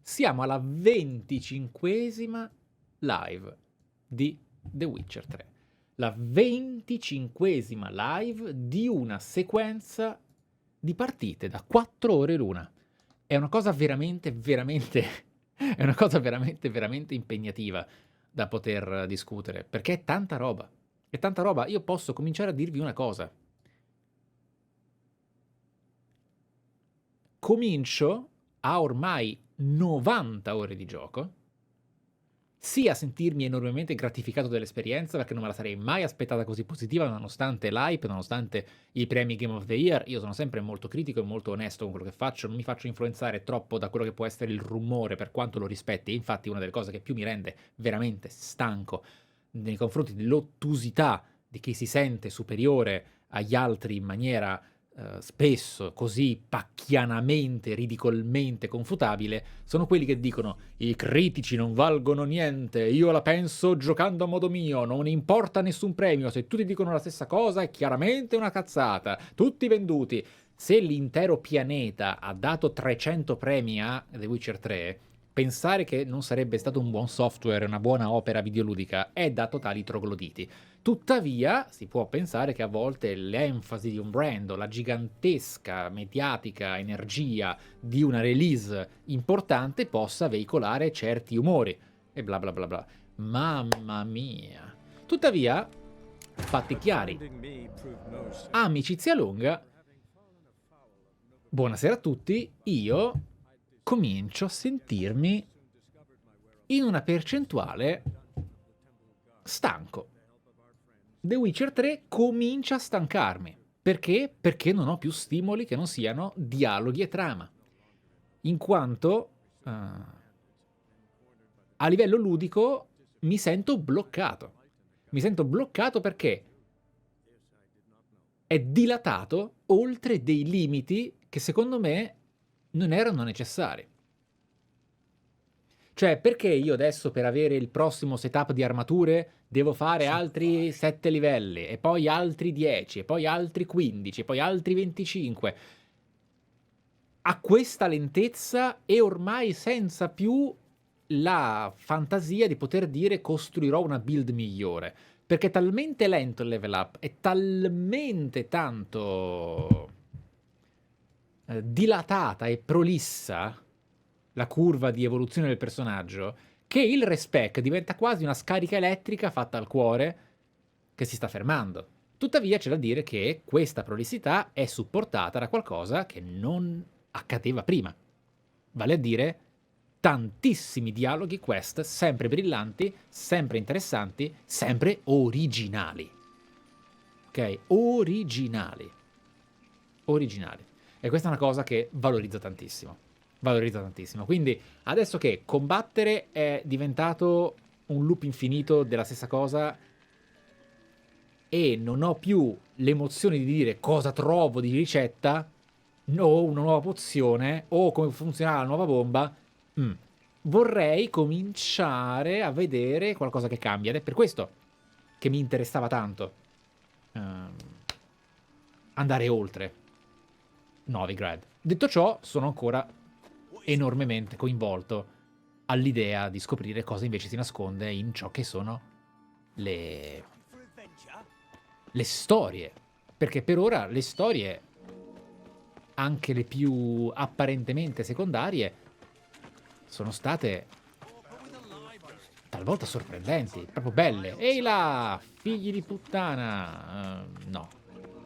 Siamo alla 25esima live di The Witcher 3. La 25esima live di una sequenza di partite da 4 ore l'una. È una cosa veramente impegnativa da poter discutere, perché è tanta roba. È tanta roba. Io posso cominciare a dirvi una cosa. Comincio a ormai 90 ore di gioco, sia sentirmi enormemente gratificato dell'esperienza, perché non me la sarei mai aspettata così positiva, nonostante l'hype, nonostante i premi Game of the Year. Io sono sempre molto critico e molto onesto con quello che faccio, non mi faccio influenzare troppo da quello che può essere il rumore, per quanto lo rispetti. Infatti una delle cose che più mi rende veramente stanco nei confronti dell'ottusità di chi si sente superiore agli altri in maniera spesso così pacchianamente, ridicolmente confutabile, sono quelli che dicono: i critici non valgono niente, io la penso giocando a modo mio, non importa nessun premio, se tutti dicono la stessa cosa è chiaramente una cazzata, tutti venduti. Se l'intero pianeta ha dato 300 premi a The Witcher 3, pensare che non sarebbe stato un buon software, una buona opera videoludica, è da totali trogloditi. Tuttavia, si può pensare che a volte l'enfasi di un brand o la gigantesca mediatica energia di una release importante possa veicolare certi umori e bla bla bla bla. Mamma mia. Tuttavia, fatti chiari, amicizia lunga, buonasera a tutti, io comincio a sentirmi in una percentuale stanco. The Witcher 3 comincia a stancarmi. Perché? Perché non ho più stimoli che non siano dialoghi e trama. In quanto a livello ludico mi sento bloccato. Mi sento bloccato perché è dilatato oltre dei limiti che secondo me non erano necessari. Cioè, perché io adesso per avere il prossimo setup di armature devo fare altri 7 livelli, e poi altri 10, e poi altri 15, e poi altri 25? A questa lentezza e ormai senza più la fantasia di poter dire costruirò una build migliore. Perché è talmente lento il level up, è talmente tanto dilatata e prolissa la curva di evoluzione del personaggio, che il respec diventa quasi una scarica elettrica fatta al cuore che si sta fermando. Tuttavia c'è da dire che questa prolissità è supportata da qualcosa che non accadeva prima. Vale a dire tantissimi dialoghi quest sempre brillanti, sempre interessanti, sempre originali. Ok, originali. Originali. E questa è una cosa che valorizza tantissimo. Valorizza tantissimo. Quindi adesso che combattere è diventato un loop infinito della stessa cosa e non ho più l'emozione di dire cosa trovo di ricetta, o una nuova pozione, o come funzionerà la nuova bomba, vorrei cominciare a vedere qualcosa che cambia. Ed è per questo che mi interessava tanto andare oltre Novigrad. Detto ciò, sono ancora enormemente coinvolto all'idea di scoprire cosa invece si nasconde in ciò che sono le storie. Perché per ora le storie, anche le più apparentemente secondarie, sono state talvolta sorprendenti, proprio belle. Ehi là, figli di puttana! No,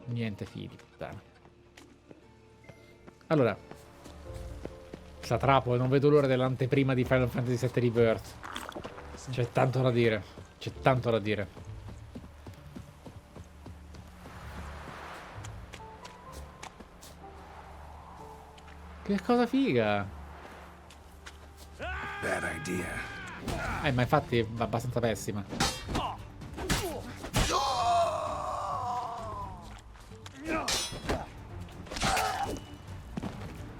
niente figli di puttana. Allora, Satrapo, non vedo l'ora dell'anteprima di Final Fantasy VII Rebirth. C'è tanto da dire. C'è tanto da dire. Che cosa figa! Bad idea. Ma infatti è abbastanza pessima.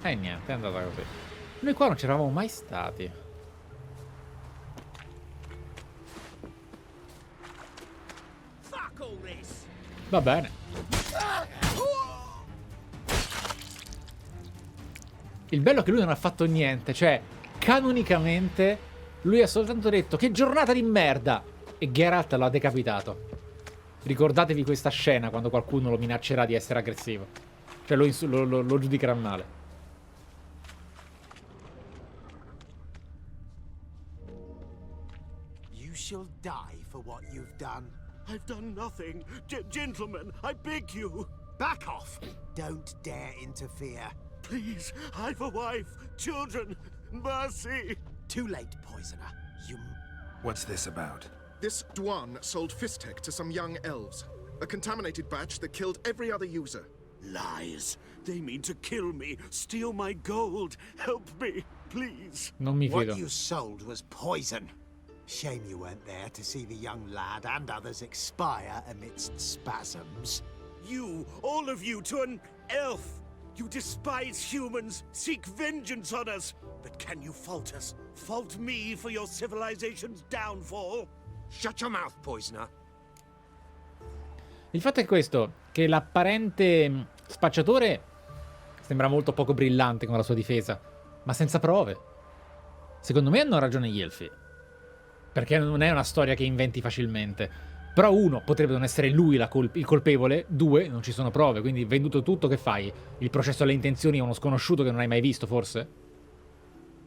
Niente, è andata così. Noi qua non ci eravamo mai stati. Va bene. Il bello è che lui non ha fatto niente. Cioè, canonicamente, lui ha soltanto detto che giornata di merda. E Geralt l'ha decapitato. Ricordatevi questa scena quando qualcuno lo minaccerà di essere aggressivo. Cioè lo giudicherà male. Shall die for what you've done. I've done nothing. Gentlemen, I beg you. Back off. Don't dare interfere. Please, I've a wife, children, mercy. Too late, poisoner. You... What's this about? This Dwan sold Fistek to some young elves. A contaminated batch that killed every other user. Lies. They mean to kill me, steal my gold. Help me, please. Non mi fido. What you sold was poison. Shame you weren't there to see the young lad and others expire amidst spasms. You, all of you, to an elf! You despise humans, seek vengeance on us! But can you fault us? Fault me for your civilization's downfall? Shut your mouth, poisoner! Il fatto è questo, che l'apparente spacciatore sembra molto poco brillante con la sua difesa, ma senza prove. Secondo me hanno ragione gli elfi. Perché non è una storia che inventi facilmente. Però uno, potrebbe non essere lui il colpevole. Due, non ci sono prove. Quindi venduto tutto, che fai? Il processo alle intenzioni a uno sconosciuto che non hai mai visto, forse?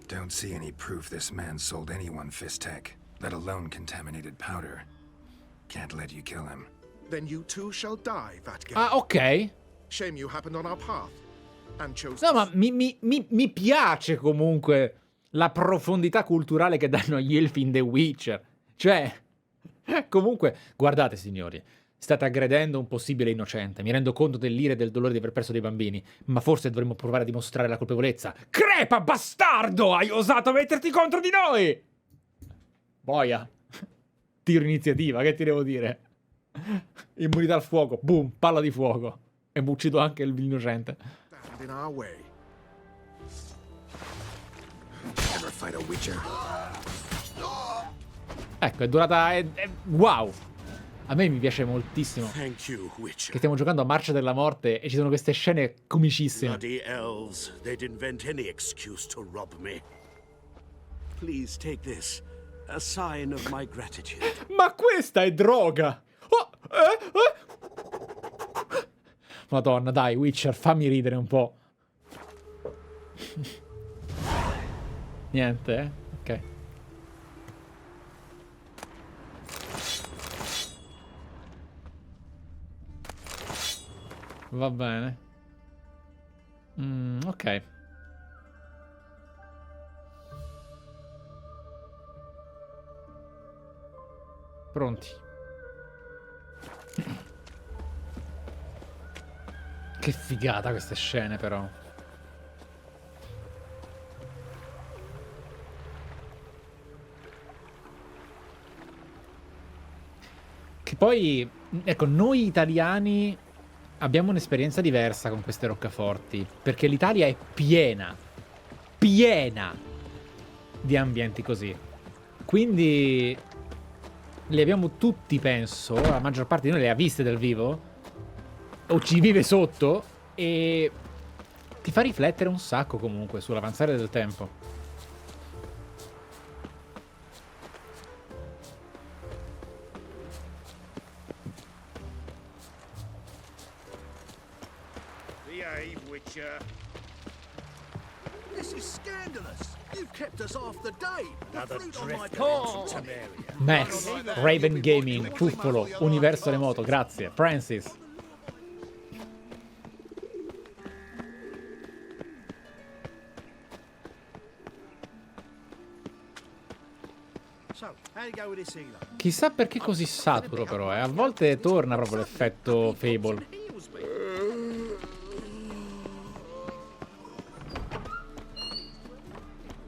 Don't see any proof this man sold anyone Fistek, let alone contaminated powder. Can't let you kill him. Then you too shall die, Vatgar. Ah, ok. Shame you happened on our path. And chose... No, ma mi piace comunque la profondità culturale che danno gli elfi in The Witcher. Cioè, comunque, guardate signori, state aggredendo un possibile innocente. Mi rendo conto dell'ira e del dolore di aver perso dei bambini, ma forse dovremmo provare a dimostrare la colpevolezza. Crepa, bastardo! Hai osato metterti contro di noi! Boia. Tiro iniziativa, che ti devo dire? Immunità al fuoco, boom, palla di fuoco. E mi uccido anche l'innocente. Stand in our way. Never fight a Witcher. Ecco, è durata... wow! A me mi piace moltissimo Thank you, Witcher. che stiamo giocando a Marcia della Morte e ci sono queste scene comicissime. Bloody elves, they'd invent any excuse to rob me. Please take this, a sign of my gratitude. Ma questa è droga! Oh, Madonna, dai, Witcher, fammi ridere un po'. Niente, eh? Ok. Va bene. Ok. Che figata queste scene, però. Che poi, ecco, noi italiani abbiamo un'esperienza diversa con queste roccaforti, perché l'Italia è piena di ambienti così. Quindi li abbiamo tutti, penso, la maggior parte di noi le ha viste dal vivo, o ci vive sotto, e ti fa riflettere un sacco comunque sull'avanzare del tempo. This is scandalous. You've kept us half the day. Another The fruit on my drift plate. Samaria. Max, Raven Gaming, Tuffolo, Universo Remoto, grazie. Francis. So, how you go with this healer? Chissà perché così saturo però, a volte torna proprio l'effetto Fable.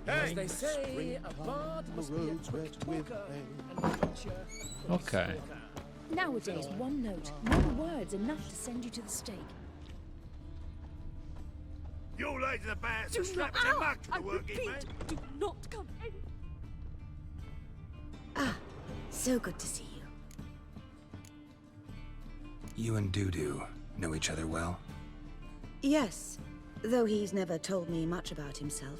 As they say, a bard must be a quick talker and a preacher. Ok. Nowadays, one note, one word's enough to send you to the stake. You lads are bad, Do strap not, to muck to I the working repeat, man. do not come in. So good to see you. You and Dudu know each other well? Yes, though he's never told me much about himself.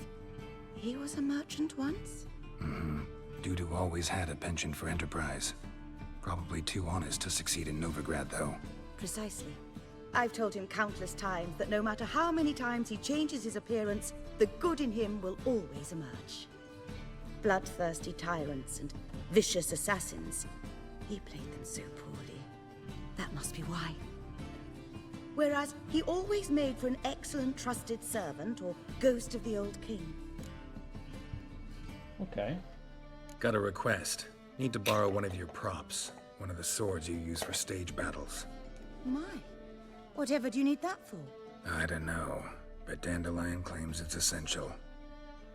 He was a merchant once? Dudu always had a penchant for enterprise. Probably too honest to succeed in Novigrad, though. Precisely. I've told him countless times that no matter how many times he changes his appearance, the good in him will always emerge. Bloodthirsty tyrants and vicious assassins. He played them so poorly. That must be why. Whereas he always made for an excellent trusted servant or ghost of the old king. Ok. Got a request. Need to borrow one of your props. One of the swords you use for stage battles. My, whatever do you need that for? I don't know, but Dandelion claims it's essential.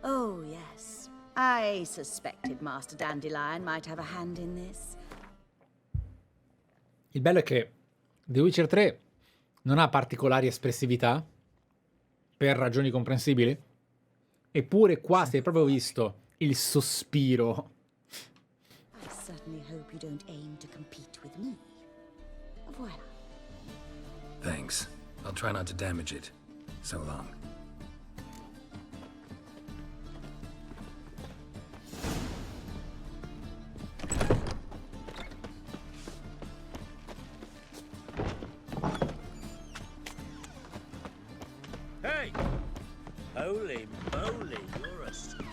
Oh, yes. I suspected Master Dandelion might have a hand in this. Il bello è che The Witcher 3 non ha particolari espressività, per ragioni comprensibili, eppure qua si è proprio visto il sospiro. I certainly hope you don't aim to compete with me. Voilà. Thanks. I'll try not to damage it. So long. Hey! Holy moly, you're a scum.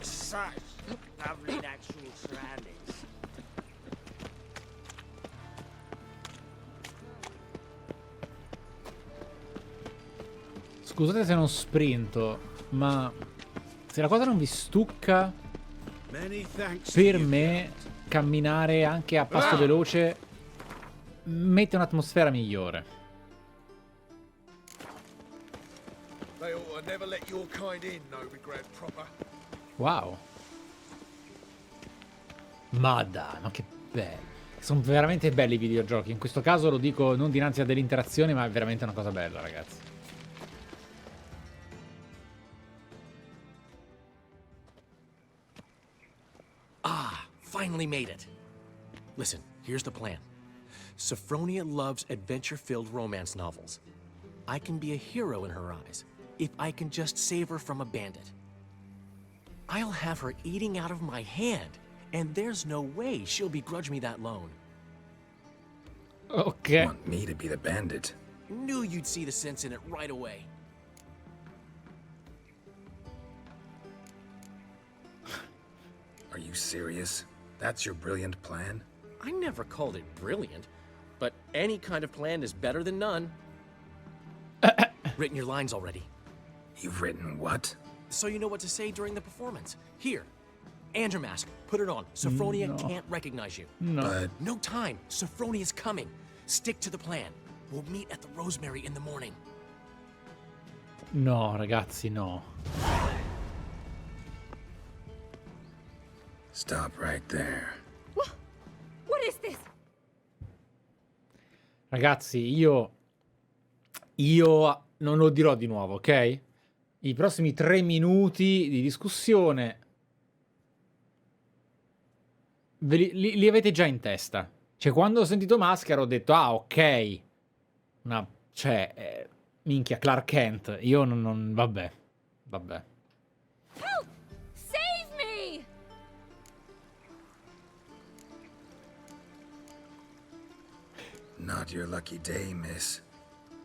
Such lovely natural surroundings. Scusate se non sprinto, ma se la cosa non vi stucca, Many thanks. per me camminare anche a passo veloce mette un'atmosfera migliore. They ought to never let your kind in, Novigrad proper. Wow. Madonna, che bello. Sono veramente belli i videogiochi. In questo caso lo dico non dinanzi a delle interazioni, ma è veramente una cosa bella, ragazzi. Ah, finally made it. Listen, here's the plan. Sophronia loves adventure-filled romance novels. I can be a hero in her eyes if I can just save her from a bandit. I'll have her eating out of my hand, and there's no way she'll begrudge me that loan. Ok. Want me to be the bandit? Knew you'd see the sense in it right away. Are you serious? That's your brilliant plan? I never called it brilliant, but any kind of plan is better than none. Written your lines already, You've written what? so you know what to say during the performance. Here, And your mask. Put it on. Sophronia No. can't recognize you. No. But No time. Sophronia's coming. Stick to the plan. We'll meet at the Rosemary in the morning. No, ragazzi, no. stop right there. What is this? Ragazzi, io non lo dirò di nuovo, ok? I prossimi 3 minuti di discussione li avete già in testa. Cioè, quando ho sentito Maschera ho detto, ah, ok. Minchia, Clark Kent. Io non vabbè. Help! Save me! Not your lucky day, miss.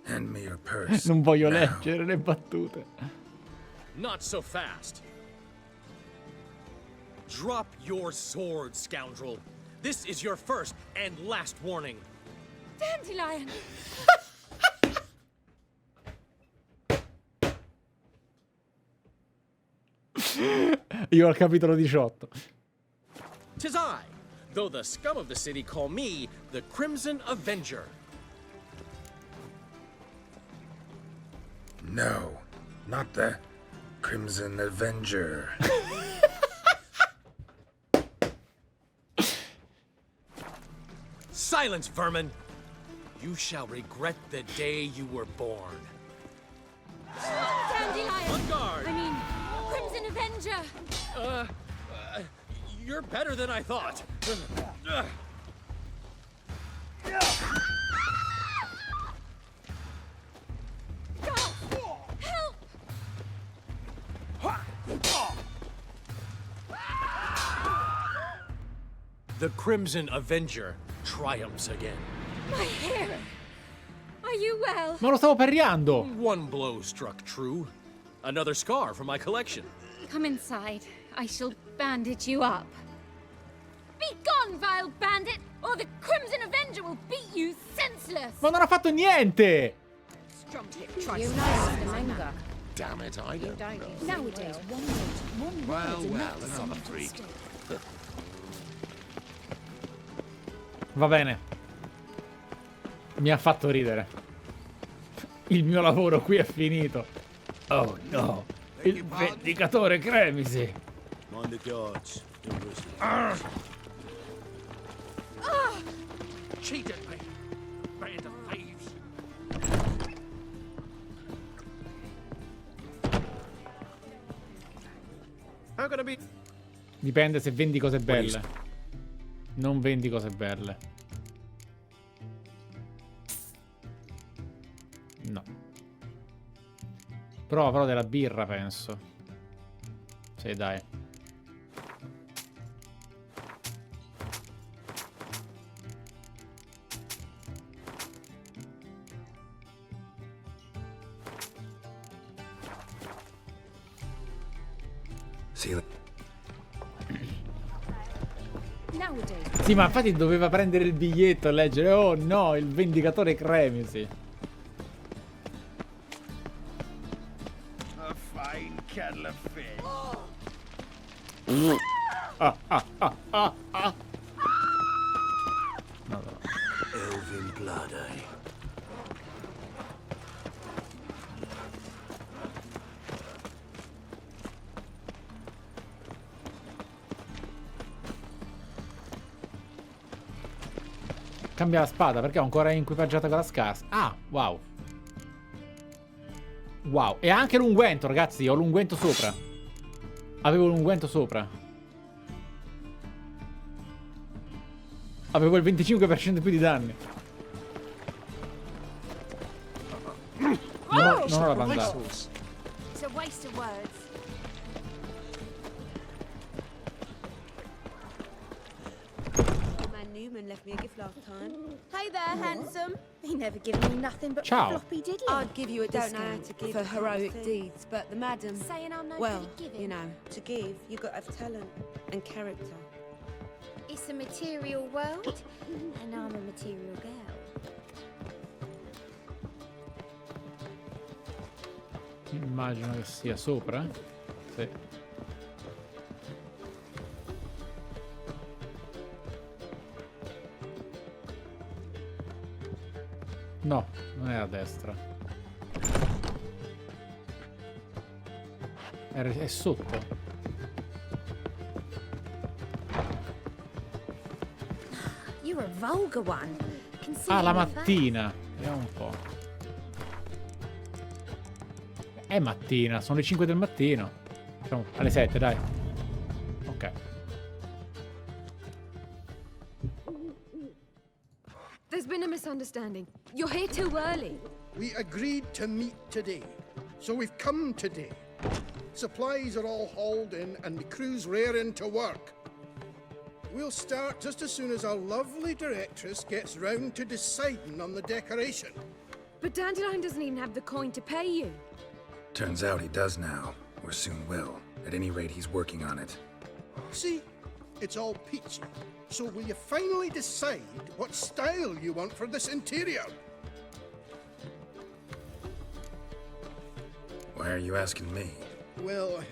Hand me your purse. Non voglio now. leggere le battute. Not so fast. Drop your sword, scoundrel. This is your first and last warning. Dandelion! Io al capitolo 18. 'Tis I, though the scum of the city call me the Crimson Avenger. No, not the Crimson Avenger. Silence, vermin! You shall regret the day you were born. Dandelion! On guard! I mean, Crimson Avenger! You're better than I thought. Help! The Crimson Avenger triumphs again. My hair! Are you well? Ma lo stavo parriando. One blow struck true. Another scar from my collection. Come inside. I shall bandage you up. Be gone, vile bandit, or the Crimson Avenger will beat you senseless! Ma non ha fatto niente. You know the manga. Damn it, I don't know. Nowadays, one Well, word's enough to another send you to the freak. stake. Va bene. Mi ha fatto ridere. Il mio lavoro qui è finito. Oh no. Il Vendicatore Cremisi. Mind the guards. Cheated me. Band of thieves. How gonna be? Dipende se vendi cose belle. Non vendi cose belle. No. Però della birra, penso. Sì, dai. See you. Nowadays, Sì, ma infatti doveva prendere il biglietto e leggere. Oh no, il Vendicatore Cremisi. A fine kettle of fish. Elven blood, eh? Cambia la spada perché ho ancora equipaggiata con la scarsa. Ah, wow. Wow. E anche l'unguento, ragazzi. Ho l'unguento sopra. Avevo l'unguento sopra. Avevo il 25% più di danni. Non ho la bandata. it's a waste of words. Man Newman left me a gift last time. Hey there, handsome. He never given me nothing but Ciao. floppy diddly. I'd give you a discount to give for heroic deeds, but the madam, Saying I'm no well, good at giving. you know, to give, you got to have talent and character. It's a material world, and I'm a material girl. Immagino che sia sopra. Sì. No, non è a destra. È sotto. You're a vulgar one. Can see Ah, it la in your face. mattina. Vediamo un po'. È mattina, sono le 5 del mattino. Diciamo, alle 7, dai. Ok. There's been a misunderstanding. You're here too early. We agreed to meet today, so we've come today. Supplies are all hauled in and the crew's raring to work. We'll start just as soon as our lovely directress gets round to deciding on the decoration. But Dandelion doesn't even have the coin to pay you. Turns out he does now, or soon will. At any rate, he's working on it. See, it's all peachy. So will you finally decide what style you want for this interior? Why are you asking me? Well,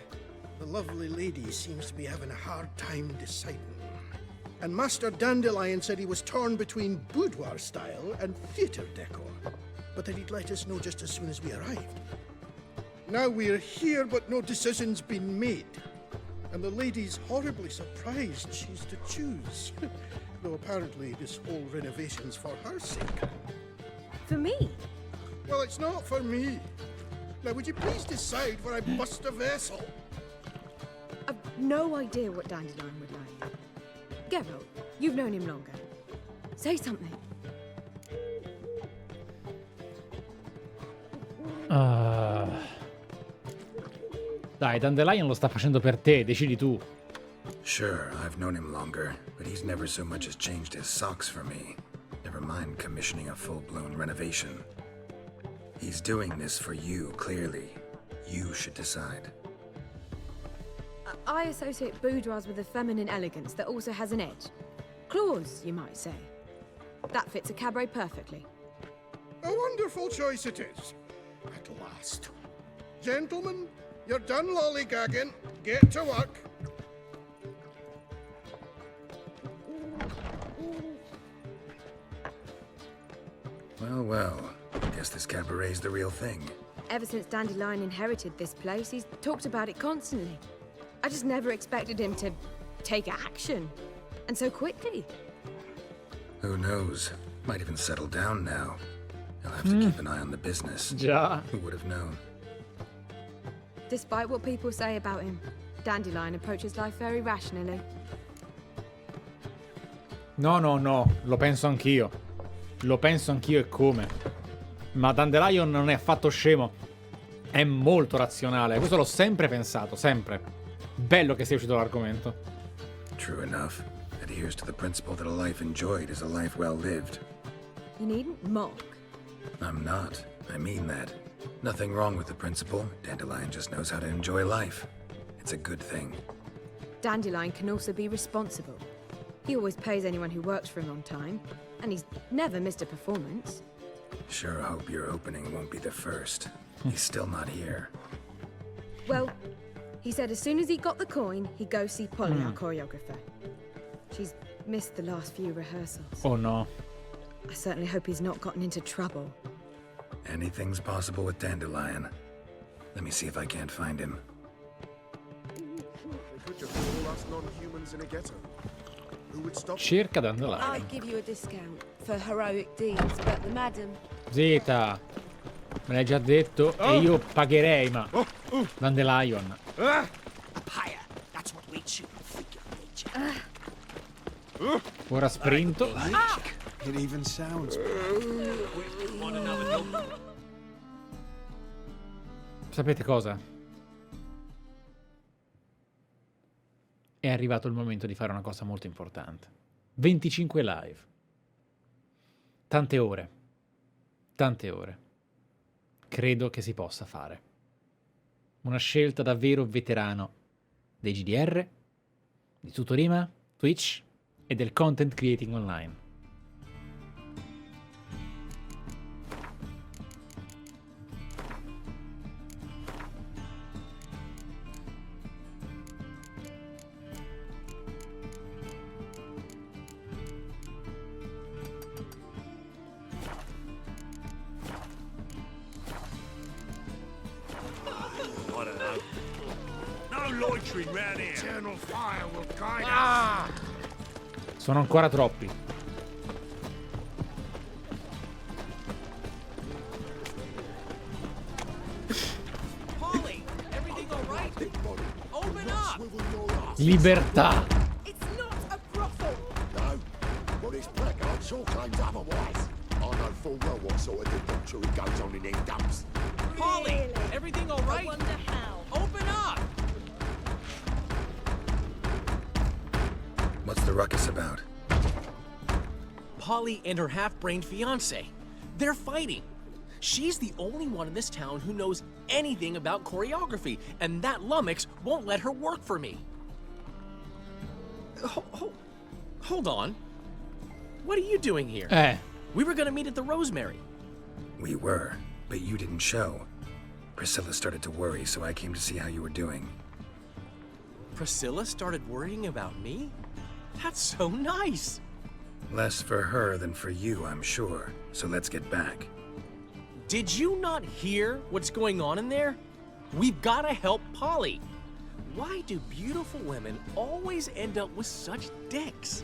the lovely lady seems to be having a hard time deciding. And Master Dandelion said he was torn between boudoir style and theatre decor, but that he'd let us know just as soon as we arrived. Now we're here, but no decision's been made. And the lady's horribly surprised she's to choose. Though apparently this whole renovation's for her sake. For me? Well, it's not for me. Now, would you please decide where I bust a vessel? I've no idea what Dandelion would like. Geralt, you've known him longer. Say something. Dai, Dandelion lo sta facendo per te, decidi tu. Sure, I've known him longer, but he's never so much as changed his socks for me. Never mind commissioning a full-blown renovation. He's doing this for you, clearly. You should decide. I associate boudoirs with a feminine elegance that also has an edge. Claws, you might say. That fits a cabaret perfectly. A wonderful choice it is. At last. Gentlemen, you're done lollygagging. Get to work. Well, well. Guess this cabaret's the real thing. Ever since Dandelion inherited this place, he's talked about it constantly. I just never expected him to take action. And so quickly. Who knows? Might even settle down now. He'll have to keep an eye on the business. Già. Who would have known? Despite what people say about him, Dandelion approaches life very rationally. No, no, no, lo penso anch'io. Lo penso anch'io e come. Ma Dandelion non è affatto scemo. È molto razionale. Questo l'ho sempre pensato, sempre. Bello che sia uscito l'argomento. True enough. Adheres to the principle that a life enjoyed is a life well lived. You needn't mock. I'm not. I mean that. Nothing wrong with the principle. Dandelion just knows how to enjoy life. It's a good thing. Dandelion can also be responsible. He always pays anyone who works for him on time, and he's never missed a performance. Sure hope your opening won't be the first. He's still not here. Well, he said as soon as he got the coin, he'd go see Polly, our choreographer. She's missed the last few rehearsals. Oh no. I certainly hope he's not gotten into trouble. Anything's possible with Dandelion. Let me see if I can't find him. They could just put all us non-humans in a ghetto. Who would stop? Cerca Dandelion. I'd give you a discount for heroic deeds, but the madam... Zeta. Me l'hai già detto e io pagherei, ma... Dandelion. Higher. That's what we shoot. Figure nature. Ora sprinto. It even sounds. Sapete cosa? È arrivato il momento di fare una cosa molto importante. 25 live. Tante ore. Tante ore. Credo che si possa fare. Una scelta davvero veterano dei GDR, di Sutoriimaa, Twitch e del content creating online. entering round here. Eternal fire will guide Ah! Sono ancora troppi. Polly, everything all right? Open up! Libertà. It's not a brothel. No, but his placard sure claims otherwise. I know full well what sort of debauchery goes on in them dumps. Polly, everything all right? I wonder how. Open up! What's the ruckus about? Polly and her half-brained fiancé. They're fighting. She's the only one in this town who knows anything about choreography, and that lummox won't let her work for me. Hold on. What are you doing here? We were gonna meet at the Rosemary. We were, but you didn't show. Priscilla started to worry, so I came to see how you were doing. Priscilla started worrying about me? That's so nice. Less for her than for you, I'm sure. So let's get back. Did you not hear what's going on in there? We've gotta help Polly. Why do beautiful women always end up with such dicks?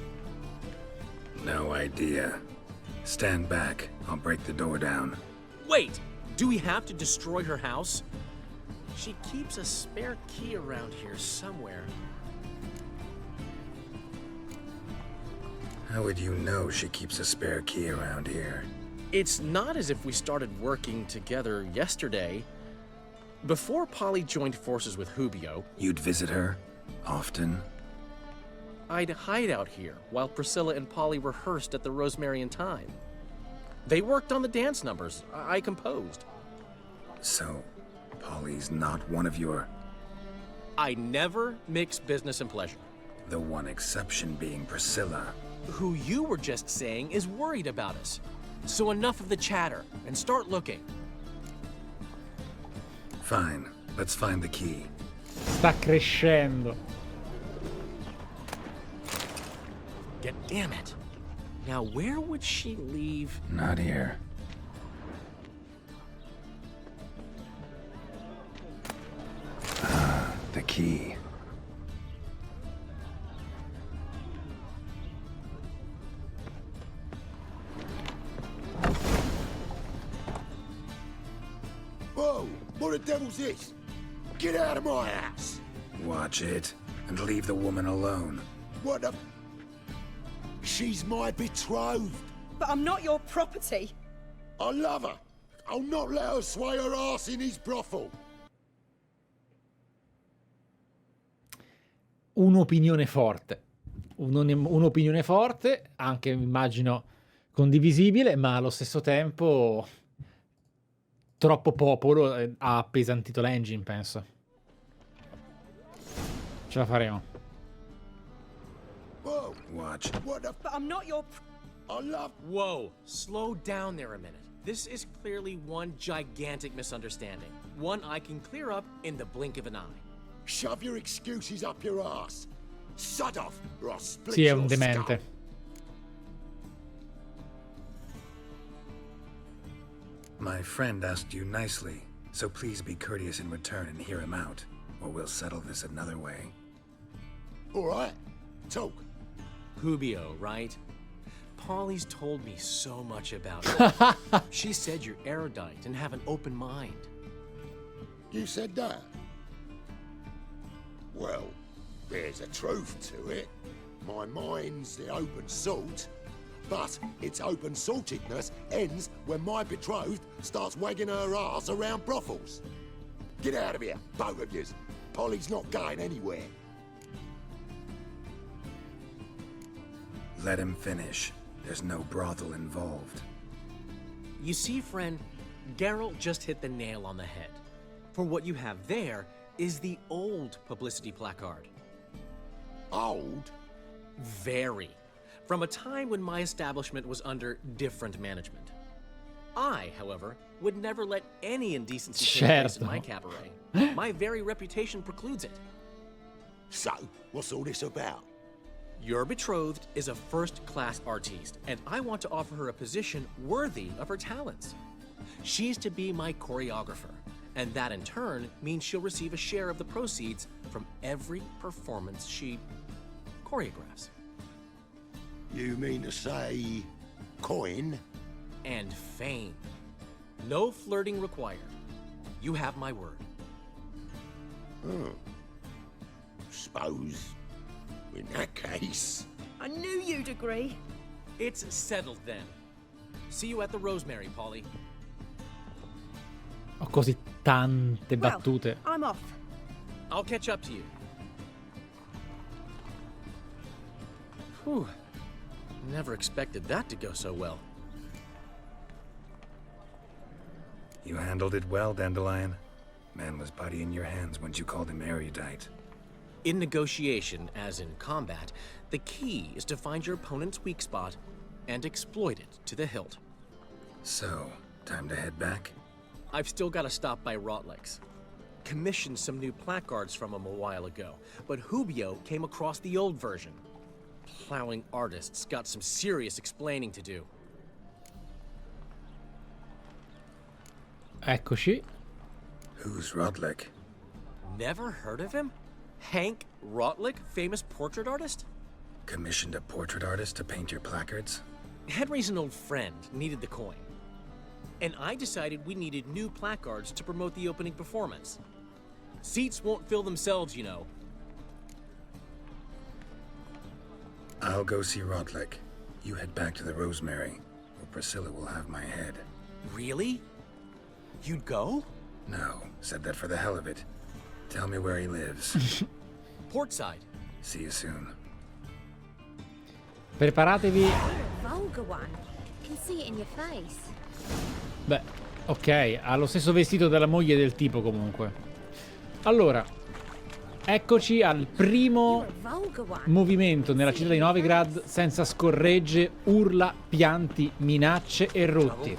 No idea. Stand back. I'll break the door down. Wait, do we have to destroy her house? She keeps a spare key around here somewhere. How would you know she keeps a spare key around here? It's not as if we started working together yesterday. Before Polly joined forces with Hubio, You'd visit her? Often? I'd hide out here while Priscilla and Polly rehearsed at the Rosemary and Thyme. They worked on the dance numbers I composed. So, Polly's not one of your... I never mix business and pleasure. The one exception being Priscilla. Who you were just saying is worried about us. So enough of the chatter and start looking. Fine. Let's find the key. Sta crescendo. God damn it. Now where would she leave? Not here. Ah, the key. Whoa, what the devil's this? Get out of my house! Watch it, and leave the woman alone. What the... She's my betrothed. But I'm not your property. I love her. I'll not let her sway her ass in his brothel. Un'opinione forte. Un'opinione forte, anche immagino condivisibile, ma allo stesso tempo troppo popolo ha appesantito l'engine, penso. Ce la faremo. Whoa, Watch. what the... But I'm not your... I love... Whoa, slow down there a minute. This is clearly one gigantic misunderstanding. One I can clear up in the blink of an eye. Shove your excuses up your ass. Shut off, or I'll split Sì, è your un demente. skull. My friend asked you nicely, so please be courteous in return and hear him out, or we'll settle this another way. All right, talk. Hubio, right? Polly's told me so much about you. She said you're erudite and have an open mind. You said that? Well, there's a truth to it. My mind's the open salt, but its open saltedness ends when my betrothed starts wagging her ass around brothels. Get out of here, both of yous. Polly's not going anywhere. Let him finish. There's no brothel involved. You see, friend, Geralt just hit the nail on the head. For what you have there is the old publicity placard. Old? Very. From a time when my establishment was under different management. I, however, would never let any indecency take place in my cabaret. My very reputation precludes it. So, what's all this about? Your betrothed is a first-class artiste, and I want to offer her a position worthy of her talents. She's to be my choreographer, And that in turn means she'll receive a share of the proceeds from every performance she choreographs. You mean to say coin? And fame. No flirting required. You have my word. Oh. Suppose, in that case... I knew you'd agree. It's settled then. See you at the Rosemary, Polly. Ho così tante battute. Well, I'm off. I'll catch up to you. Whew. Never expected that to go so well. You handled it well, Dandelion. Man was putty in your hands once you called him erudite. In negotiation, as in combat, the key is to find your opponent's weak spot and exploit it to the hilt. So, time to head back? I've still got to stop by Rotlick's. Commissioned some new placards from him a while ago, but Hubio came across the old version. Plowing artists got some serious explaining to do. Eccoci. Who's Rodlick? Never heard of him? Hank Rotlick, famous portrait artist? Commissioned a portrait artist to paint your placards? Henry's an old friend, needed the coin. And I decided we needed new placards to promote the opening performance. Seats won't fill themselves, you know. I'll go see Rodlick. You head back to the Rosemary, or Priscilla will have my head. Really? You'd go? No, said that for the hell of it. Tell me where he lives. Portside. See you soon. Preparatevi. Vulgar one. Can see it in your face. Beh, ok, ha lo stesso vestito della moglie del tipo comunque. Allora, eccoci al primo movimento nella città di Novigrad senza scorregge, urla, pianti, minacce e rotti.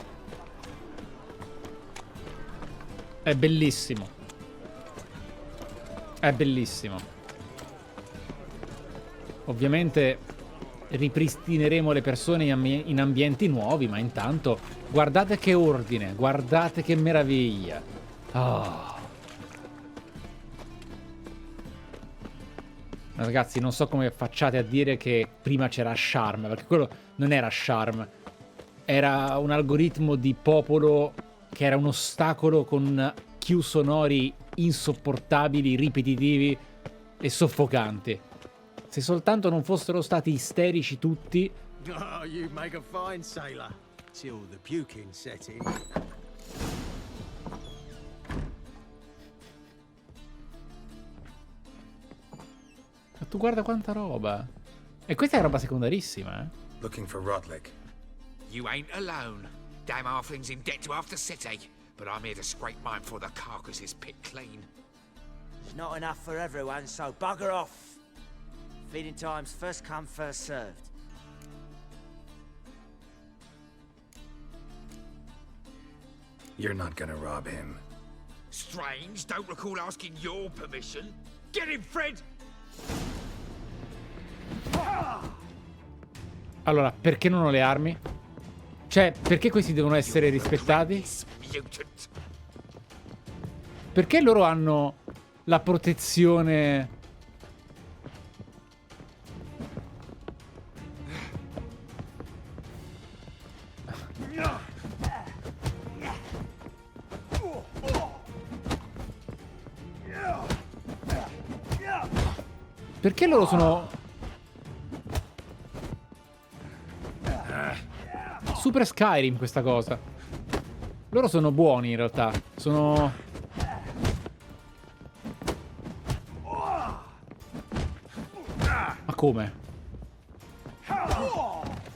È bellissimo. È bellissimo. Ovviamente ripristineremo le persone in ambienti nuovi, ma intanto guardate che ordine, guardate che meraviglia. Oh. Ragazzi, non so come facciate a dire che prima c'era Charm, perché quello non era Charm. Era un algoritmo di popolo che era un ostacolo con cue sonori insopportabili, ripetitivi e soffocanti. Se soltanto non fossero stati isterici tutti. Oh, you make a fine sailor. Till the puking set in. Ma tu guarda quanta roba. E questa è roba secondarissima, eh? Looking for Rodlick. You ain't alone. Damn halfling's in debt to half the city. But I'm here to scrape mine before the carcass is picked clean. There's not enough for everyone, so bugger off. Feeding time's first come, first served. You're not gonna rob him. Strange, don't recall asking your permission. Get him, Fred! Allora, perché non ho le armi? Cioè, perché questi devono essere rispettati? Perché loro hanno la protezione? Perché loro sono Super Skyrim questa cosa. Loro sono buoni in realtà. Sono... Ma come?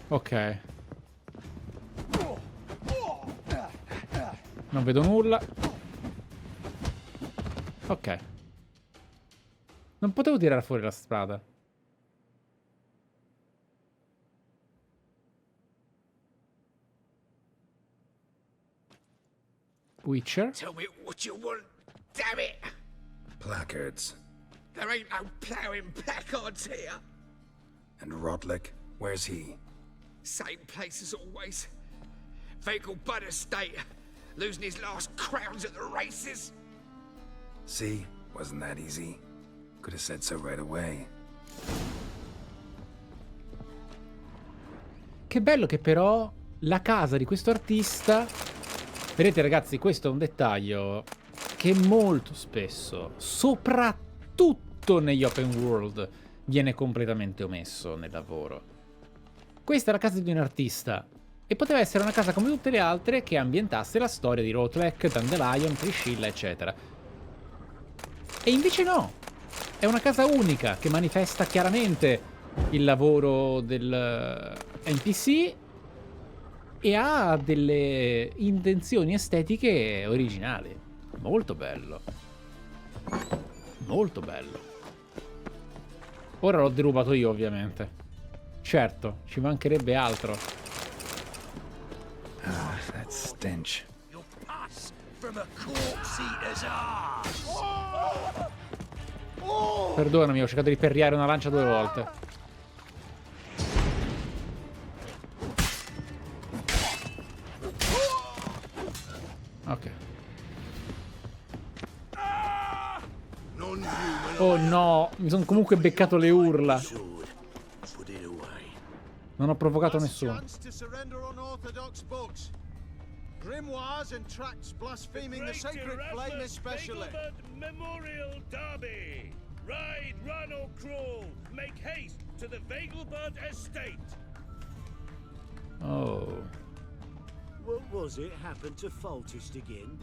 Ok. Non vedo nulla. Ok. Non potevo tirare fuori la spada. Witcher. Tell me what you want, damn it! Placards. There ain't no ploughing placards here. And Rodlick, where's he? Same place as always. Vehicle Butter State. losing his last crowns at the races. See? Wasn't that easy? Could have said so right away. Che bello che però la casa di questo artista... Vedete ragazzi, questo è un dettaglio che molto spesso, soprattutto negli open world, viene completamente omesso nel lavoro. Questa è la casa di un artista e poteva essere una casa come tutte le altre che ambientasse la storia di Rotlek, Dandelion, Priscilla, eccetera. E invece no, è una casa unica che manifesta chiaramente il lavoro del NPC e ha delle intenzioni estetiche originali. Molto bello. Molto bello. Ora l'ho derubato io, ovviamente. Certo, ci mancherebbe altro. Ah, that stench. Perdonami, ho cercato di perriare una lancia 2 volte. Ok. Oh no, mi sono comunque beccato le urla. Non ho provocato nessuno. Grimoires and tracts blaspheming the sacred flame especially. Memorial Derby. Ride, run or crawl. Make haste to the Vegelbud estate. Oh. What was it happened to Foltest again?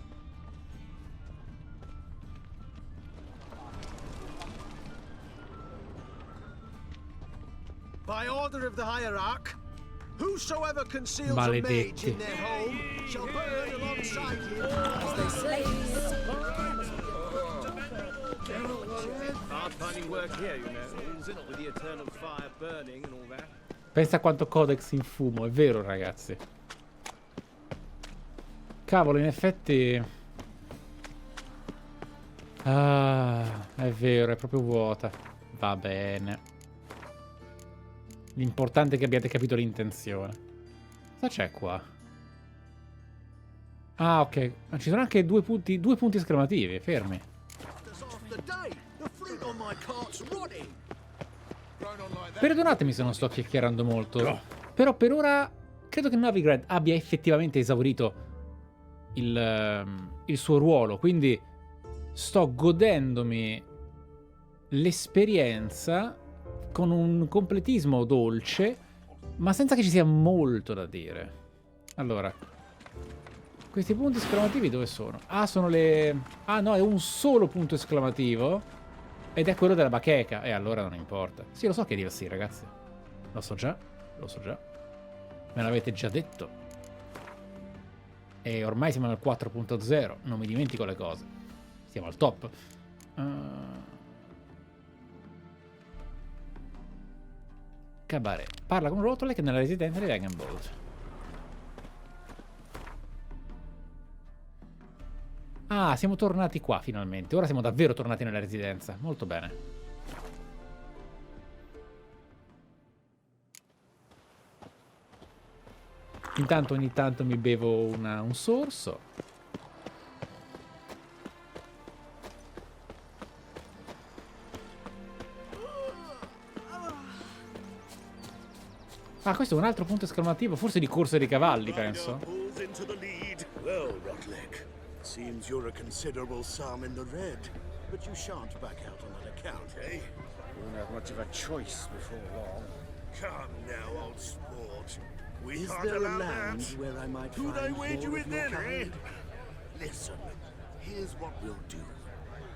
By order of the hierarch, whosoever conceals a mage in their home shall burn alongside him as they slay. Hard finding work here, you know, with the eternal fire burning and all that. Pensa a quanto codex in fumo, è vero ragazzi. Cavolo, in effetti... Ah, è vero, è proprio vuota. Va bene. L'importante è che abbiate capito l'intenzione. Cosa c'è qua? Ah, ok. Ma ci sono anche due punti esclamativi, fermi. Perdonatemi se non sto chiacchierando molto. No. Però per ora credo che Novigrad abbia effettivamente esaurito il suo ruolo. Quindi sto godendomi l'esperienza con un completismo dolce, ma senza che ci sia molto da dire. Allora, questi punti esclamativi dove sono? Ah, sono le... Ah no, è un solo punto esclamativo ed è quello della bacheca. E allora non importa. Sì, lo so che è DLC, ragazzi. Lo so già, lo so già. Me l'avete già detto. E ormai siamo al 4.0, non mi dimentico le cose. Siamo al top. Cabaret. Parla con Rotole che nella residenza di Wagenbolt. Ah, siamo tornati qua finalmente. Ora siamo davvero tornati nella residenza. Molto bene. Intanto ogni tanto mi bevo un sorso. Ah, questo è un altro punto esclamativo, forse di corsa dei cavalli, penso. Well, Rotlek, seems you're a considerable sum in the red, but you shan't back out on that account, eh? Won't have much of a choice before long. Come now, old sport. We Is can't there a allow land that. where I might Could I find wade you more in of your then, eh? kind? Listen, here's what we'll do.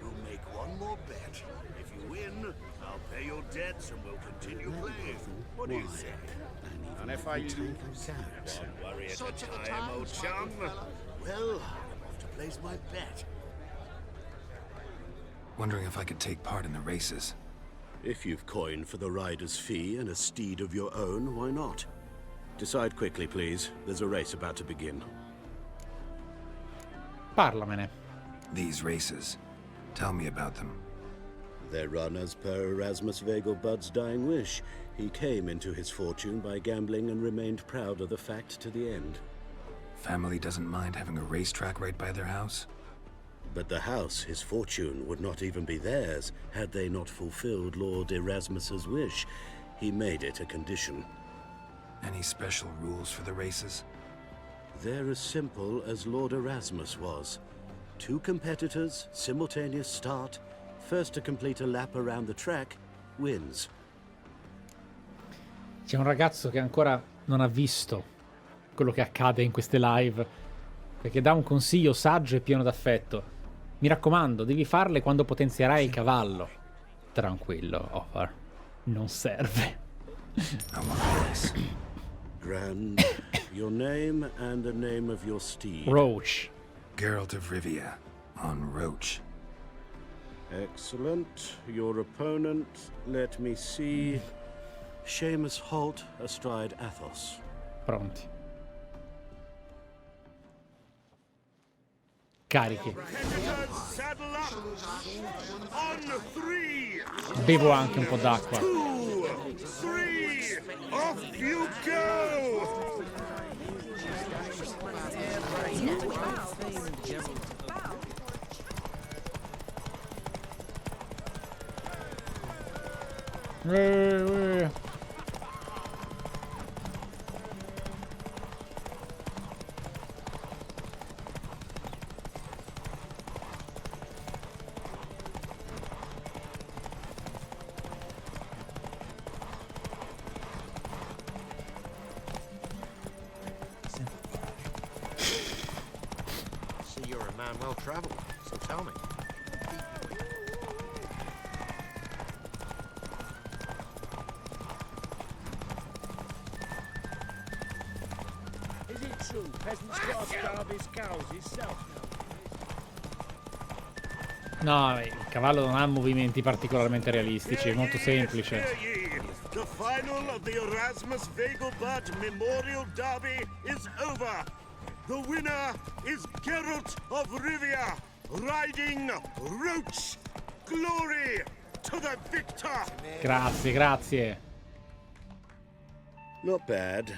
We'll make one more bet. If you win, I'll pay your debts and we'll continue playing. What do you say? And if I lose, Don't worry at the time, old chum. Well, I'm off to place my bet. Wondering if I could take part in the races. If you've coined for the rider's fee and a steed of your own, why not? Decide quickly, please. There's a race about to begin. Parlamene. These races. Tell me about them. They're run as per Erasmus Vegelbud's dying wish. He came into his fortune by gambling and remained proud of the fact to the end. Family doesn't mind having a racetrack right by their house? But the house, his fortune, would not even be theirs had they not fulfilled Lord Erasmus's wish. He made it a condition. Any special rules for the races? They're as simple as Lord Erasmus was. 2 competitors, simultaneous start. First to complete a lap around the track wins. C'è un ragazzo che ancora non ha visto quello che accade in queste live, perché dà un consiglio saggio e pieno d'affetto. Mi raccomando, devi farle quando potenzierai il cavallo. Tranquillo, Ofar. Non serve. Grand, your name and the name of your steed. Roach. Geralt of Rivia, on Roach. Excellent. Your opponent, let me see. Seamus Holt astride Athos. Pronti. Carichi. Bevo anche un po' d'acqua. 2, 3, off you go! See, you're a man well traveled, so tell me. Is it true peasants got to starve his cows himself now? No, il cavallo non ha movimenti particolarmente realistici, è molto semplice. The final of the Erasmus Vegelbud Memorial Derby is over. The winner is Geralt of Rivia, riding Roach. Glory to the victor! Grazie, grazie. Not bad,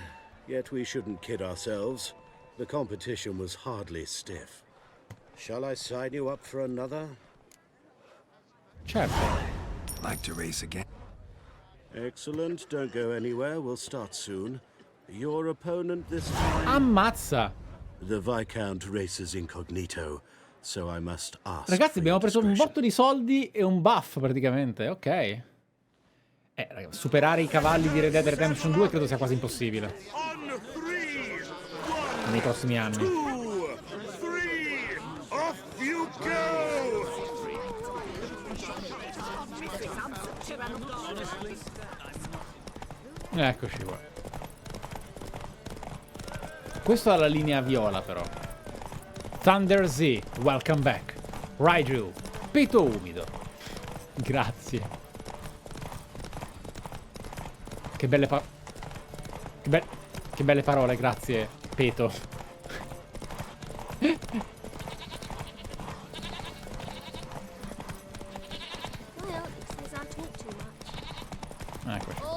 yet we shouldn't kid ourselves. The competition was hardly stiff. Shall I sign you up for another? Certo. Like to race again? Excellent, don't go anywhere, we'll start soon. Your opponent this time? Ammazza! The Viscount races incognito, so I must ask. Ragazzi, abbiamo preso un botto di soldi e un buff praticamente, ok. Ragazzi, superare i cavalli di Red Dead Redemption 2 credo sia quasi impossibile. Nei prossimi anni. 2, 3, off you go! Eccoci qua. Questo ha la linea viola però. Thunder Z, welcome back. Raiju, peto umido. Grazie. Che belle che belle parole, grazie, peto. Ecco.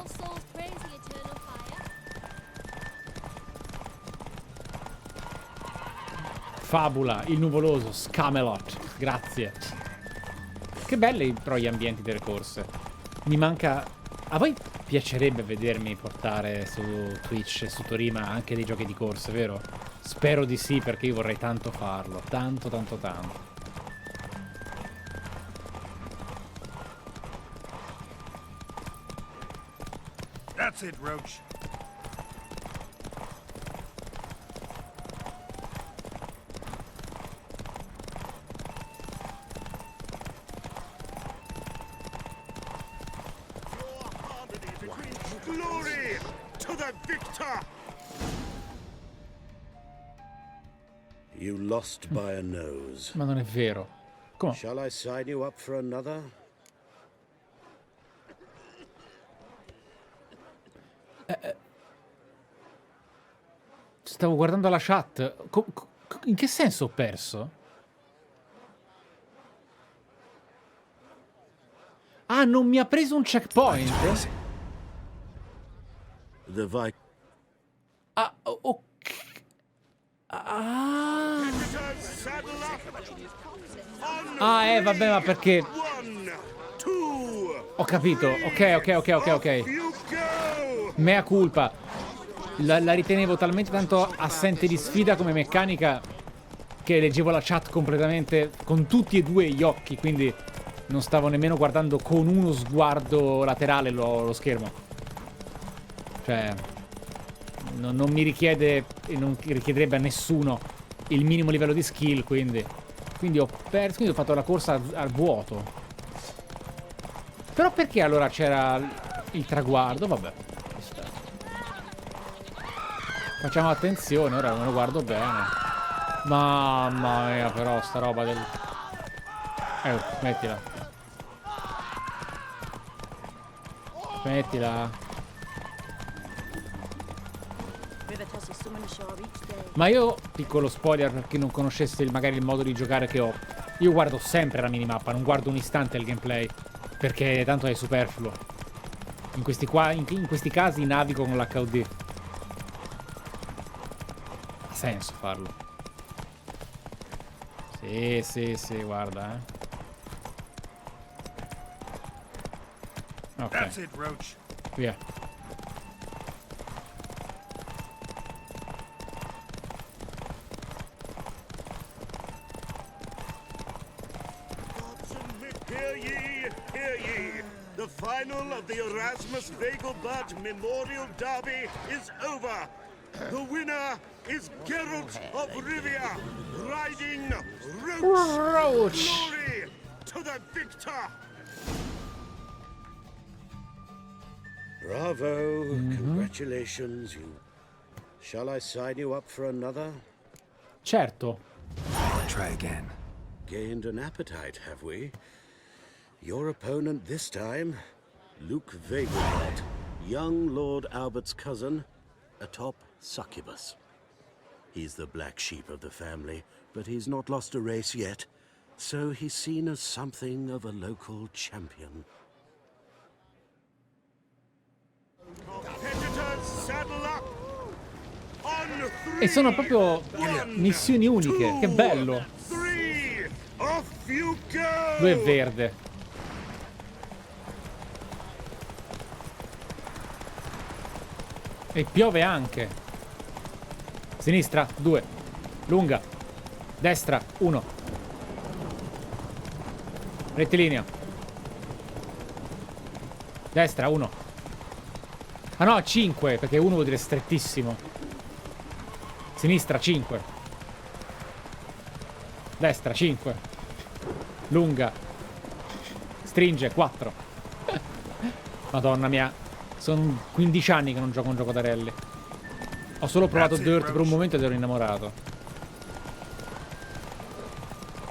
Fabula, il nuvoloso, Scamelot, grazie. Che belli però gli ambienti delle corse. Mi manca... A voi piacerebbe vedermi portare su Twitch e su Sutoriimaa anche dei giochi di corse, vero? Spero di sì, perché io vorrei tanto farlo. Tanto, tanto, tanto. That's it, Roach. Glory to the victor! You lost by a nose. Ma non è vero. Come? Shall I sign you up for another? Stavo guardando la chat. In che senso ho perso? Ah, non mi ha preso un checkpoint? Ah, ok. Vabbè, ma perché... Ho capito, ok. Mea culpa. La ritenevo talmente tanto assente di sfida come meccanica che leggevo la chat completamente con tutti e due gli occhi, quindi non stavo nemmeno guardando con uno sguardo laterale lo schermo. Cioè, non mi richiede e non richiederebbe a nessuno il minimo livello di skill, quindi ho perso, quindi ho fatto la corsa al vuoto. Però perché allora c'era il traguardo? Vabbè. Facciamo attenzione, ora me lo guardo bene. Mamma mia, però sta roba del... smettila. Smettila. Ma io, piccolo spoiler per chi non conoscesse magari il modo di giocare che ho, io guardo sempre la minimappa, non guardo un istante il gameplay, perché tanto è superfluo. In questi casi navigo con l'HUD. Ha senso farlo. Sì, guarda, Ok. Via. Hear ye! The final of the Erasmus Vegelbud Memorial Derby is over! The winner is Geralt of Rivia, riding Roach! Glory to the victor! Bravo! Congratulations, you. Shall I sign you up for another? Certo. Try again. Gained an appetite, have we? Your opponent this time, Luke Vegelbud, young Lord Albert's cousin, atop succubus. He's the black sheep of the family, but he's not lost a race yet, so he's seen as something of a local champion. Competitors, saddle up! On three, E sono proprio missioni uniche, che bello. three, off you go! Lui è verde. E piove anche. Sinistra, 2. Lunga. Destra, 1. Rettilineo. Destra, 1. Ah no, 5, perché 1 vuol dire strettissimo. Sinistra, 5. Destra, 5. Lunga. Stringe, 4. Madonna mia. Sono 15 anni che non gioco un gioco da rally. Ho solo provato Dirt per un momento ed ero innamorato.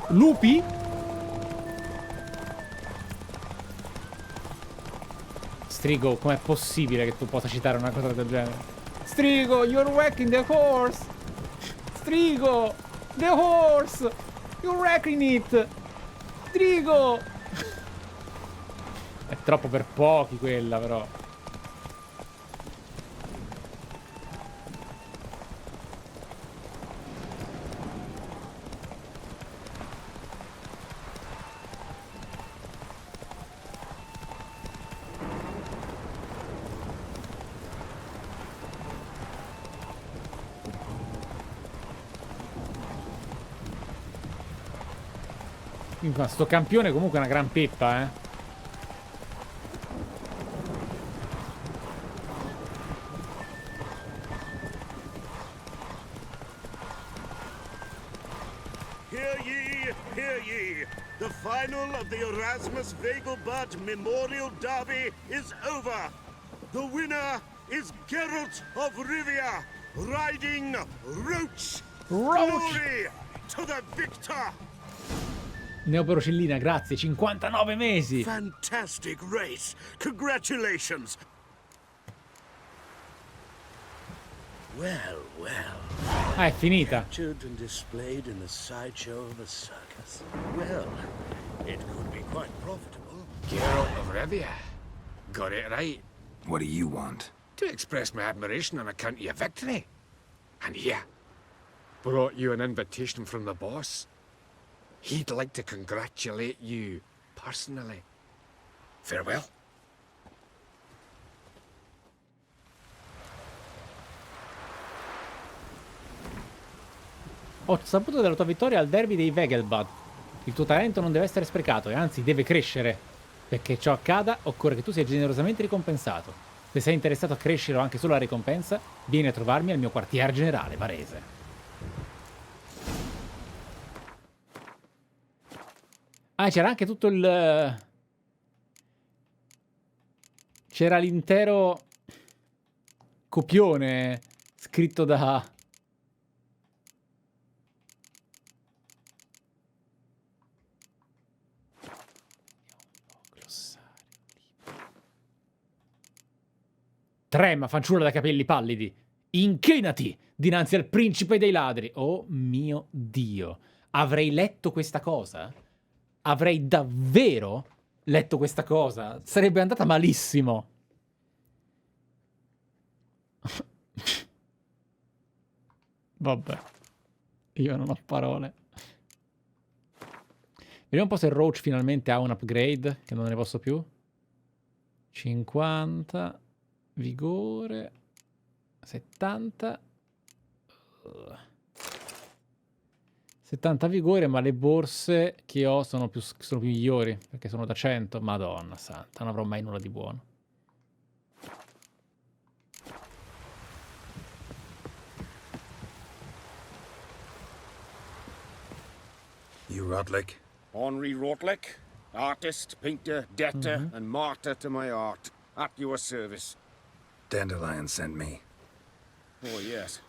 Lupi? Strigo, com'è possibile che tu possa citare una cosa del genere? Strigo, you're wrecking the horse! Strigo! The horse! You're wrecking it! Strigo! È troppo per pochi quella, però. Ma sto campione comunque è una gran pippa, Hear ye! The final of the Erasmus Vegelbud Memorial Derby is over! The winner is Geralt of Rivia, riding Roach! Glory to the victor! Neoporocellina, grazie, 59 mesi! Fantastic race! Congratulations! Well, well. Ah, è finita. Captured and displayed in the sideshow of a circus. Well, it could be quite profitable. Geralt of Rivia. Got it right. What do you want? To express my admiration on account of your victory. And here, brought you an invitation from the boss. He'd like to congratulate you personally. Farewell. Ho saputo della tua vittoria al derby dei Vegelbud. Il tuo talento non deve essere sprecato e anzi deve crescere. Perché ciò accada, occorre che tu sia generosamente ricompensato. Se sei interessato a crescere o anche solo alla ricompensa, vieni a trovarmi al mio quartier generale, Varese. Ah, c'era anche tutto il... C'era l'intero copione scritto da... Trema, fanciulla da capelli pallidi, inchinati dinanzi al principe dei ladri. Oh mio Dio. Avrei letto questa cosa? Avrei davvero letto questa cosa? Sarebbe andata malissimo. Vabbè. Io non ho parole. Vediamo un po' se Roach finalmente ha un upgrade, che non ne posso più. 50... Vigore 70 70 vigore, ma le borse che ho sono più migliori perché sono da 100. Madonna santa, non avrò mai nulla di buono. You Rotlick? Henri Rotlick, artist, painter, debtor, and martyr to my art, at your service. Dandelion sent me. Oh, yes.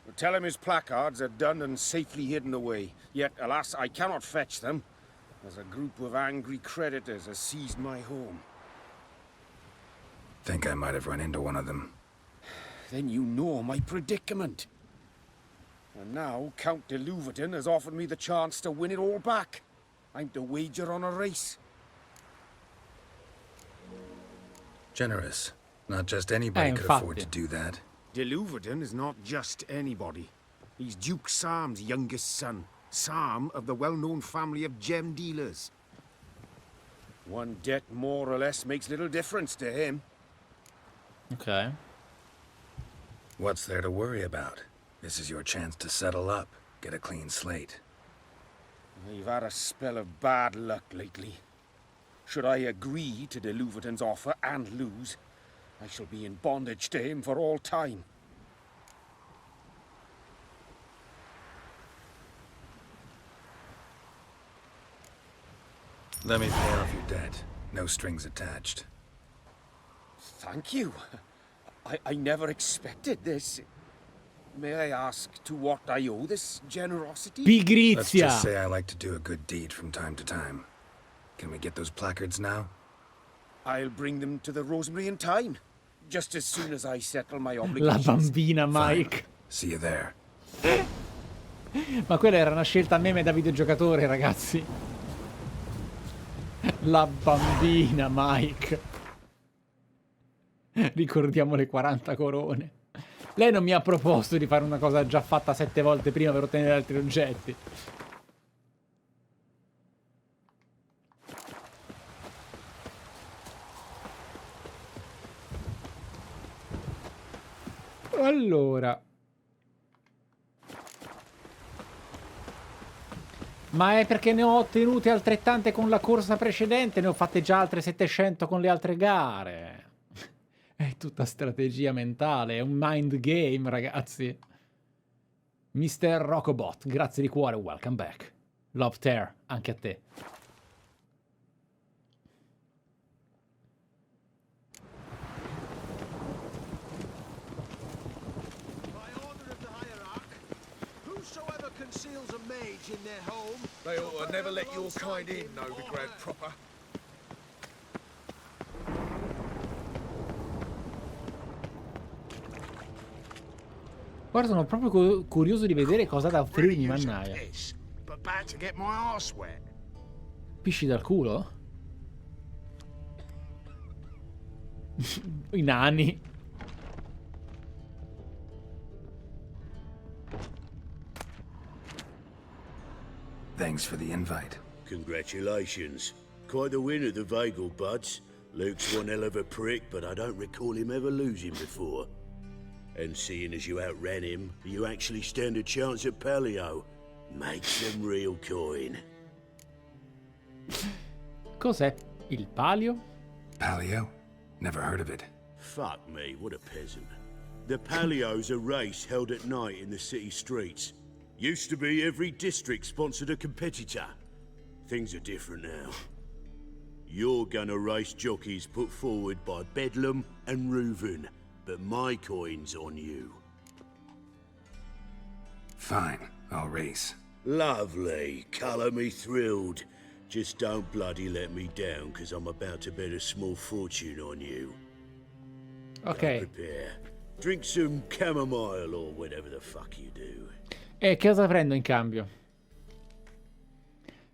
Well, tell him his placards are done and safely hidden away. Yet, alas, I cannot fetch them, as a group of angry creditors has seized my home. Think I might have run into one of them. Then you know my predicament. And now Count de Louverton has offered me the chance to win it all back. I'm to wager on a race. Generous. Not just anybody could afford to do that. De Louverton is not just anybody. He's Duke Sam's youngest son. Sam of the well-known family of gem dealers. One debt more or less makes little difference to him. Okay. What's there to worry about? This is your chance to settle up, get a clean slate. I've had a spell of bad luck lately. Should I agree to de Louverton's offer and lose, I shall be in bondage to him for all time. Let me pay off your debt. No strings attached. Thank you. I never expected this. May I ask to what I owe this generosity? Pigrizia! Let's just say I like to do a good deed from time to time. Can we get those placards now? I'll bring them to the Rosemary in time. Just as soon as I settle my La obligations. bambina Mike. Fine. See you there. Ma quella era una scelta meme da videogiocatore, ragazzi. La bambina Mike. Ricordiamo le 40 corone. Lei non mi ha proposto di fare una cosa già fatta 7 volte prima per ottenere altri oggetti. Allora. Ma è perché ne ho ottenute altrettante con la corsa precedente, ne ho fatte già altre 700 con le altre gare. È tutta strategia mentale, è un mind game, ragazzi. Mr. Rockobot, grazie di cuore, welcome back. Love Tear, anche a te. Whosoever conceals a mage in their home, They ought to never let your kind in, Novigrad proper. Guarda, sono proprio curioso di vedere cosa ha da offrirmi, mannaia. but bad to get my arse wet. Pisci dal culo? I nani. Thanks for the invite. Congratulations. Quite the winner, the Vagel buds. Luke's one hell of a prick, but I don't recall him ever losing before. And seeing as you outran him, you actually stand a chance at Paleo. Make some real coin. Cos'è il palio? Paleo? Never heard of it. Fuck me, what a peasant. The Paleo's a race held at night in the city streets. Used to be every district sponsored a competitor. Things are different now. You're gonna race jockeys put forward by Bedlam and Reuven, but my coin's on you. Fine, I'll race. Lovely, colour me thrilled. Just don't bloody let me down, because I'm about to bet a small fortune on you. Ok. Prepare. Drink some chamomile or whatever the fuck you do. E che cosa prendo in cambio?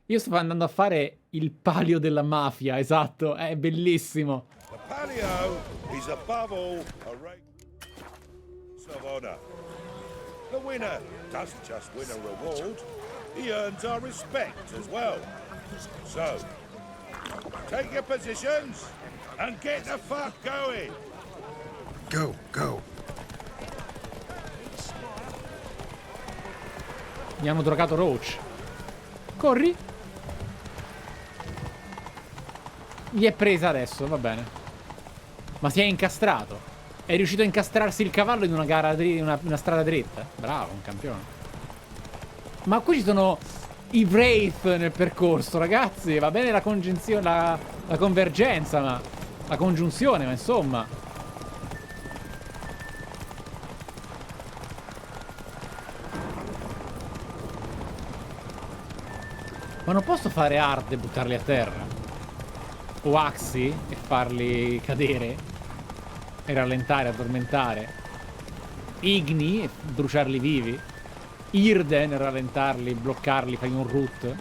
Io sto andando a fare il palio della mafia, esatto, è bellissimo. The palio is above all a race of honor. The winner doesn't just win a reward, he earns our respect as well. So, take your positions and get the fuck going. Go, go. Mi hanno drogato Roach. Corri. Gli è presa adesso, va bene. Ma si è incastrato. È riuscito a incastrarsi il cavallo in una gara, una strada dritta. Bravo, un campione. Ma qui ci sono i Wraith nel percorso, ragazzi. Va bene la congiunzione, la convergenza, ma la congiunzione, ma insomma. Ma non posso fare hard e buttarli a terra. O axi e farli cadere. E rallentare, addormentare. Igni e bruciarli vivi. Irden e rallentarli, bloccarli, fai un root.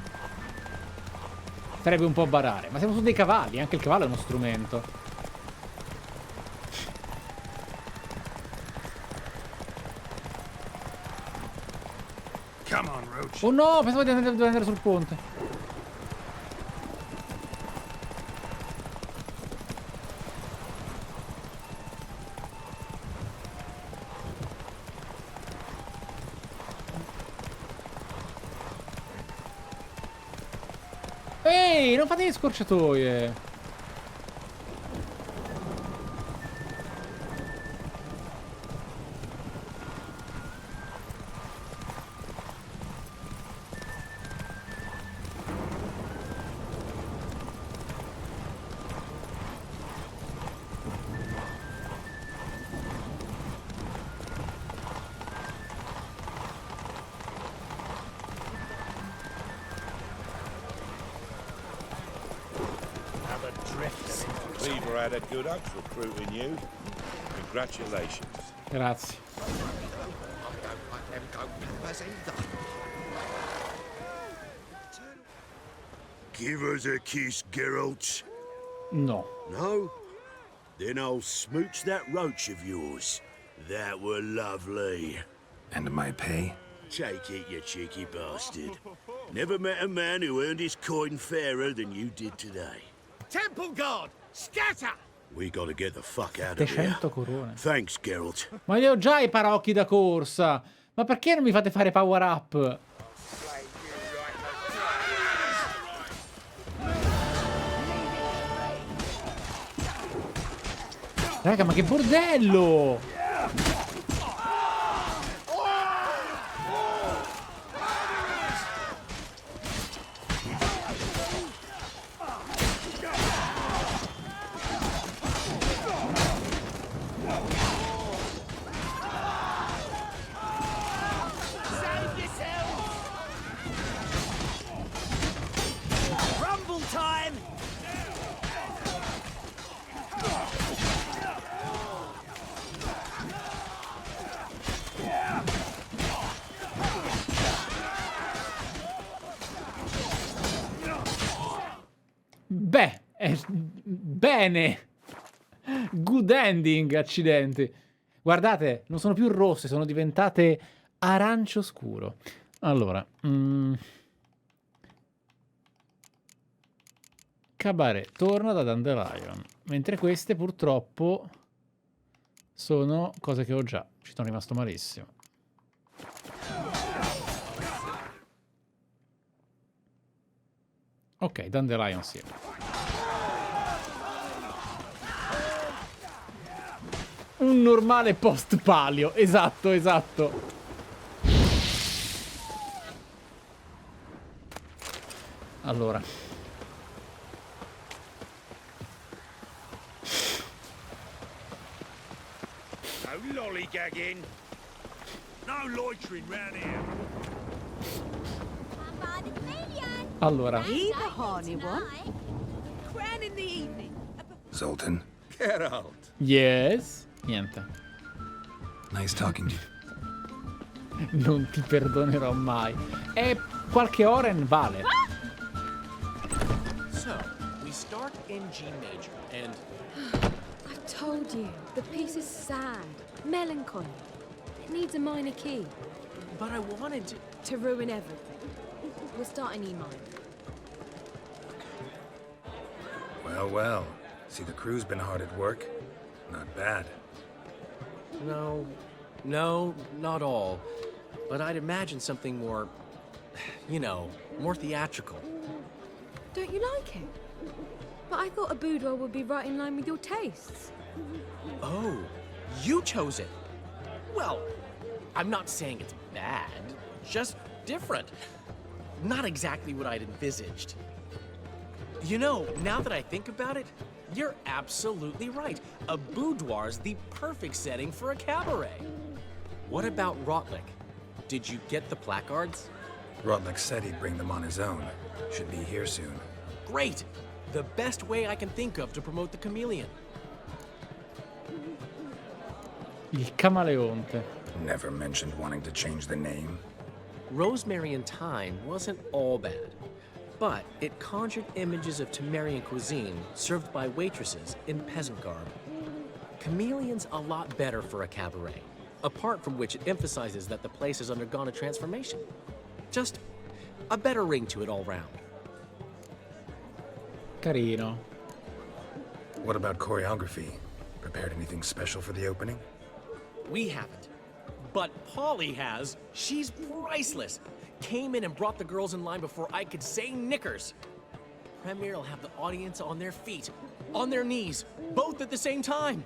Sarebbe un po' barare. Ma siamo su dei cavalli, anche il cavallo è uno strumento. Come on, Roach. Oh no, pensavo di andare sul ponte. Ehi, non fate le scorciatoie. Cleaver had a good oath recruiting you. Congratulations. Grazie. Give us a kiss, Geralt. No. No? Then I'll smooch that roach of yours. That were lovely. And my pay? Take it, you cheeky bastard. Never met a man who earned his coin fairer than you did today. Temple Guard, scatter! We gotta get the fuck out of here. 700 corone. Thanks, Geralt. Ma io ho già i paraocchi da corsa. Ma perché non mi fate fare power up? Raga, ma che bordello! Beh, bene. Good ending, accidenti. Guardate, non sono più rosse, sono diventate arancio scuro. Allora, Cabaret torna da Dandelion, mentre queste purtroppo sono cose che ho già. Ci sono rimasto malissimo. Ok, Dandelion sì. Un normale post palio, esatto, esatto. Allora. No lollygagging. No loitering round here. Allora. Zoltan. Get out. Yes. Niente. Nice talking to you. Non ti perdonerò mai. È qualche ora in vale. So, we start in G major, and... I told you, the piece is sad, melancholy. It needs a minor key. But I wanted to ruin everything. We'll start in E minor. Well, well. See, the crew's been hard at work. Not bad. No, not all. But I'd imagine something more, you know, more theatrical. Don't you like it? But I thought a boudoir would be right in line with your tastes. Oh, you chose it. Well, I'm not saying it's bad, just different. Not exactly what I'd envisaged. You know, now that I think about it, you're absolutely right. A boudoir's the perfect setting for a cabaret. What about Rotlick? Did you get the placards? Rotlick said he'd bring them on his own. Should be here soon. Great! The best way I can think of to promote the chameleon. Il camaleonte. Never mentioned wanting to change the name. Rosemary and Thyme wasn't all bad, but it conjured images of Temerian cuisine served by waitresses in peasant garb. Chameleon's a lot better for a cabaret, apart from which it emphasizes that the place has undergone a transformation. Just a better ring to it all round. Carino. What about choreography? Prepared anything special for the opening? We haven't. But Polly has. She's priceless. Came in and brought the girls in line before I could say knickers. Premiere will have the audience on their feet, on their knees, both at the same time.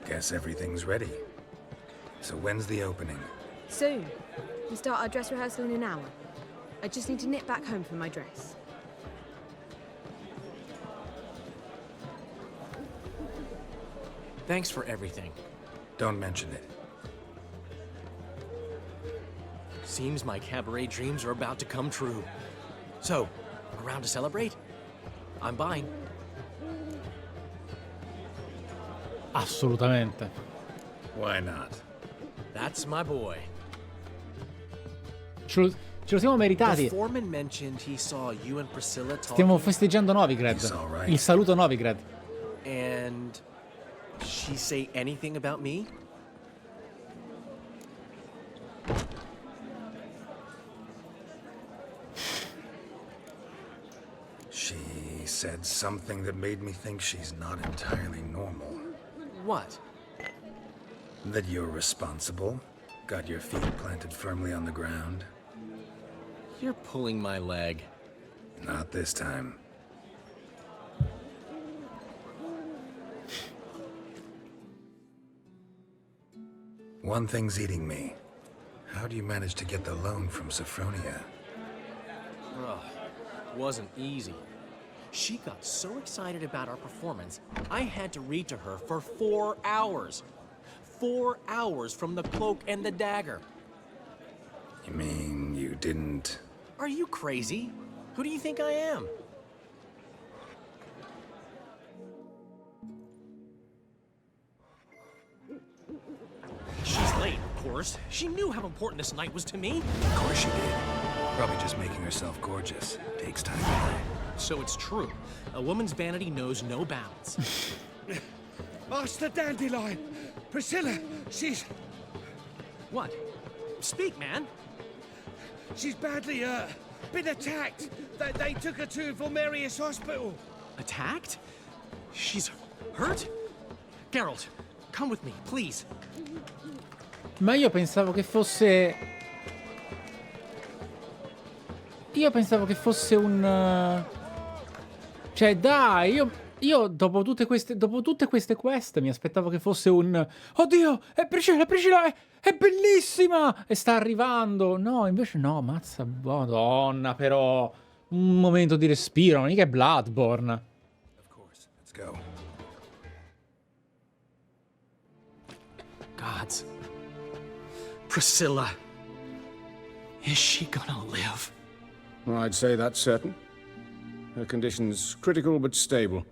Guess everything's ready. So when's the opening? Soon. We start our dress rehearsal in an hour. I just need to nip back home for my dress. Thanks for everything. Don't mention it. Seems my cabaret dreams are about to come true. So, around to celebrate? I'm buying. Assolutamente. Why not? That's my boy. Ce lo siamo meritati. The foreman mentioned he saw you and Priscilla talking. Stiamo festeggiando Novigrad. Right. Il saluto Novigrad. And she say anything about me? She said something that made me think she's not entirely normal. What? That you're responsible, got your feet planted firmly on the ground. You're pulling my leg. Not this time. One thing's eating me. How do you manage to get the loan from Sophronia? Ugh, wasn't easy. She got so excited about our performance, I had to read to her for 4 hours. 4 hours from the Cloak and the Dagger. You mean you didn't... Are you crazy? Who do you think I am? She's late, of course. She knew how important this night was to me. Of course she did. Probably just making herself gorgeous. Takes time to learn. So it's true. A woman's vanity knows no bounds. Master Dandelion! Priscilla, she's... What? Speak, man. She's badly been attacked. They took her to Vulmerius Hospital. Attacked? She's hurt? Geralt, come with me, please. Ma io pensavo che fosse... Io pensavo che fosse un... Cioè, dai, io dopo tutte queste quest mi aspettavo che fosse un... Oddio, è Priscilla, è bellissima! E sta arrivando! No, invece no, mazza, madonna, però... Un momento di respiro, non mica è Bloodborne. Of course, let's go. Gods. Priscilla. Is she gonna live? I'd say that's certain. Her condition's critical but stable.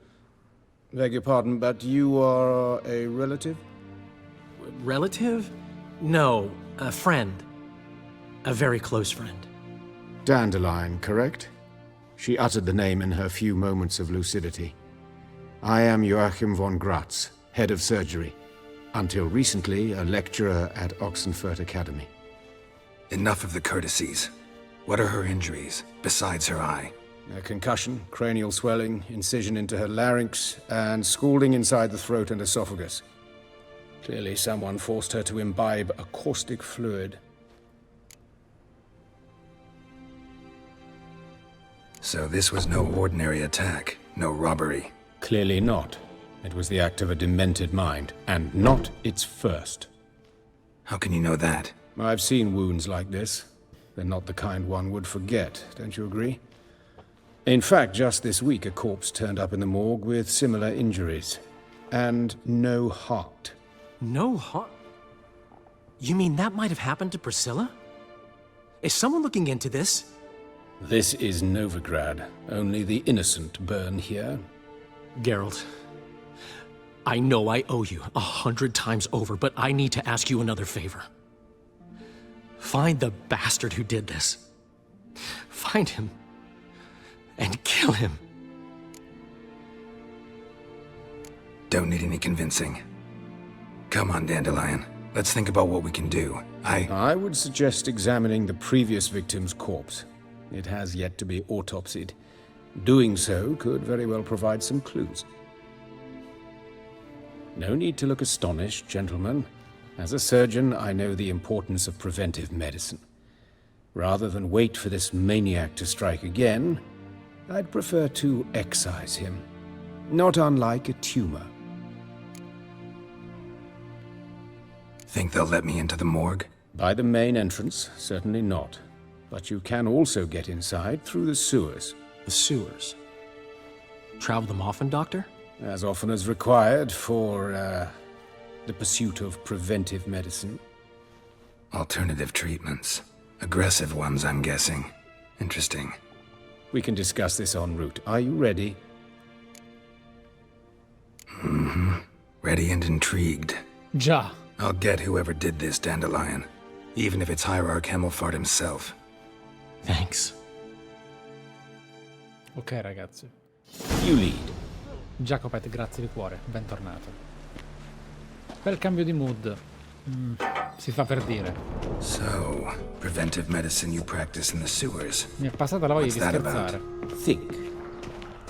Beg your pardon, but you are a relative? Relative? No, a friend. A very close friend. Dandelion, correct? She uttered the name in her few moments of lucidity. I am Joachim von Gratz, head of surgery. Until recently, a lecturer at Oxenfurt Academy. Enough of the courtesies. What are her injuries, besides her eye? A concussion, cranial swelling, incision into her larynx, and scalding inside the throat and esophagus. Clearly someone forced her to imbibe a caustic fluid. So this was no ordinary attack, no robbery. Clearly not. It was the act of a demented mind, and not its first. How can you know that? I've seen wounds like this. They're not the kind one would forget, don't you agree? In fact, just this week, a corpse turned up in the morgue with similar injuries. And no heart. No heart? You mean that might have happened to Priscilla? Is someone looking into this? This is Novigrad. Only the innocent burn here. Geralt, I know I owe you 100 times over, but I need to ask you another favor. Find the bastard who did this. Find him. And kill him. Don't need any convincing. Come on, Dandelion. Let's think about what we can do. I would suggest examining the previous victim's corpse. It has yet to be autopsied. Doing so could very well provide some clues. No need to look astonished, gentlemen. As a surgeon, I know the importance of preventive medicine. Rather than wait for this maniac to strike again, I'd prefer to excise him. Not unlike a tumor. Think they'll let me into the morgue? By the main entrance, certainly not. But you can also get inside through the sewers. The sewers? Travel them often, Doctor? As often as required for, the pursuit of preventive medicine. Alternative treatments. Aggressive ones, I'm guessing. Interesting. We can discuss this en route. Are you ready? Mm-hmm. Ready and intrigued. Già. I'll get whoever did this, Dandelion. Even if it's Hierarch Hemmelfart himself. Thanks. Ok, ragazzi. You lead. Jacopet, grazie di cuore. Bentornato. Bel cambio di mood. Si fa per dire. So, preventive medicine you practice in the sewers. Mi è passata la voglia di scherzare. Think.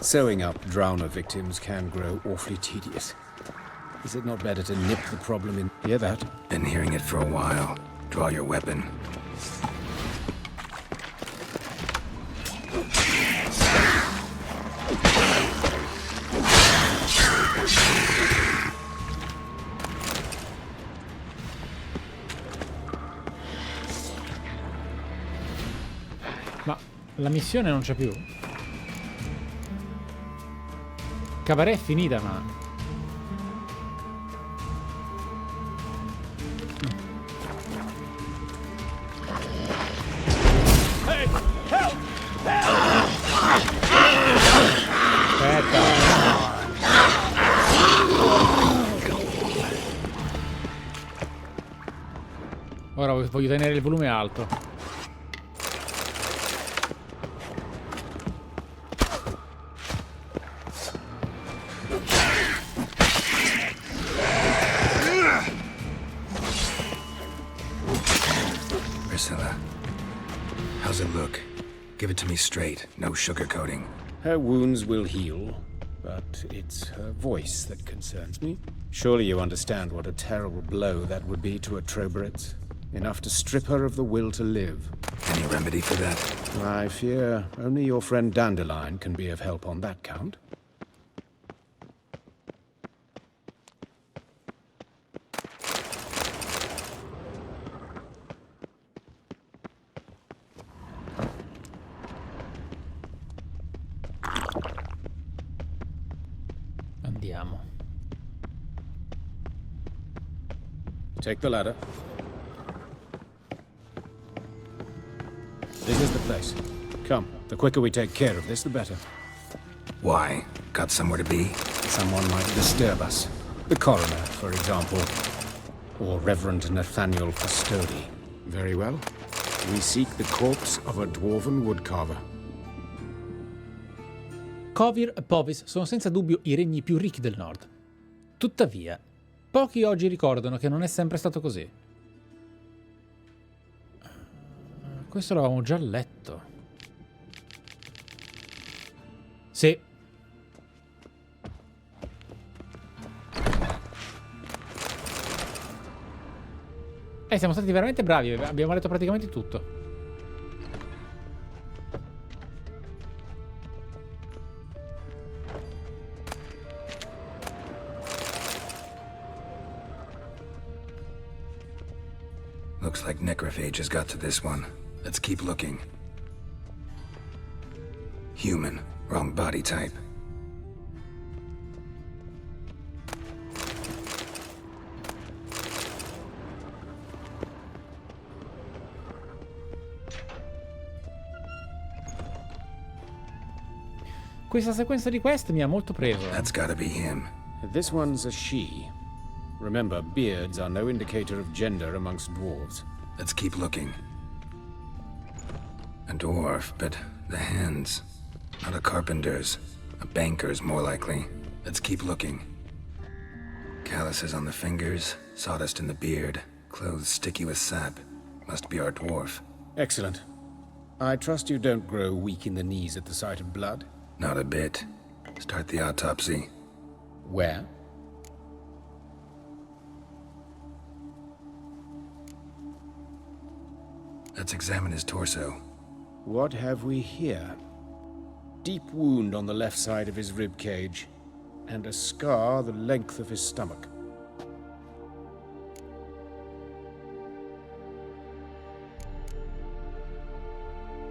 Sewing up drowner victims can grow awfully tedious. Is it not better to nip the problem in... Hear that? Been hearing it for a while. Draw your weapon. Ma la missione non c'è più. Cabaret è finita, ma... Ora voglio tenere il volume alto. Priscilla, how's it look? Give it to me straight, no sugarcoating. Her wounds will heal, but it's her voice that concerns me. Surely you understand what a terrible blow that would be to a Troberet. Enough to strip her of the will to live. Any remedy for that? I fear only your friend Dandelion can be of help on that count. Andiamo. Take the ladder. This is the place. Come, the quicker we take care of this, the better. Why? Got somewhere to be? Someone might disturb us. The coroner, for example. Or Reverend Nathaniel Custody. Very well. We seek the corpse of a dwarven woodcarver. Kovir e Povis sono senza dubbio i regni più ricchi del nord. Tuttavia, pochi oggi ricordano che non è sempre stato così. Questo l'avevamo già letto. Sì. Siamo stati veramente bravi, abbiamo letto praticamente tutto. Looks like necrophages got to this one. Let's keep looking. Human. Wrong body type. Questa sequenza di quest mi ha molto preso. That's gotta be him. This one's a she. Remember, beards are no indicator of gender amongst dwarves. Let's keep looking. A dwarf, but the hands. Not a carpenter's. A banker's, more likely. Let's keep looking. Calluses on the fingers, sawdust in the beard, clothes sticky with sap. Must be our dwarf. Excellent. I trust you don't grow weak in the knees at the sight of blood? Not a bit. Start the autopsy. Where? Let's examine his torso. What have we here? Deep wound on the left side of his rib cage, and a scar the length of his stomach.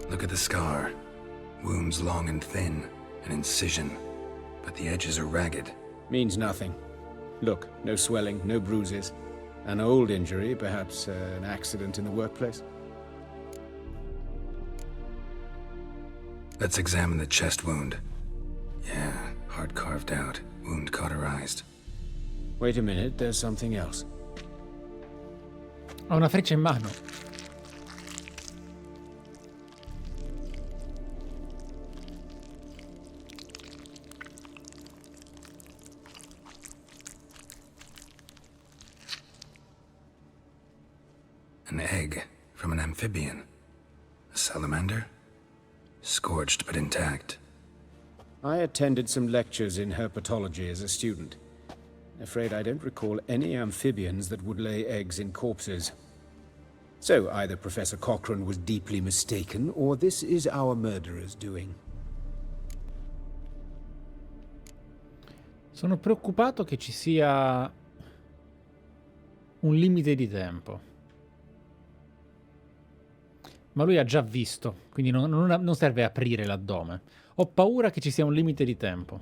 Look at the scar. Wounds long and thin, an incision, but the edges are ragged. Means nothing. Look, no swelling, no bruises. An old injury, perhaps an accident in the workplace. Let's examine the chest wound. Yeah, heart carved out, wound cauterized. Wait a minute, there's something else. Ho una freccia in mano. An egg from an amphibian. A salamander? Scorched but intact. I attended some lectures in herpetology as a student. Afraid I don't recall any amphibians that would lay eggs in corpses. So either Professor Cochrane was deeply mistaken, or this is our murderer's doing. Sono preoccupato che ci sia un limite di tempo. Ma lui ha già visto, quindi non serve aprire l'addome. Ho paura che ci sia un limite di tempo.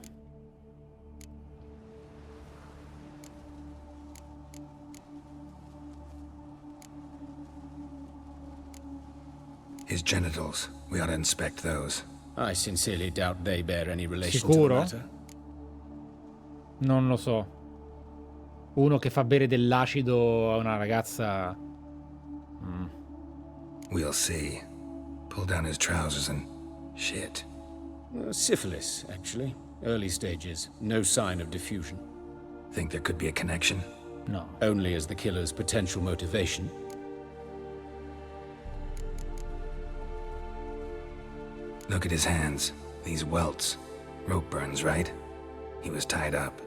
His genitals. We ought to inspect those. I sincerely doubt they bear any relation Sicuro? to the matter. Non lo so. Uno che fa bere dell'acido a una ragazza... We'll see. Pull down his trousers and... shit. Syphilis, actually. Early stages. No sign of diffusion. Think there could be a connection? No. Only as the killer's potential motivation. Look at his hands. These welts. Rope burns, right? He was tied up.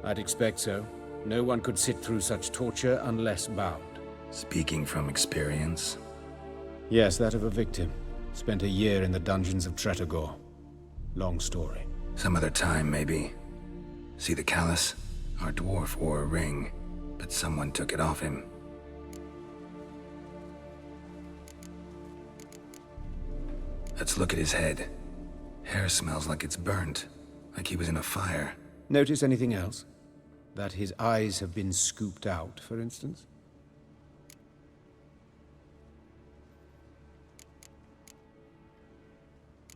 I'd expect so. No one could sit through such torture unless bound. Speaking from experience? Yes, that of a victim. Spent a year in the dungeons of Tretogor. Long story. Some other time, maybe. See the callus? Our dwarf wore a ring, but someone took it off him. Let's look at his head. Hair smells like it's burnt, like he was in a fire. Notice anything else? That his eyes have been scooped out, for instance?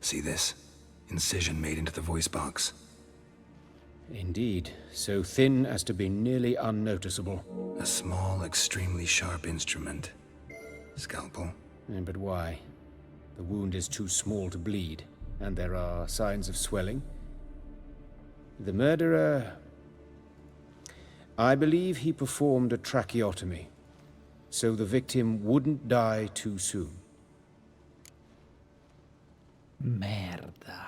See this? Incision made into the voice box. Indeed, so thin as to be nearly unnoticeable. A small, extremely sharp instrument. Scalpel? But why? The wound is too small to bleed, and there are signs of swelling. The murderer... I believe he performed a tracheotomy, so the victim wouldn't die too soon. Merda.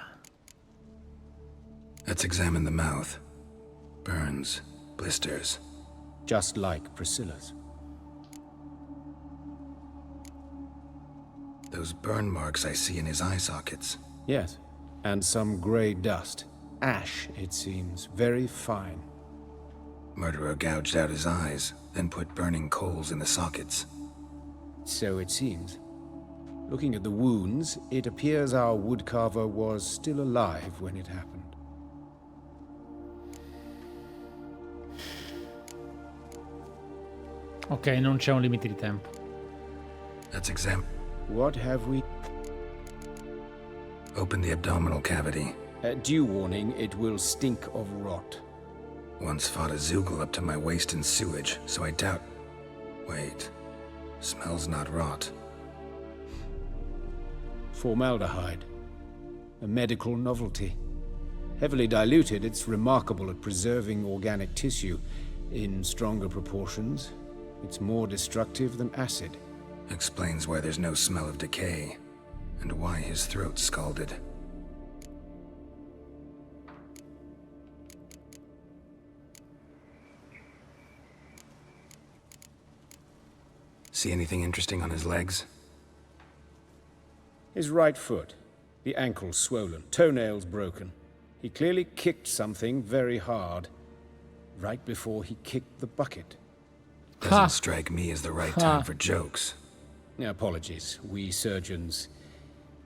Let's examine the mouth. Burns, blisters. Just like Priscilla's. Those burn marks I see in his eye sockets. Yes, and some grey dust. Ash, it seems. Very fine. Murderer gouged out his eyes, then put burning coals in the sockets. So it seems. Looking at the wounds, it appears our woodcarver was still alive when it happened. Ok, non c'è un limite di tempo. Let's examine. What have we? Open the abdominal cavity. Due warning, it will stink of rot. Once fought a Zoogle up to my waist in sewage, so I doubt... Wait. Smells not rot. Formaldehyde. A medical novelty. Heavily diluted, it's remarkable at preserving organic tissue. In stronger proportions, it's more destructive than acid. Explains why there's no smell of decay, and why his throat's scalded. See anything interesting on his legs? His right foot. The ankle swollen, toenails broken. He clearly kicked something very hard. Right before he kicked the bucket. Doesn't strike me as the right time for jokes. Apologies. We surgeons,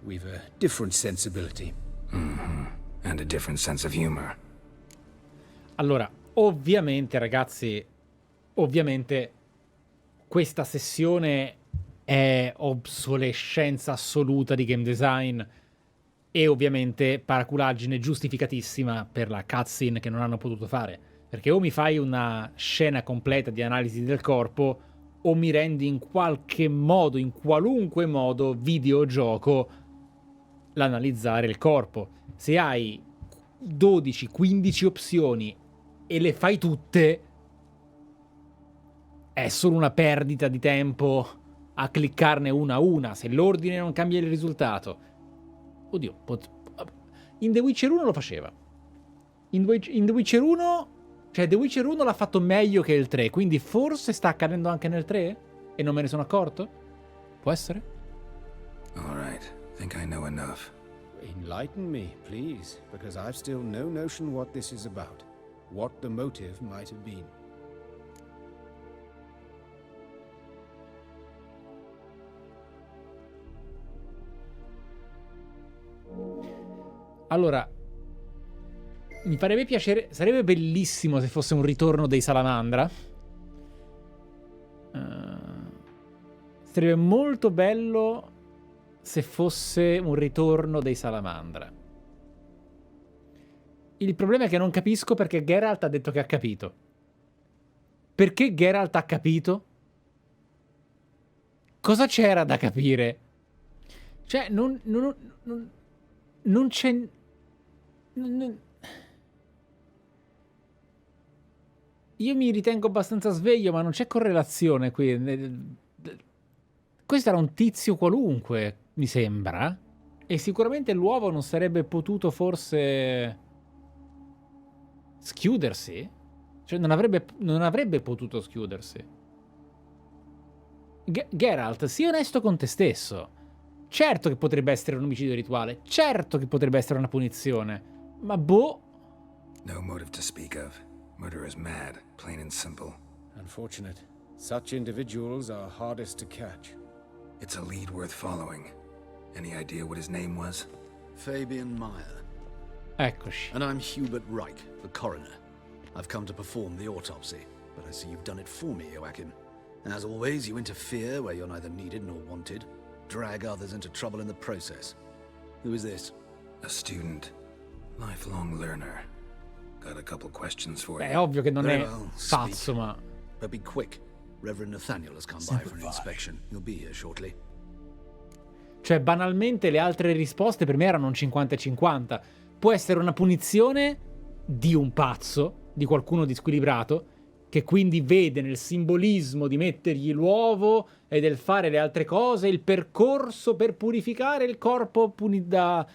we've a different sensibility. Mm-hmm. And a different sense of humor. Allora, ovviamente, ragazzi, questa sessione è obsolescenza assoluta di game design e ovviamente paraculaggine giustificatissima per la cutscene che non hanno potuto fare. Perché o mi fai una scena completa di analisi del corpo o mi rendi in qualche modo, in qualunque modo, videogioco l'analizzare il corpo. Se hai 12-15 opzioni e le fai tutte, è solo una perdita di tempo a cliccarne una a una, se l'ordine non cambia il risultato. Oddio, in The Witcher 1 lo faceva. In The Witcher 1... Cioè, The Witcher 1 l'ha fatto meglio che il 3, quindi forse sta accadendo anche nel 3? E non me ne sono accorto? Può essere? Alright, think I know enough. Enlighten me, please, because I've still no notion what this is about. What the motive might have been. Allora, mi farebbe piacere, sarebbe bellissimo se fosse un ritorno dei Salamandra. Sarebbe molto bello se fosse un ritorno dei Salamandra. Il problema è che non capisco perché Geralt ha detto che ha capito. Perché Geralt ha capito? Cosa c'era da capire? Cioè, non c'è... Io mi ritengo abbastanza sveglio, ma non c'è correlazione qui. Questo era un tizio qualunque, mi sembra. E sicuramente l'uovo non sarebbe potuto forse schiudersi? Cioè non avrebbe potuto schiudersi. Geralt, sii onesto con te stesso. Certo che potrebbe essere un omicidio rituale, certo che potrebbe essere una punizione, ma boh. No motive to speak of. Murder is mad, plain and simple. Unfortunate. Such individuals are hardest to catch. It's a lead worth following. Any idea what his name was? Fabian Meyer. Eccoci. And I'm Hubert Reich, the coroner. I've come to perform the autopsy, but I see you've done it for me, Joachim. As always, you interfere where you're neither needed nor wanted. Drag others into trouble in the process. Who is this? A student. Lifelong learner. Got a couple questions for Beh, you. è ovvio che non è Well, pazzo, speak. ma... But be quick. Reverend Nathaniel has come by for an inspection. He'll be here shortly. Cioè, banalmente, le altre risposte per me erano un 50-50. Può essere una punizione di un pazzo, di qualcuno di squilibrato, che quindi vede nel simbolismo di mettergli l'uovo e del fare le altre cose il percorso per purificare il corpo da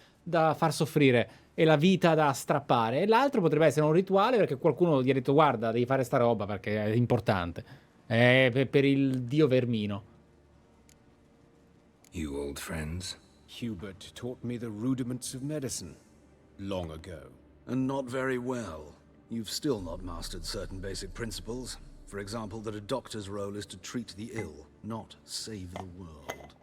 far soffrire e la vita da strappare. E l'altro potrebbe essere un rituale perché qualcuno gli ha detto guarda, devi fare sta roba perché è importante. È per il dio vermino. You old friends? Hubert taught me the rudiments of medicine long ago. And not very well. You've still not mastered certain basic principles. For example, that a doctor's role is to treat the ill, not save the world.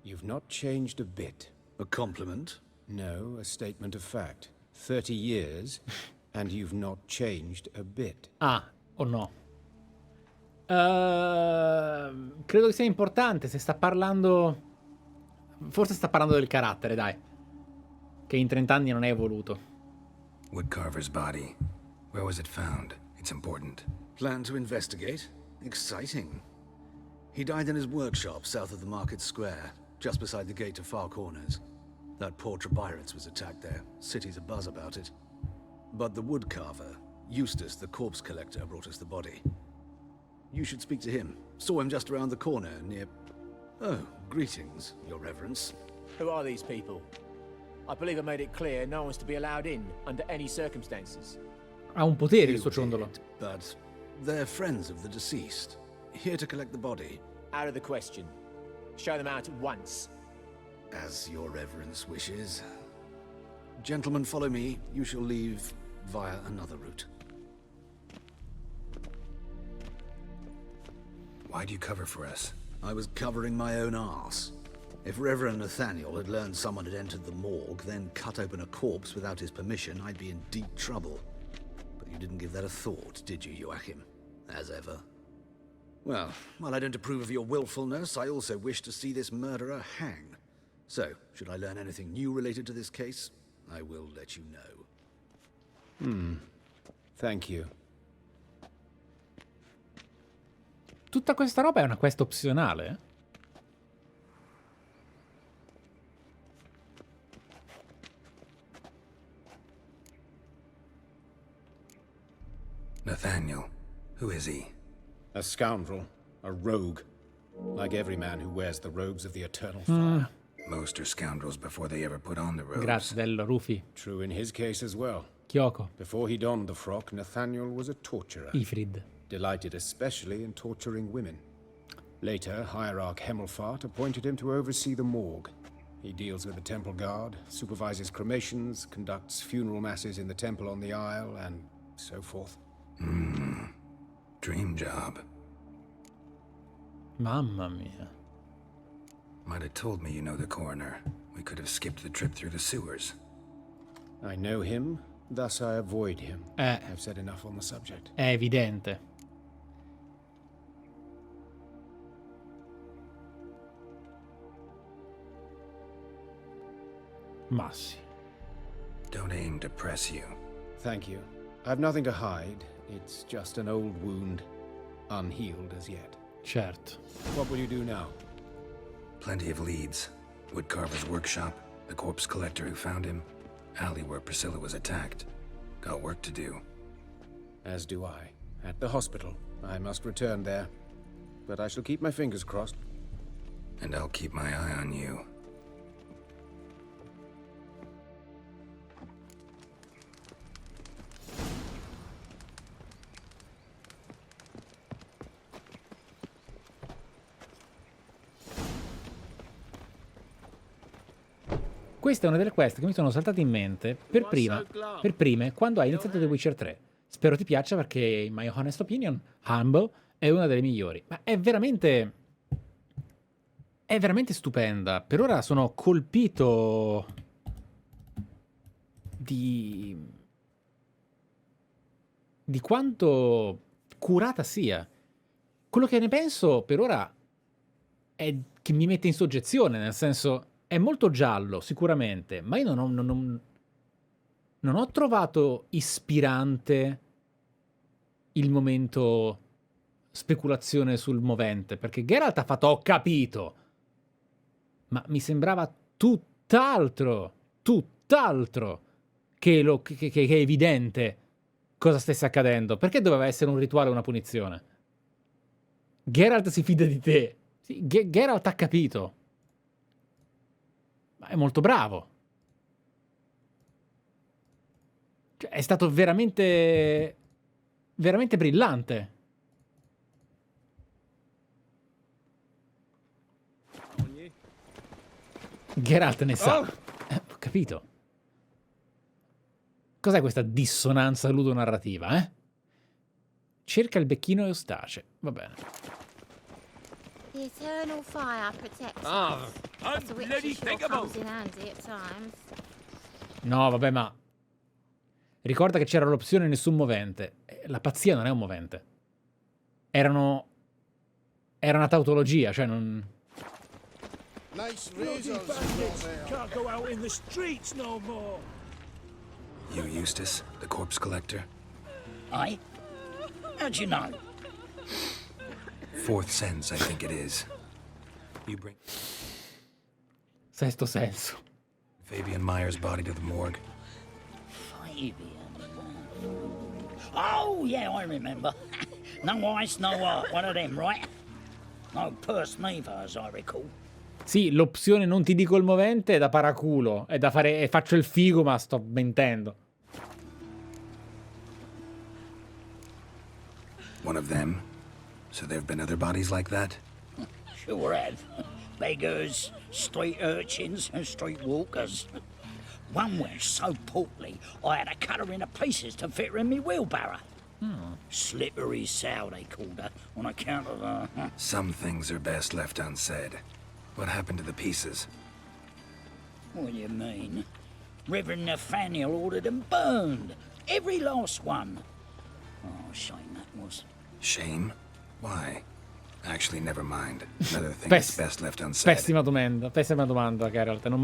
You've not changed a bit. A compliment? No, a statement of fact. 30 years, and you've not changed a bit. Ah, o no? Credo che sia importante se sta parlando... Forse sta parlando del carattere, dai. Che in 30 anni non è evoluto. Woodcarver's body. Where was it found? It's important. Plan to investigate? Exciting. He died in his workshop south of the Market Square, just beside the gate to Far Corners. That poor Trebirates was attacked there. City's abuzz about it. But the woodcarver, Eustace, the corpse collector, brought us the body. You should speak to him. Saw him just around the corner near... Oh, greetings, Your Reverence. Who are these people? I believe I made it clear no one's to be allowed in under any circumstances. Ha un potere il You suo ciondolo. did, but they're friends of the deceased. Here to collect the body. Out of the question. Show them out at once. As Your Reverence wishes. Gentlemen, follow me. You shall leave via another route. Why do you cover for us? I was covering my own arse. If Reverend Nathaniel had learned someone had entered the morgue, then cut open a corpse without his permission, I'd be in deep trouble. But you didn't give that a thought, did you, Joachim? As ever. Well, while I don't approve of your willfulness, I also wish to see this murderer hang. So, should I learn anything new related to this case, I will let you know. Thank you. Tutta questa roba è una quest opzionale? Nathaniel. Who is he? A scoundrel. A rogue. Like every man who wears the robes of the eternal fire. Most are scoundrels before they ever put on the robes. Grazie, Dello, Rufi. True in his case as well. Kyoko. Before he donned the frock, Nathaniel was a torturer. Ifrid. Delighted especially in torturing women. Later, Hierarch Hemmelfart appointed him to oversee the morgue. He deals with the temple guard, supervises cremations, conducts funeral masses in the temple on the Isle, and so forth. Dream job. Mamma mia. Might have told me you know the coroner. We could have skipped the trip through the sewers. I know him, thus I avoid him. I've said enough on the subject. È evidente. Ma sì. Don't aim to press you. Thank you. I've nothing to hide. It's just an old wound, unhealed as yet. Certo. What will you do now? Plenty of leads. Woodcarver's workshop, the corpse collector who found him, alley where Priscilla was attacked. Got work to do. As do I. At the hospital. I must return there. But I shall keep my fingers crossed. And I'll keep my eye on you. questa è una delle quest che mi sono saltate in mente per prime quando hai iniziato The Witcher 3. Spero ti piaccia perché, in my honest opinion, Humble è una delle migliori. Ma è veramente stupenda. Per ora sono colpito di quanto curata sia. Quello che ne penso per ora è che mi mette in soggezione, nel senso, è molto giallo sicuramente, ma io non ho trovato ispirante il momento speculazione sul movente, perché Geralt ha fatto ho capito, ma mi sembrava tutt'altro che è evidente cosa stesse accadendo. Perché doveva essere un rituale o una punizione? Geralt si fida di te. Sì, Geralt ha capito. Ma è molto bravo. Cioè, è stato veramente brillante. Geralt ne sa. Ho capito. Cos'è questa dissonanza ludonarrativa, eh? Cerca il becchino e ostace. Va bene. The eternal fire protects Ah, us. The witch sure comes in handy at times. No, vabbè, ma ricorda che c'era l'opzione nessun movente. La pazzia non è un movente. Era una tautologia, cioè non... Nice razors. Can't go out in the streets no more. You Eustace, the corpse collector? Aye? How'd you know? Fourth sense, I think it is. You bring Sesto senso. Fabian Meyer's body to the morgue. Fabian. Oh, yeah, I remember. No ice, no art. One of them, right? No purse neither, as I recall. Sì, l'opzione non ti dico il movente è da paraculo. È da fare... faccio il figo, ma sto mentendo. One of them? So there have been other bodies like that? Sure have. Beggars, street urchins, and street walkers. One was so portly, I had to cut her into pieces to fit her in me wheelbarrow. Slippery sow, they called her, on account of her. Some things are best left unsaid. What happened to the pieces? What do you mean? Reverend Nathaniel ordered them burned. Every last one. Oh, shame that was. Shame? Why? Actually, never mind. Another thing is best left unsaid. Pessima domanda, Geralt. Non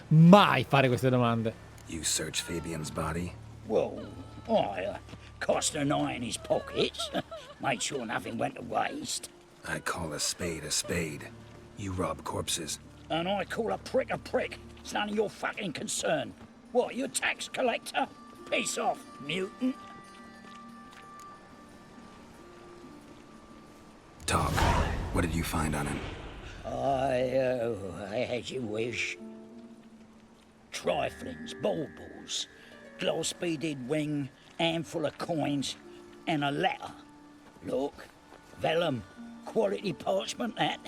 mai fare queste domande. You search Fabian's body? Well, I cast an eye in his pockets. Made sure nothing went to waste. I call a spade a spade. You rob corpses. And I call a prick a prick. It's none of your fucking concern. What, you a tax collector? Piss off, mutant. Talk. What did you find on him? As you wish. Triflings, baubles, glass-beaded ring, handful of coins, and a letter. Look, vellum, quality parchment, that.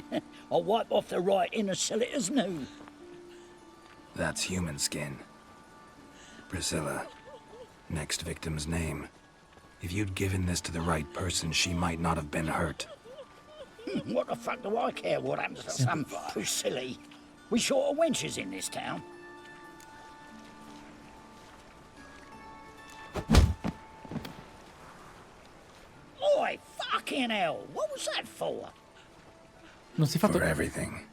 I'll wipe off the writing and sell it as new. That's human skin. Priscilla. Next victim's name. If you'd given this to the right person, she might not have been hurt. What the fuck do I care what happens to some Priscilla? We short of wenches in this town. Oi, fucking hell! What was that for? Non si è fatto... For everything.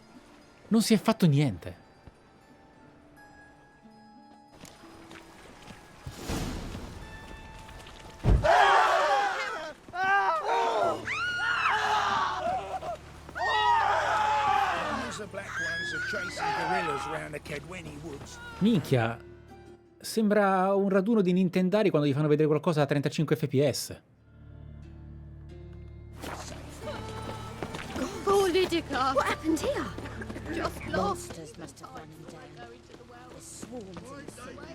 Non si è fatto niente. Minchia, sembra un raduno di Nintendari quando gli fanno vedere qualcosa a 35 fps. Oh, Lydica! What happened here? Just monsters must have run him down. The swarms in the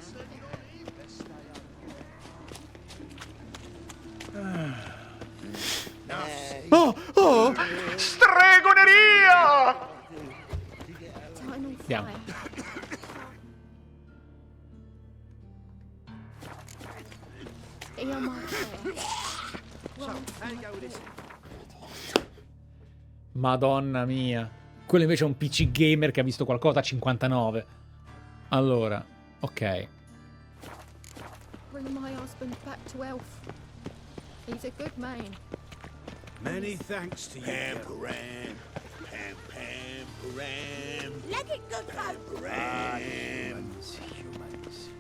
Oh! Oh! Stregoneria! Andiamo. Madonna mia. Quello invece è un PC gamer che ha visto qualcosa a 59. Allora, ok. Bring my husband back to health. He's a good man. Many thanks to you. Pam, pam, pam, pam. Leg it good, folks. Humans.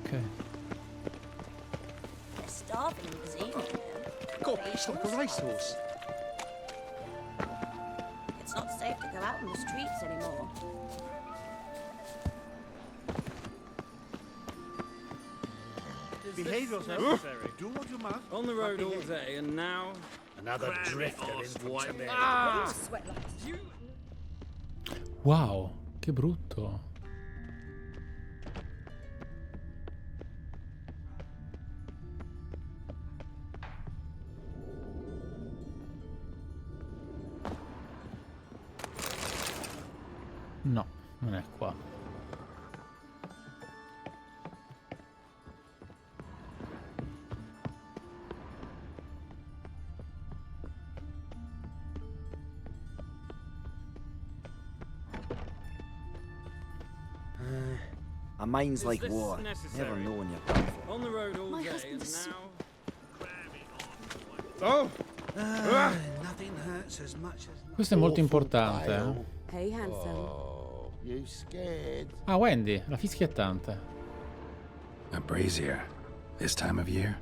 Ok. They're starving this evening. God, it's like a racehorse. It's not safe to go out on the streets anymore. Behave yourself. Do what you must. On the road all day, and now another drifter in from Jamaica. Ah! Wow, che brutto. No, non è qua. A mind's like water. Never know when you're done for. On the road all day, and now. Oh! Nothing hurts as much as... Questo è molto importante. Hey, handsome. Oh, you scared? Ah, Wendy, la fischiettante. A brazier. This time of year?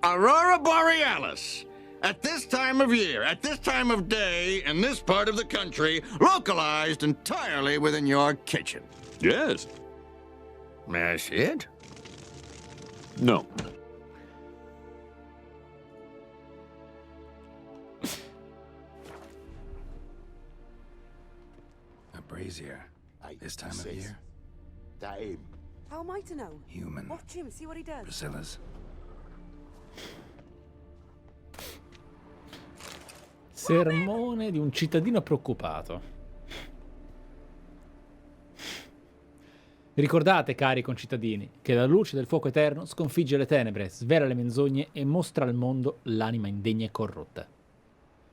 Aurora Borealis. At this time of year, at this time of day, in this part of the country, localized entirely within your kitchen. Yes. May I see it? No. A brazier. This time of year? That him. How am I to know? Human. Watch him, see what he does. Priscilla's. Sermone di un cittadino preoccupato. Ricordate, cari concittadini, che la luce del fuoco eterno sconfigge le tenebre, svela le menzogne e mostra al mondo l'anima indegna e corrotta.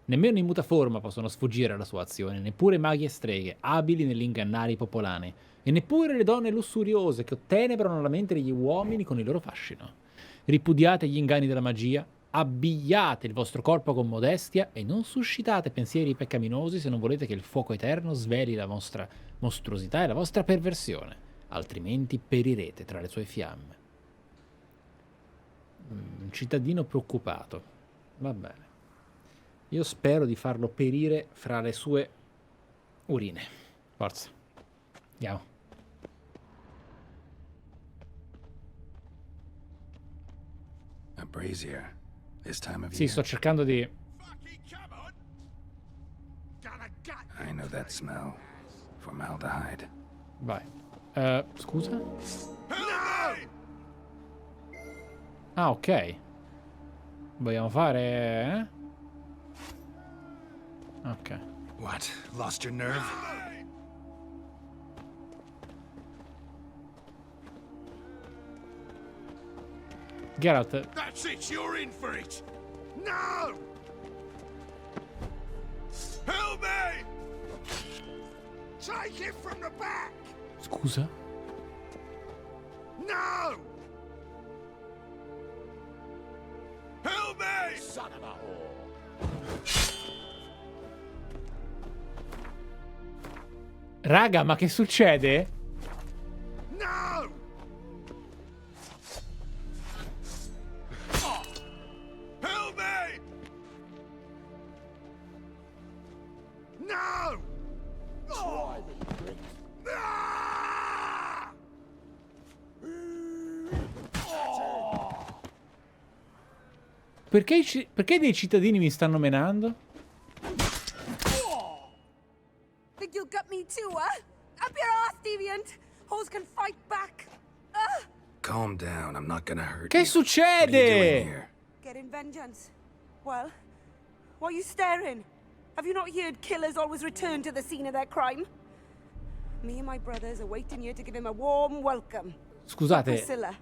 Nemmeno in muta forma possono sfuggire alla sua azione, neppure maghi e streghe, abili nell'ingannare i popolani, e neppure le donne lussuriose che ottenebrano la mente degli uomini con il loro fascino. Ripudiate gli inganni della magia, abbigliate il vostro corpo con modestia e non suscitate pensieri peccaminosi se non volete che il fuoco eterno sveli la vostra mostruosità e la vostra perversione, altrimenti perirete tra le sue fiamme. Un cittadino preoccupato. Va bene. Io spero di farlo perire fra le sue urine. Forza. Andiamo. A brazier. This time of Sì, year? sto cercando di... I know that smell. Formaldehyde. Vai. Scusa? Ah, ok. Vogliamo fare... Ok. What? Lost your nerve? Geralt, That's it, you're in for it. No! Help me! Take it from the back! scusa? No! Help me! Son of a whore! Raga, ma che succede? No! Help me! No! Try me, prick. Ah! Perché dei cittadini mi stanno menando? Think you'll gut me too, huh? Up your ass, deviant! Hoes can fight back! Calm down, I'm not gonna hurt Che you. What are you doing succede? here? Getting vengeance? Well, why are you staring? Have you not heard killers always return to the scene of their crime? Me and my brothers are waiting here to give him a warm welcome. Scusate, Priscilla.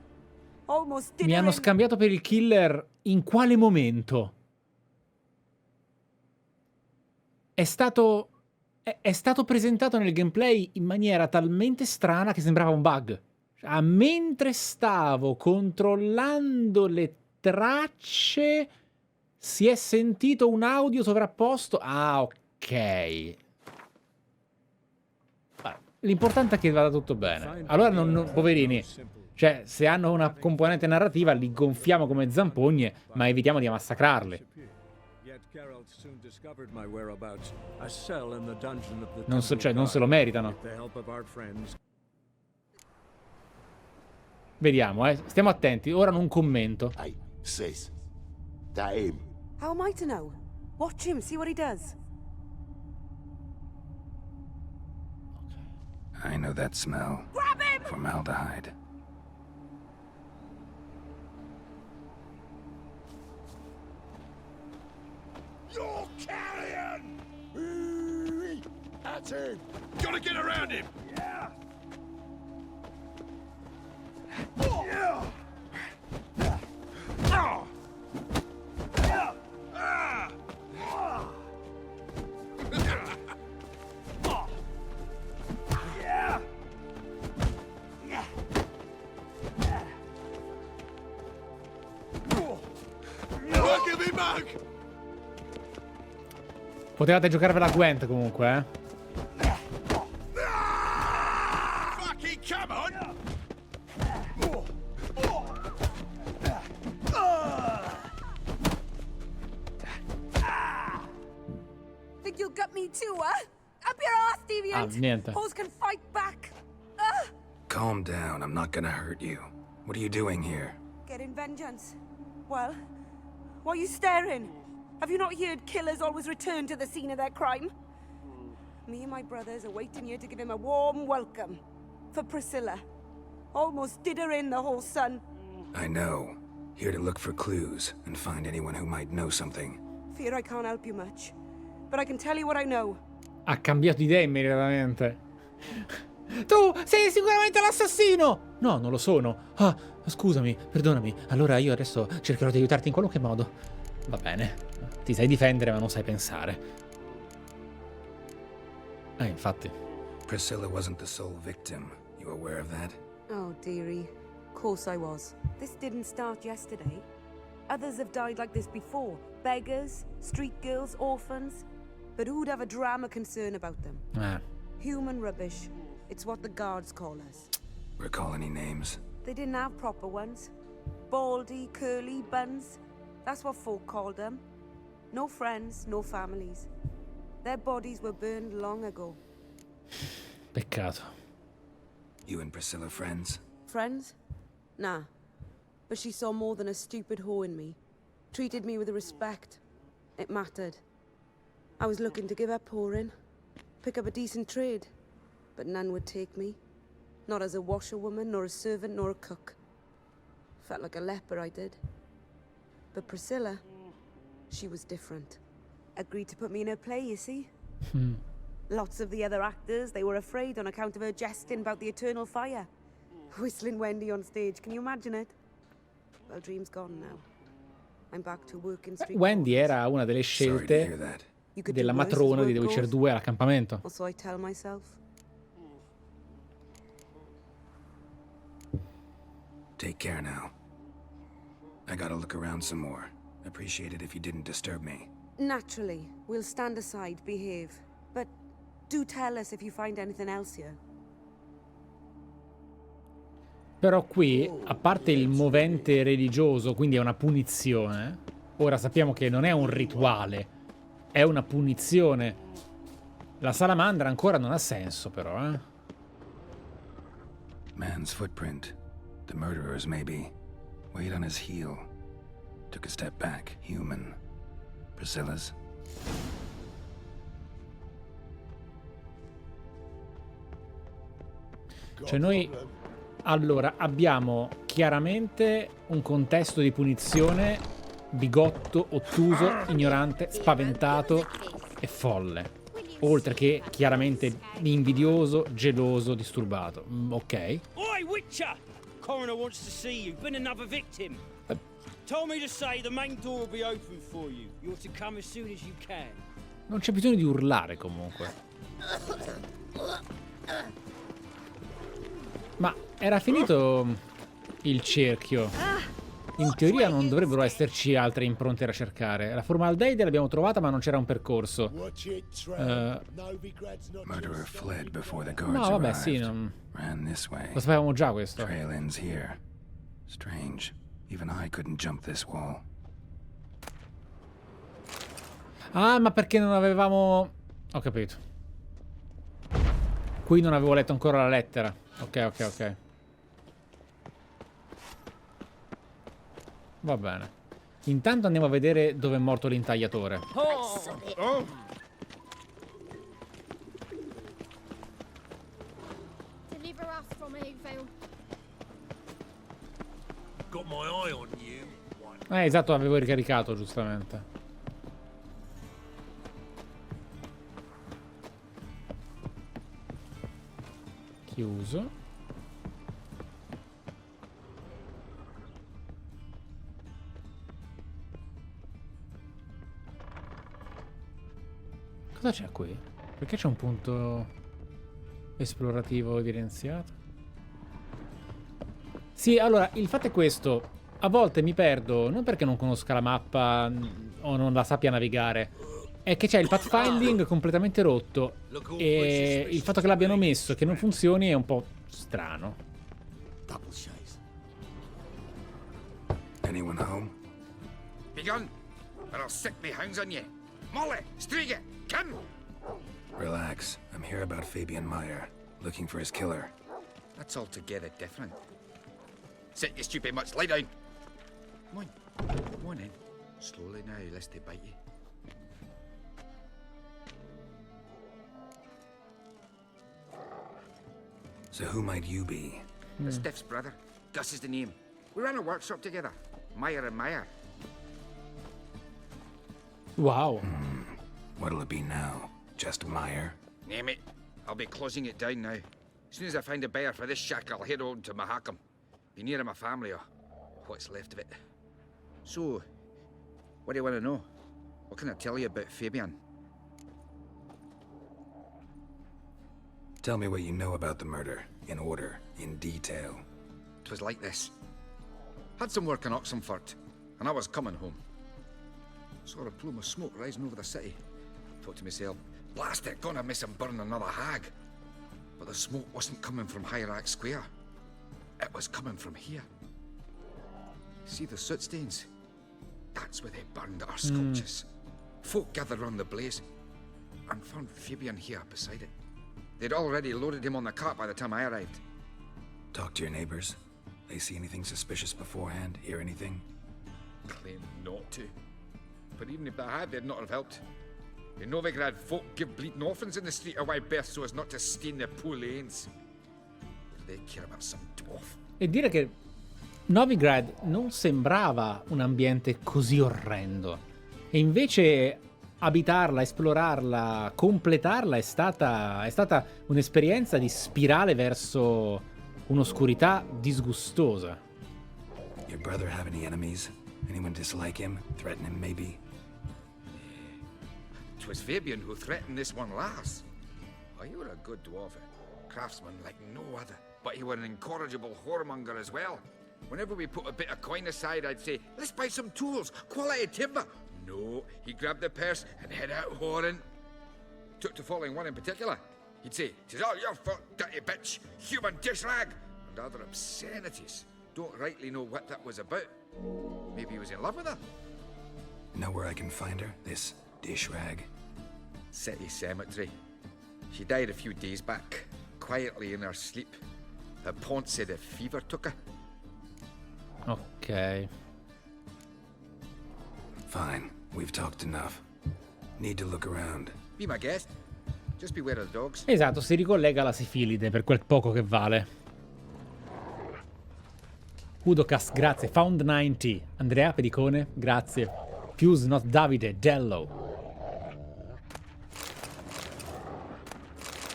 Almost did mi her hanno in. scambiato per il killer in quale momento? È stato presentato nel gameplay in maniera talmente strana che sembrava un bug. Cioè, mentre stavo controllando le tracce si è sentito un audio sovrapposto. Ah, ok. L'importante è che vada tutto bene. Allora, poverini, cioè, se hanno una componente narrativa, li gonfiamo come zampogne, ma evitiamo di massacrarli. Non se lo meritano. Vediamo, stiamo attenti. Ora non commento. Hey, sis. That him? How am I to know? Watch him, see what he does. I know that smell. Grab him! Formaldehyde. You're carrion! That's him! Gotta get around him! Yeah! Potevate giocarvela a Gwent comunque, eh? Fucking come on! Think you'll gut me too, huh? Up your ass, deviant! niente. Hoes can fight back! Calm down, I'm not gonna hurt you. What are you doing here? Getting vengeance? Well, why are you staring? Have you not heard killers always return to the scene of their crime? Me and my brothers are waiting here to give him a warm welcome. For Priscilla. Almost did her in, the whole son. I know. Here to look for clues and find anyone who might know something. Fear I can't help you much. But I can tell you what I know. Ha cambiato idea immediatamente. Tu sei sicuramente l'assassino! No, non lo sono. Ah, scusami, perdonami. Allora io adesso cercherò di aiutarti in qualunque modo. Va bene. Ti sai difendere ma non sai pensare. Infatti. Priscilla wasn't the sole victim. You aware of that? Oh, dearie. Of course I was. This didn't start yesterday. Others have died like this before. Beggars, street girls, orphans. But who'd have a drama concern about them? Human rubbish. It's what the guards call us. Recall any names? They didn't have proper ones. Baldy, curly, buns. That's what folk called them. No friends, no families. Their bodies were burned long ago. Peccato. You and Priscilla friends? Friends? Nah. But she saw more than a stupid whore in me. Treated me with respect. It mattered. I was looking to give up whoring. Pick up a decent trade. But none would take me. Not as a washerwoman, nor a servant, nor a cook. Felt like a leper, I did. But Priscilla, she was different. Agreed to put me in her play, you see? Lots of the other actors, they were afraid on account of her jesting about the eternal fire. Whistling Wendy on stage, can you imagine it? Well, dream's gone now. I'm back to work in street. Wendy era una delle scelte della matrona di The Witcher 2 all'accampamento. Or so I tell myself. Take care now. I gotta look around some more. Appreciate it if you didn't disturb me. Naturally, we'll stand aside, behave. But do tell us if you find anything else here. Però qui, a parte il movente religioso, quindi è una punizione, ora sappiamo che non è un rituale, è una punizione. La salamandra ancora non ha senso, però, eh. Man's footprint. The murderer's, maybe. Weight on his heel. Took a step back. Human. Priscilla's. Cioè noi, allora, abbiamo chiaramente un contesto di punizione bigotto, ottuso, ignorante, spaventato e folle. Oltre che chiaramente invidioso, geloso, disturbato. Ok. Oi, Witcher! Coroner wants to see you. Been another victim. Told me to say the main door will be open for you. You're to come as soon as you can. Non c'è bisogno di urlare comunque. Ma era finito il cerchio. In teoria non dovrebbero esserci altre impronte da cercare. La formaldeide l'abbiamo trovata, ma non c'era un percorso. Murderer fled before the guards No, vabbè, arrived. sì, non... Ran this way. Lo sapevamo già questo. Trail ends here. Strange. Even I couldn't jump this wall. Ah, ma perché non avevamo... Ho capito. Qui non avevo letto ancora la lettera. Ok. Va bene. Intanto andiamo a vedere dove è morto l'intagliatore. Deliver us from evil. Got my eye on you. Esatto, avevo ricaricato giustamente. Chiuso. Cosa c'è qui? Perché c'è un punto esplorativo evidenziato? Sì, allora, il fatto è questo. A volte mi perdo, non perché non conosca la mappa o non la sappia navigare, è che c'è il pathfinding completamente rotto e il fatto che l'abbiano messo e che non funzioni è un po' strano. Anyone home? Begun, or I'll set me hounds on you. Molly, Striga, come! Relax. I'm here about Fabian Meyer, looking for his killer. That's altogether different. Sit, you stupid much. Lie down. Come on in. Slowly now, lest they bite you. So who might you be? It's Stiff's brother. Gus is the name. We ran a workshop together. Meyer and Meyer. Wow. What'll it be now? Just Meyer? Name it. I'll be closing it down now. As soon as I find a buyer for this shack, I'll head on to Mahakam. Be near my family or what's left of it. So, what do you want to know? What can I tell you about Fabian? Tell me what you know about the murder, in order, in detail. 'Twas like this. Had some work in Oxenfurt, and I was coming home. Saw a plume of smoke rising over the city. Thought to myself, blast it, gonna miss him burn another hag. But the smoke wasn't coming from Hierarch Square. It was coming from here. See the soot stains? That's where they burned our sculptures. Folk gathered round the blaze and found Fabian here beside it. They'd already loaded him on the cart by the time I arrived. Talk to your neighbors. They see anything suspicious beforehand? Hear anything? Claim not to. But even if they had, they'd not have helped. In Novigrad, folk give bleeding orphans in the street a wide berth so as not to stain their poor lanes. They care about some dwarf. E dire che Novigrad non sembrava un ambiente così orrendo. E invece abitarla, esplorarla, completarla è stata un'esperienza di spirale verso un'oscurità disgustosa. Your brother have any enemies? Anyone dislike him? Threaten him, maybe? 'Twas Fabian who threatened this one last. Oh, you were a good dwarf, craftsman like no other. But you were an incorrigible whoremonger as well. Whenever we put a bit of coin aside, I'd say, let's buy some tools, quality timber. No, he grabbed the purse and head out whoring. Took to following one in particular. He'd say, 'tis all your fault, dirty bitch, human dish rag, and other obscenities. Don't rightly know what that was about. Maybe he was in love with her. Know where I can find her? This dish rag? City cemetery. She died a few days back, quietly in her sleep. Her pont said a fever took her. Ok. Fine, we've talked enough. Need to look around. Be my guest. Just beware of the dogs. Esatto, si ricollega alla sifilide per quel poco che vale. Udocast, grazie. Found 90. Andrea Pedicone, grazie. Fuse Not Davide, Dello.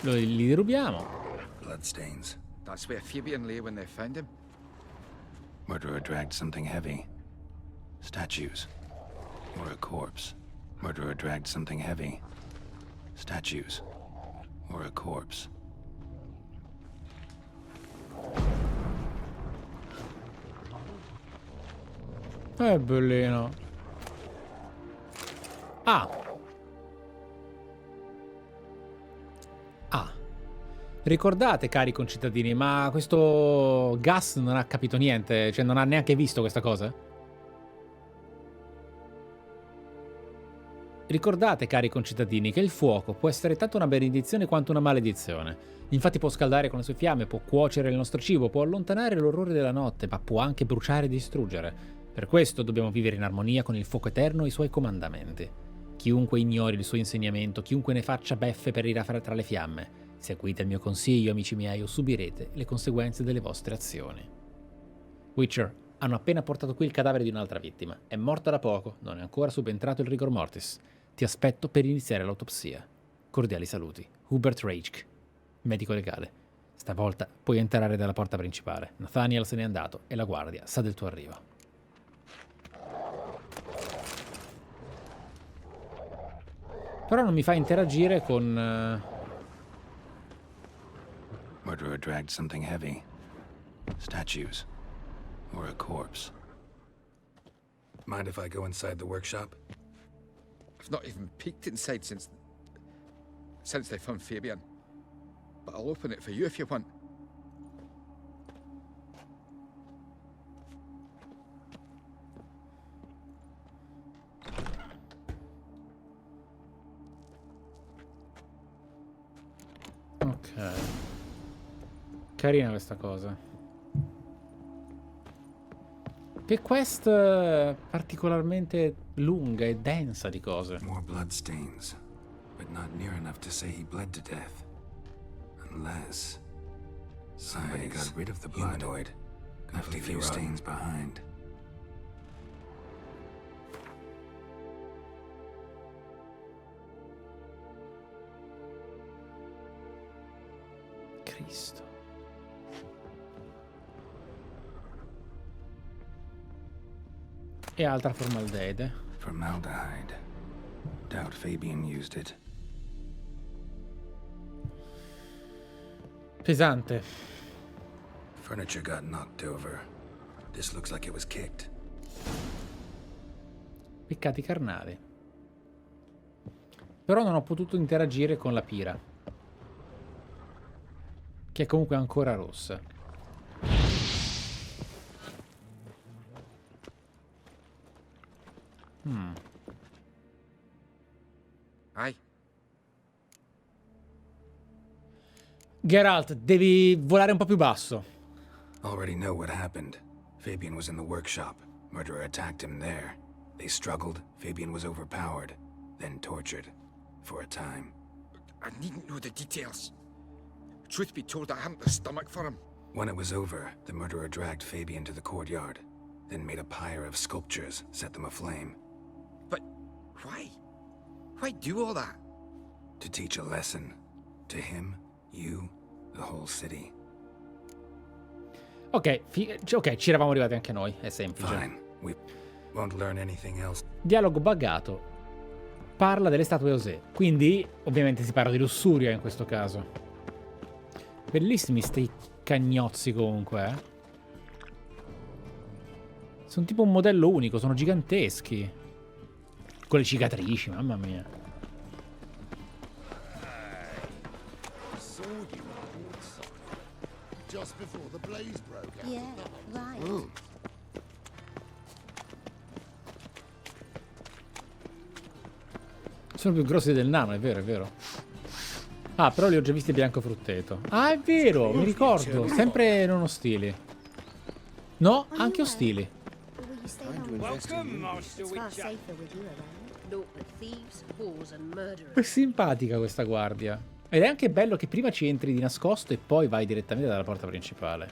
Li derubiamo. Bloodstains. That's where Fabian lay when they found him. Murderer dragged something heavy. Statues. Or a corpse. Murderer dragged something heavy. Statues. Or a corpse. Bellino. Ah. Ricordate, cari concittadini, ma questo Gas non ha capito niente, cioè non ha neanche visto questa cosa? Ricordate, cari concittadini, che il fuoco può essere tanto una benedizione quanto una maledizione. Infatti può scaldare con le sue fiamme, può cuocere il nostro cibo, può allontanare l'orrore della notte, ma può anche bruciare e distruggere. Per questo dobbiamo vivere in armonia con il fuoco eterno e i suoi comandamenti. Chiunque ignori il suo insegnamento, chiunque ne faccia beffe per ir tra le fiamme, seguite il mio consiglio, amici miei, o subirete le conseguenze delle vostre azioni. Witcher, hanno appena portato qui il cadavere di un'altra vittima. È morta da poco, non è ancora subentrato il rigor mortis. Ti aspetto per iniziare l'autopsia. Cordiali saluti. Hubert Reich, medico legale. Stavolta puoi entrare dalla porta principale. Nathaniel se n'è andato e la guardia sa del tuo arrivo. Però non mi fa interagire con... Murderer dragged something heavy. Statues. Or a corpse. Mind if I go inside the workshop? I've not even peeked inside since they found Fabian. But I'll open it for you if you want. Ok. Carina questa cosa. Che quest particolarmente lunga e densa di cose. More bloodstains, but not near enough to say he bled to death. Unless somebody got rid of the blood. Humanoid. Left a few stains behind. Cristo. E altra formaldeide. Formaldehyde. Doubt Fabian used it. Pesante. Furniture got knocked over. This looks like it was kicked. Peccati carnali. Però non ho potuto interagire con la pira, che è comunque ancora rossa. Geralt, devi volare un po' più basso. Already know what happened. Fabian was in the workshop. Murderer attacked him there. They struggled. Fabian was overpowered, then tortured. For a time. I needn't know the details. Truth be told, I haven't the stomach for him. When it was over, the murderer dragged Fabian to the courtyard, then made a pyre of sculptures, set them aflame. But why? Why do all that? To teach a lesson. To him, you, the whole city. Ok, ok, ci eravamo arrivati anche noi, è semplice. Fine. We won't learn anything else. Dialogo buggato. Parla delle statue Osè, quindi ovviamente si parla di lussuria in questo caso. Bellissimi sti cagnozzi comunque, eh. Sono tipo un modello unico, sono giganteschi. Con le cicatrici, mamma mia. Just before the blaze broke out. Yeah, right. Sono più grossi del nano, è vero, è vero. Ah, però li ho già visti bianco frutteto. Ah, è vero, mi ricordo. Sempre non ostili. No, anche ostili. È simpatica questa guardia. Ed è anche bello che prima ci entri di nascosto e poi vai direttamente dalla porta principale.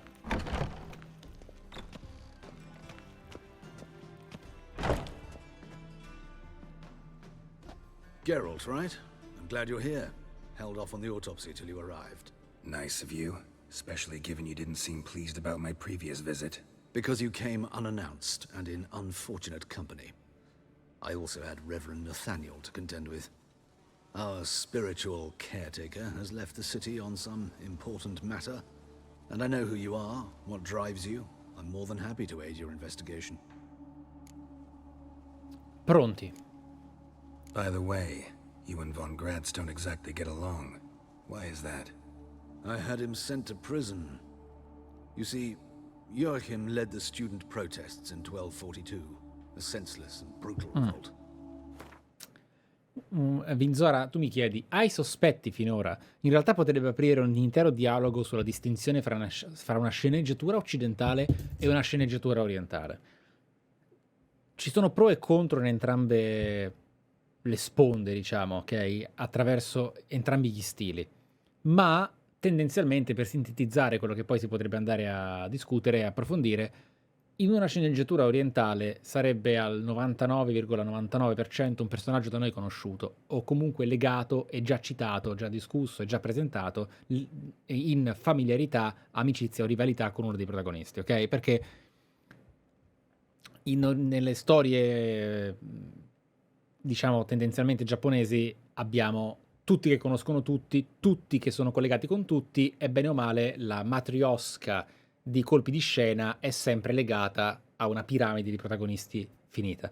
Geralt, right? I'm glad you're here. Held off on the autopsy till you arrived. Nice of you, especially given you didn't seem pleased about my previous visit. Because you came unannounced and in unfortunate company. I also had Reverend Nathaniel to contend with. Our spiritual caretaker has left the city on some important matter, and I know who you are, what drives you. I'm more than happy to aid your investigation. Pronti. By the way, you and Von Gratz don't exactly get along. Why is that? I had him sent to prison. You see, Joachim led the student protests in 1242, a senseless and brutal revolt. Vinzora, tu mi chiedi, hai sospetti finora? In realtà potrebbe aprire un intero dialogo sulla distinzione fra una sceneggiatura occidentale e una sceneggiatura orientale. Ci sono pro e contro in entrambe le sponde, diciamo, ok? Attraverso entrambi gli stili. Ma tendenzialmente, per sintetizzare quello che poi si potrebbe andare a discutere e approfondire, in una sceneggiatura orientale sarebbe al 99,99% un personaggio da noi conosciuto, o comunque legato e già citato, già discusso e già presentato in familiarità, amicizia o rivalità con uno dei protagonisti, ok? Perché nelle storie, diciamo, tendenzialmente giapponesi abbiamo tutti che conoscono tutti, tutti che sono collegati con tutti, e bene o male la matriosca di colpi di scena è sempre legata a una piramide di protagonisti finita.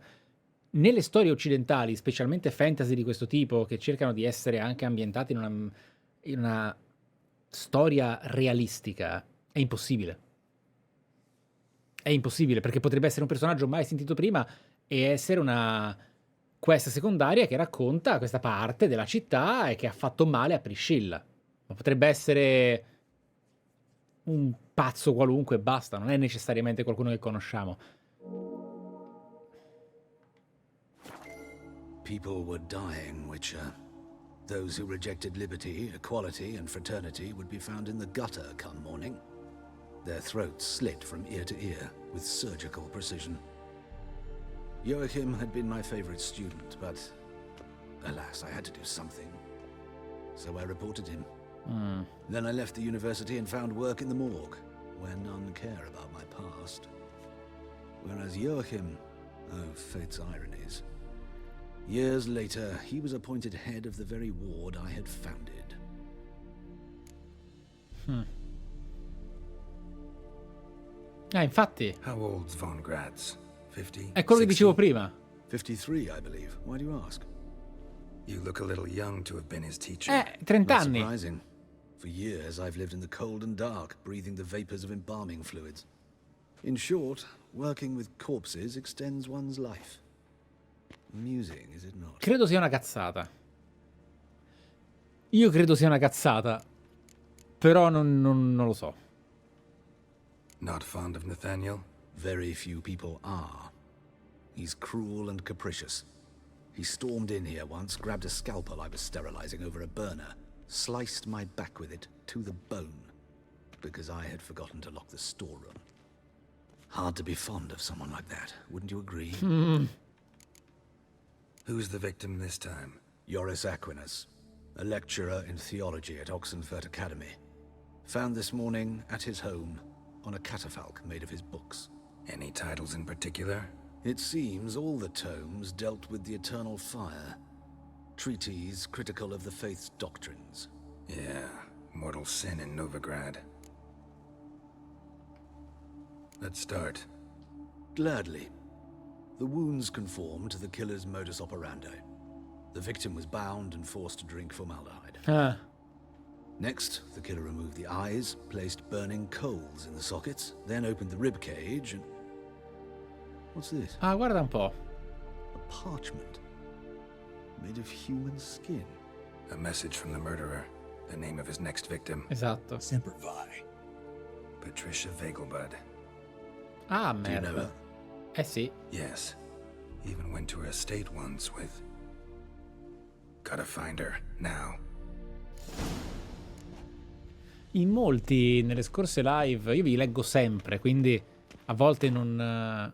Nelle storie occidentali, specialmente fantasy di questo tipo, che cercano di essere anche ambientate in una storia realistica, è impossibile. È impossibile, perché potrebbe essere un personaggio mai sentito prima e essere una quest secondaria che racconta questa parte della città e che ha fatto male a Priscilla. Ma potrebbe essere un pazzo qualunque e basta, non è necessariamente qualcuno che conosciamo. People were dying, Witcher. Those who rejected liberty, equality, and fraternity would be found in the gutter come morning. Their throats slit from ear to ear with surgical precision. Joachim had been my favorite student, but alas, I had to do something. So I reported him. Then I left the university and found work in the morgue, where none care about my past. Whereas Joachim, oh, fate's ironies. Years later, he was appointed head of the very ward I had founded. Infatti. How old's Von Gratz? 50? È quello che dicevo prima. 53, I believe. Why do you ask? You look a little young to have been his teacher. 30 Not anni. surprising. For years, I've lived in the cold and dark, breathing the vapors of embalming fluids. In short, working with corpses extends one's life. Amusing, is it not? Credo sia una cazzata. Io credo sia una cazzata. Però non lo so. Not fond of Nathaniel? Very few people are. He's cruel and capricious. He stormed in here once, grabbed a scalpel I was sterilizing over a burner, sliced my back with it to the bone, because I had forgotten to lock the storeroom. Hard to be fond of someone like that, wouldn't you agree? Who's the victim this time? Joris Aquinas, a lecturer in theology at Oxenfurt Academy. Found this morning at his home on a catafalque made of his books. Any titles in particular? It seems all the tomes dealt with the eternal fire. Treatises critical of the faith's doctrines. Yeah, mortal sin in Novigrad. Let's start. Gladly. The wounds conform to the killer's modus operandi. The victim was bound and forced to drink formaldehyde. Next, the killer removed the eyes, placed burning coals in the sockets, then opened the rib cage and... What's this? Guarda un po'. A parchment. Made of human skin. A message from the murderer. The name of his next victim. Esatto. Semper Fi. Patricia Vegelbud. Ah, Do you know merda. her? Sì. Yes. Even went to her estate once with... Gotta find her, now. In molti, nelle scorse live, io vi leggo sempre, quindi a volte non...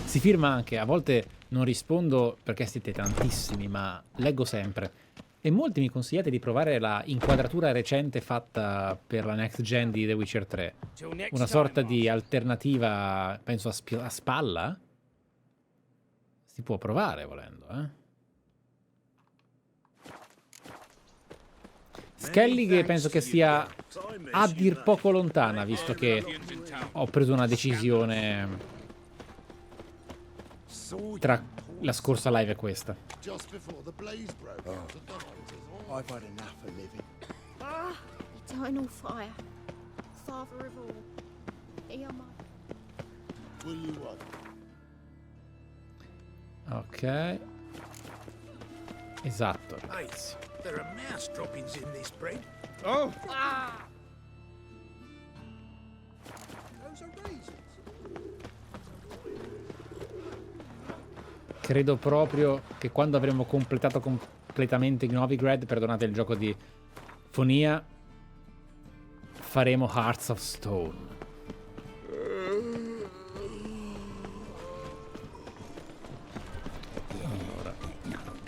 si firma anche, a volte non rispondo perché siete tantissimi, ma leggo sempre. E molti mi consigliate di provare la inquadratura recente fatta per la next gen di The Witcher 3. Una sorta di alternativa, penso a spalla. Si può provare volendo, eh. Skellig penso che sia a dir poco lontana, visto che ho preso una decisione tra la scorsa live e questa. I've had enough of living. Ah, eternal fire. Father of all. Hear my... What do you want? Ok. Esatto. Nice. There are mouse droppings in this bread. Oh! Ah! Those are raisins. Credo proprio che quando avremo completato completamente Novigrad, perdonate il gioco di fonia, faremo Hearts of Stone.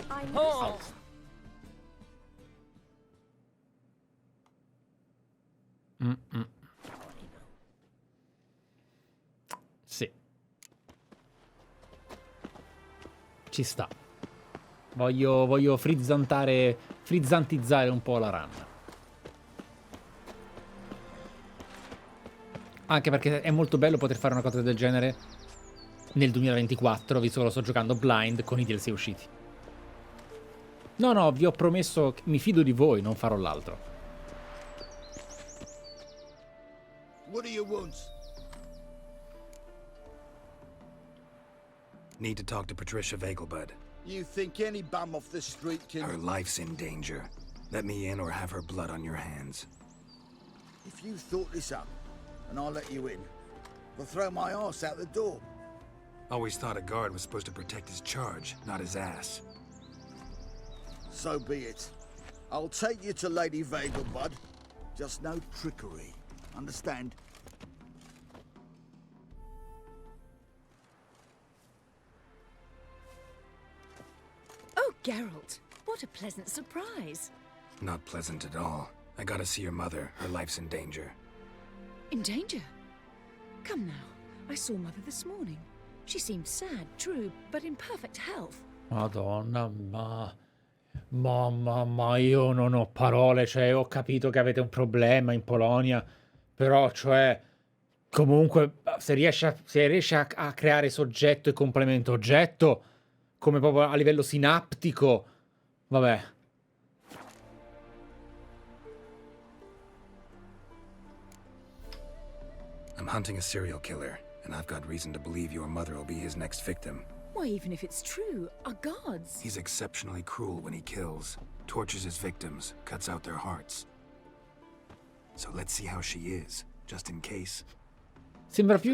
Allora. Oh. Sì. Ci sta. Voglio frizzantizzare un po' la run. Anche perché è molto bello poter fare una cosa del genere nel 2024, visto che lo sto giocando blind con i DLC usciti. No, vi ho promesso, mi fido di voi, non farò l'altro. What do you want? Need to talk to Patricia Vegelbud. You think any bum off the street can... Her life's in danger. Let me in or have her blood on your hands. If you thought this up, and I'll let you in, I'll throw my ass out the door. Always thought a guard was supposed to protect his charge, not his ass. So be it. I'll take you to Lady Vegelbud. Just no trickery. Understand? Oh, Geralt, what a pleasant surprise. Not pleasant at all. I gotta see your mother. Her life's in danger. In danger? Come now, I saw Mother this morning. She seemed sad, true, but in perfect health. Madonna, ma io non ho parole, cioè ho capito che avete un problema in Polonia, però cioè comunque se riesce a creare soggetto e complemento oggetto come proprio a livello sinaptico, vabbè. I'm hunting a serial killer, and I've got reason to believe your mother will be his next victim. Why, even if it's true, our gods... He's exceptionally cruel when he kills, tortures his victims, cuts out their hearts. So let's see how she is, just in case. Sembra più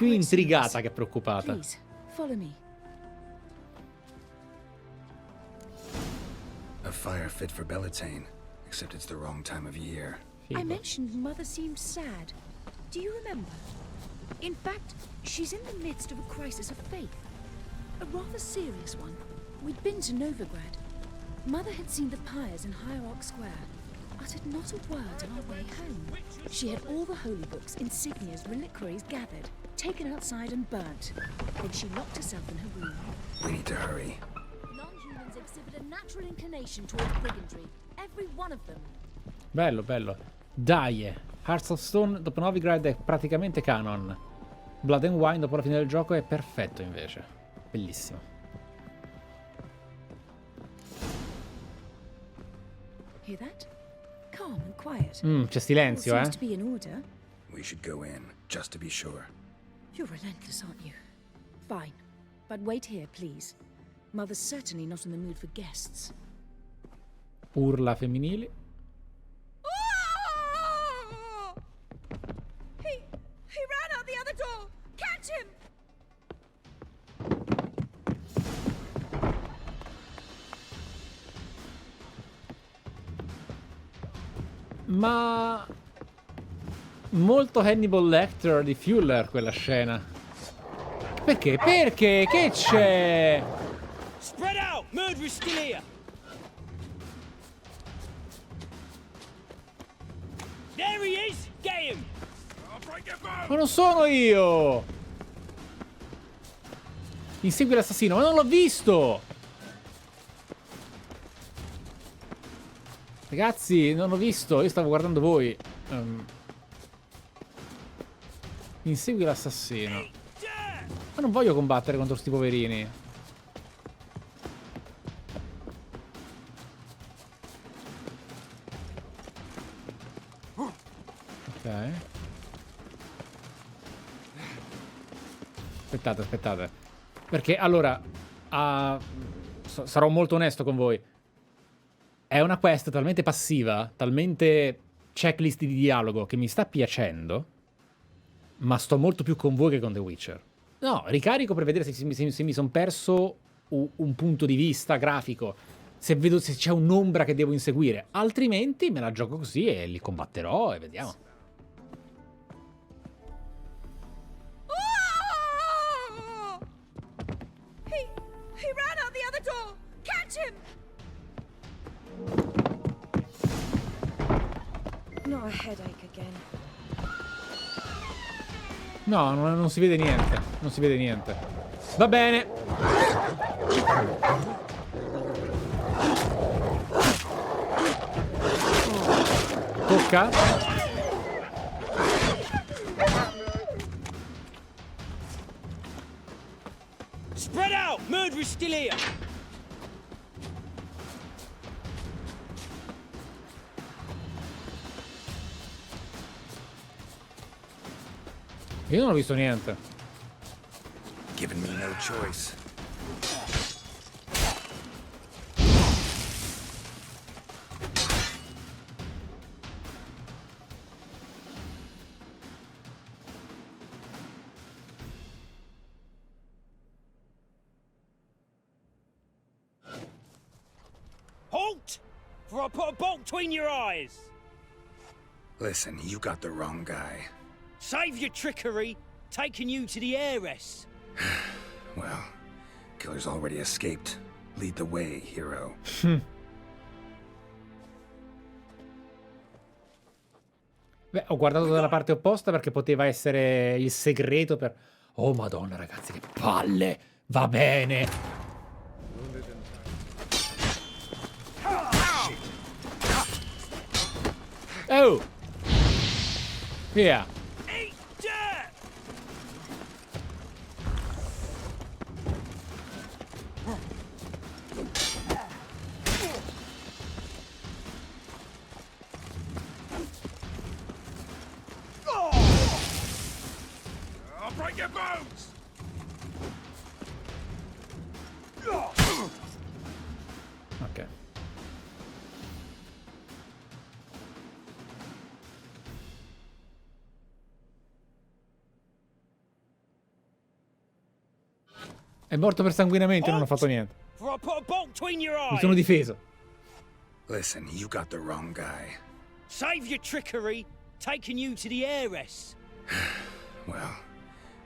intrigata che preoccupata. Please, follow me. A fire fit for Bellatane, except it's the wrong time of year. I mentioned Mother seemed sad. Do you remember? In fact, she's in the midst of a crisis of faith. A rather serious one. We'd been to Novigrad. Mother had seen the pyres in Hierarch Square, uttered not a word on our way home. She had all the holy books, insignias, reliquaries gathered, taken outside and burnt. Then she locked herself in her room. We need to hurry. Non-humans exhibit a natural inclination towards brigandry. Every one of them. Bello, bello. Dai, Hearts of Stone dopo Novigrad è praticamente canon. Blood and Wine dopo la fine del gioco è perfetto invece. Bellissimo. Hear that? Calm and quiet. C'è silenzio, All seems to be in order. We should go in, just to be sure. You're relentless, aren't you? Fine. But wait here, please. Mother's certainly not in the mood for guests. Urla femminili. He ran out the other door! Catch him! Ma molto Hannibal Lecter di Fuller quella scena. Perché? Perché? Che c'è? Spread out! Murderer's still here! There he is! Get him! Ma non sono io! Insegui l'assassino, ma non l'ho visto! Ragazzi, non l'ho visto, io stavo guardando voi. Insegui l'assassino. Ma non voglio combattere contro sti poverini. Ok. Aspettate, aspettate. Perché allora sarò molto onesto con voi. È una quest talmente passiva, talmente checklist di dialogo che mi sta piacendo, ma sto molto più con voi che con The Witcher. No, ricarico per vedere se mi sono perso un punto di vista grafico, se vedo se c'è un'ombra che devo inseguire. Altrimenti me la gioco così e li combatterò e vediamo. Oh! He ran out the other door! Catch him! Not a headache again. No, non si vede niente. Non si vede niente. Va bene. Tocca. Spread out! Murderer's still here! Io non ho visto niente. Giving me no choice. Halt! For I put a bolt between your eyes! Listen, you got the wrong guy. Save your trickery, taking you to the heiress. Well, killer's already escaped. Lead the way, hero. Beh, ho guardato dalla parte opposta perché poteva essere il segreto per... Oh, madonna, ragazzi, che palle! Va bene! Oh! Via! I'll break your bones! Ok. È morto per sanguinamento e non ho fatto niente. For I put a bolt between your eyes. Mi sono difeso. Listen, you got the wrong guy. Save your trickery, taking you to the heiress. Well,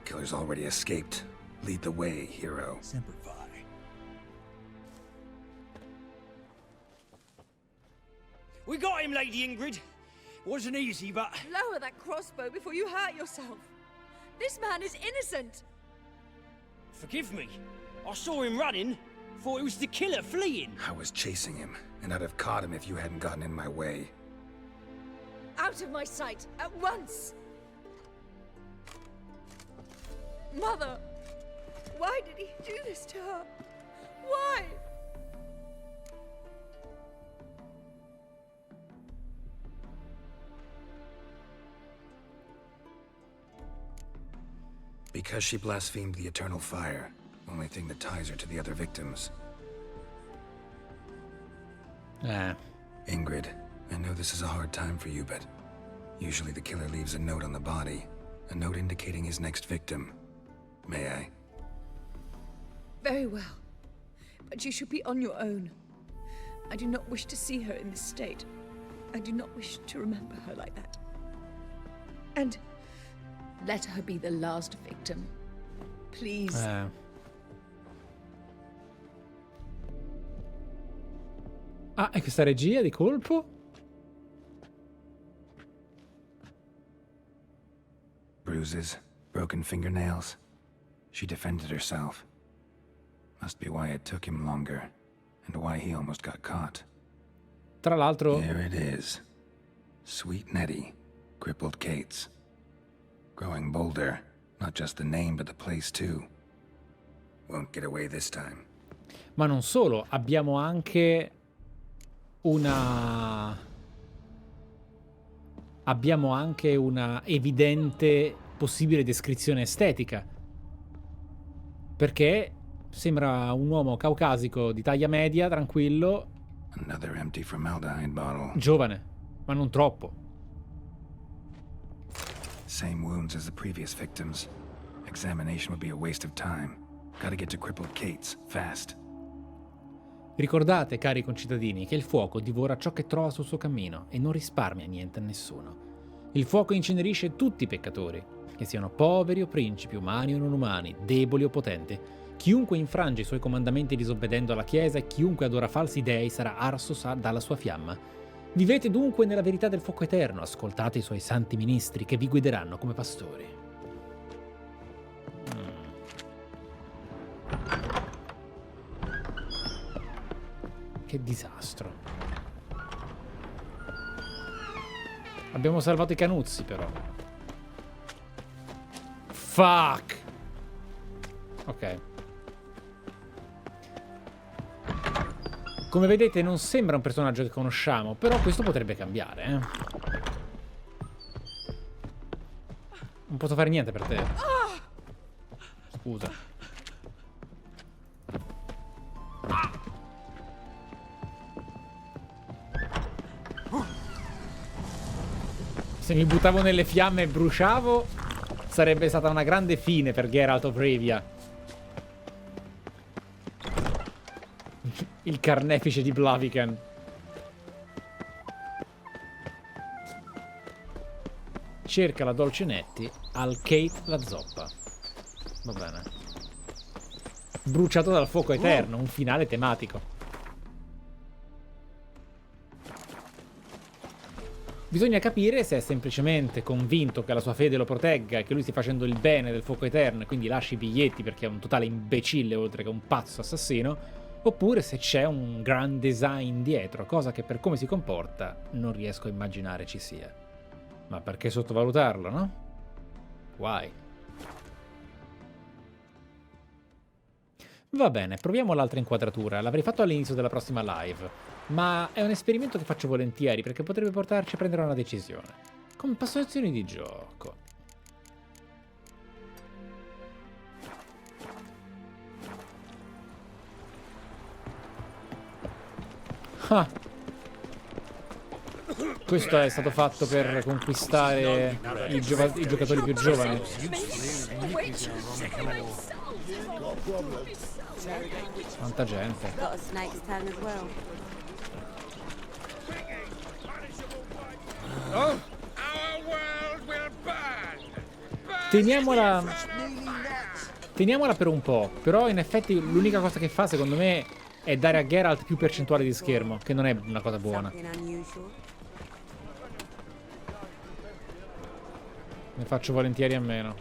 killer's already escaped. Lead the way, hero. Semper Fi. We got him, Lady Ingrid. Wasn't easy, but... Lower that crossbow before you hurt yourself. This man is innocent. Forgive me. I saw him running. Thought it was the killer fleeing. I was chasing him, and I'd have caught him if you hadn't gotten in my way. Out of my sight, at once! Mother! Why did he do this to her? Why? Because she blasphemed the eternal fire. Only thing that ties her to the other victims. Ingrid, I know this is a hard time for you, but usually the killer leaves a note on the body. A note indicating his next victim. May I? Very well. But you should be on your own. I do not wish to see her in this state. I do not wish to remember her like that. And let her be the last victim. Please. Ah, e questa regia di colpo? Bruises, broken fingernails. She defended herself. Must be why it took him longer, and why he almost got caught. Tra l'altro... There it is. Sweet Nettie, crippled Kate's. Growing bolder, not just the name but the place too. Won't get away this time. Ma non solo, abbiamo anche una evidente possibile descrizione estetica, perché sembra un uomo caucasico di taglia media, tranquillo, Another empty formaldehyde bottle. giovane, ma non troppo. Same wounds as the previous victims. Examination would be a waste of time. Gotta get to crippled Kate's, fast. Ricordate, cari concittadini, che il fuoco divora ciò che trova sul suo cammino e non risparmia niente a nessuno. Il fuoco incenerisce tutti i peccatori, che siano poveri o principi, umani o non umani, deboli o potenti. Chiunque infrange i suoi comandamenti disobbedendo alla Chiesa e chiunque adora falsi dei sarà arso dalla sua fiamma. Vivete dunque nella verità del fuoco eterno, ascoltate i suoi santi ministri che vi guideranno come pastori. Che disastro. Abbiamo salvato i canuzzi, però. Fuck! Ok. Come vedete non sembra un personaggio che conosciamo, però questo potrebbe cambiare, eh. Non posso fare niente per te. Scusa. Se mi buttavo nelle fiamme e bruciavo, sarebbe stata una grande fine per Geralt of Rivia. Il carnefice di Blaviken. Cerca la dolce Nettie al Kate la zoppa. Va bene. Bruciato dal fuoco eterno, un finale tematico. Bisogna capire se è semplicemente convinto che la sua fede lo protegga e che lui stia facendo il bene del fuoco eterno e quindi lasci i biglietti perché è un totale imbecille oltre che un pazzo assassino, oppure se c'è un grand design dietro, cosa che per come si comporta non riesco a immaginare ci sia. Ma perché sottovalutarlo, no? Why? Va bene, proviamo l'altra inquadratura. L'avrei fatto all'inizio della prossima live, ma è un esperimento che faccio volentieri perché potrebbe portarci a prendere una decisione. Composizioni di gioco. Ah. Questo è stato fatto per conquistare i giocatori più giovani. Quanta gente. Teniamola per un po'. Però in effetti l'unica cosa che fa secondo me è dare a Geralt più percentuale di schermo, che non è una cosa buona. Ne faccio volentieri a meno.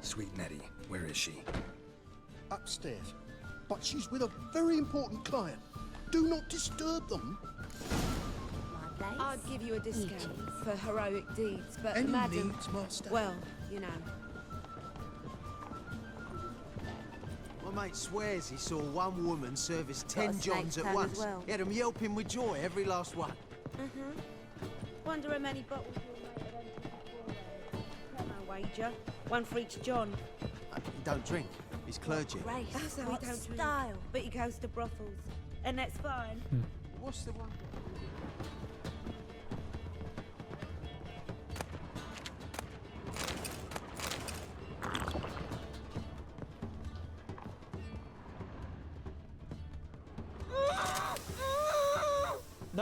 Sweet Nettie, where is she? Upstairs. But she's with a very important client. Do not disturb them. I'd give you a discount for heroic deeds, but Any madam, needs, master? well, you know. My mate swears he saw one woman service Got a 10 snake Johns at stand once. as well. He had them yelping with joy, every last one. Wonder how many bottles you'll make of empty Come on, wager. One for each John. He don't drink. He's clergy. Grace, so he don't style. But he goes to brothels. And that's fine. What's the one?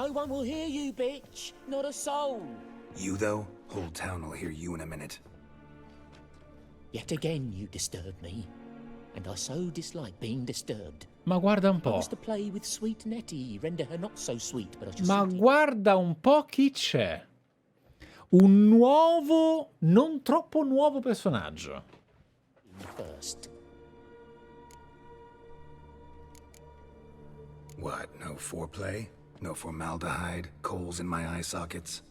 No one will hear you, bitch. Not a soul. You, though? Whole town will hear you in a minute. Yet again you disturb me. And I so dislike being disturbed. Ma guarda un I po'. was to play with sweet Nettie, render her not so sweet, but I just... Ma guarda un po' chi c'è. Un nuovo, non troppo nuovo personaggio. First. What, no foreplay? No formaldehyde? Coals in my eye sockets?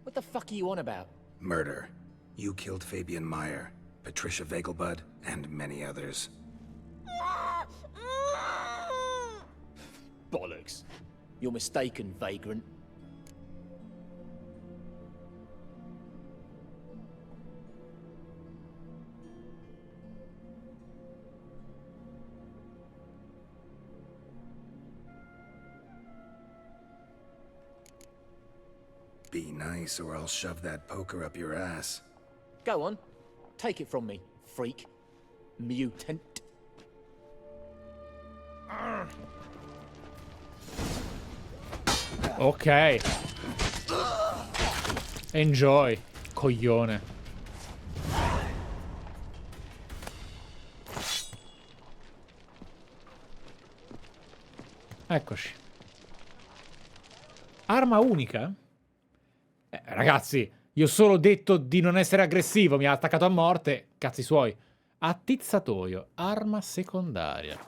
What the fuck are you on about? Murder. You killed Fabian Meyer, Patricia Vegelbud, and many others. Bollocks. You're mistaken, vagrant. Be nice or I'll shove that poker up your ass. Go on. Take it from me, freak. Mutant. Ok. Enjoy, coglione. Eccoci. Arma unica? Ragazzi, io ho solo detto di non essere aggressivo, mi ha attaccato a morte. Cazzi suoi. Attizzatoio, arma secondaria.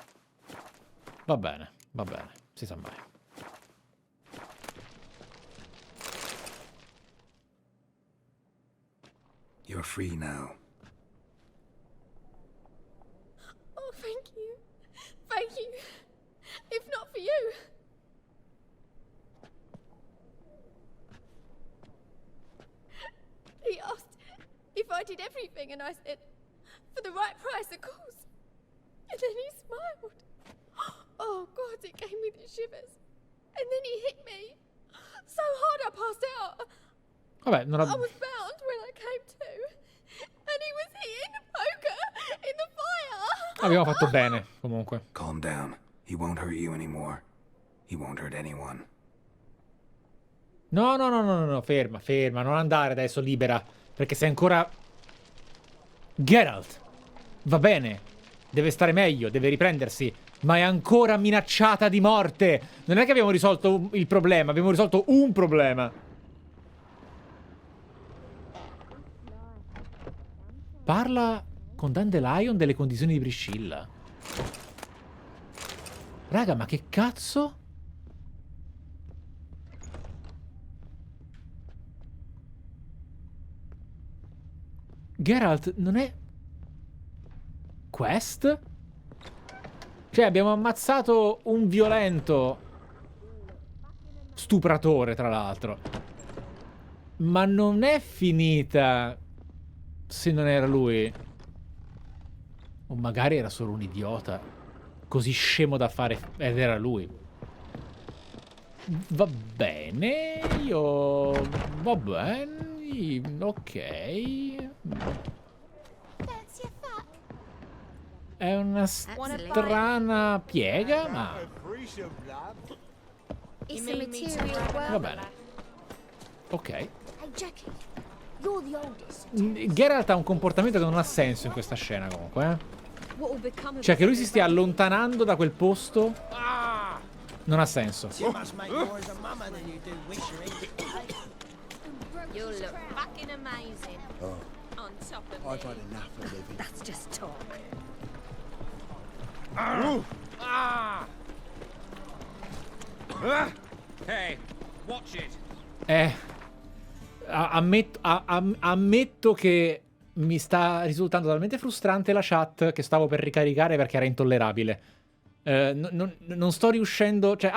Va bene, si sa mai. You're free now. Oh, thank you. Thank you. If not for you. He asked if I did everything, and I said, for the right price, of course. And then he smiled. Oh, God, it gave me the shivers. And then he hit me so hard I passed out. Vabbè, non I was bound when I came to. And he was hitting the poker in the fire. Abbiamo fatto bene, comunque. Calm down. He won't hurt you anymore. He won't hurt anyone. No, ferma, non andare adesso, libera, perché sei ancora... Geralt, va bene, deve stare meglio, deve riprendersi, ma è ancora minacciata di morte. Non è che abbiamo risolto il problema, abbiamo risolto un problema. Parla con Dandelion delle condizioni di Priscilla. Raga, ma che cazzo? Geralt non è... Quest? Cioè, abbiamo ammazzato un violento stupratore, tra l'altro. Ma non è finita se non era lui. O magari era solo un idiota così scemo da fare ed era lui. Va bene, io... Va bene, ok. È una strana piega, ma... Va bene. Ok. Geralt ha un comportamento che non ha senso in questa scena, comunque, Cioè, che lui si stia allontanando da quel posto non ha senso. You must make more as a mama than you do wishing. You look fucking amazing. Oh. On top of I've it. had enough of living. That's just talk. Hey, watch it. Ammetto che mi sta risultando talmente frustrante la chat che stavo per ricaricare perché era intollerabile. Non sto riuscendo... Cioè,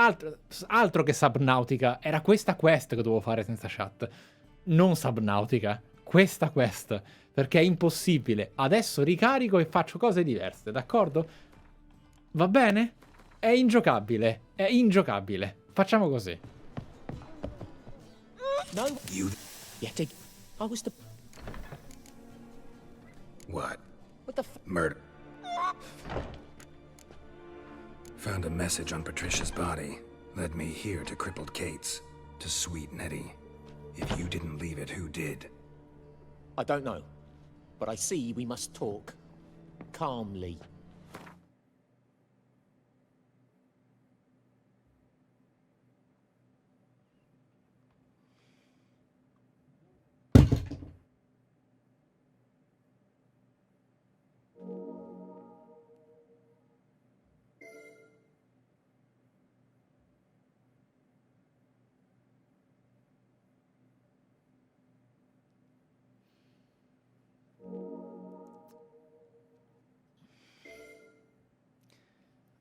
altro che Subnautica. Era questa quest che dovevo fare senza chat. Non Subnautica. Questa quest. Perché è impossibile. Adesso ricarico e faccio cose diverse, d'accordo? Va bene? È ingiocabile. È ingiocabile. Facciamo così. No. Yet I was the... What? What the Murder. Found a message on Patricia's body. Led me here to crippled Kate's, to sweet Nettie. If you didn't leave it, who did? I don't know, but I see we must talk calmly.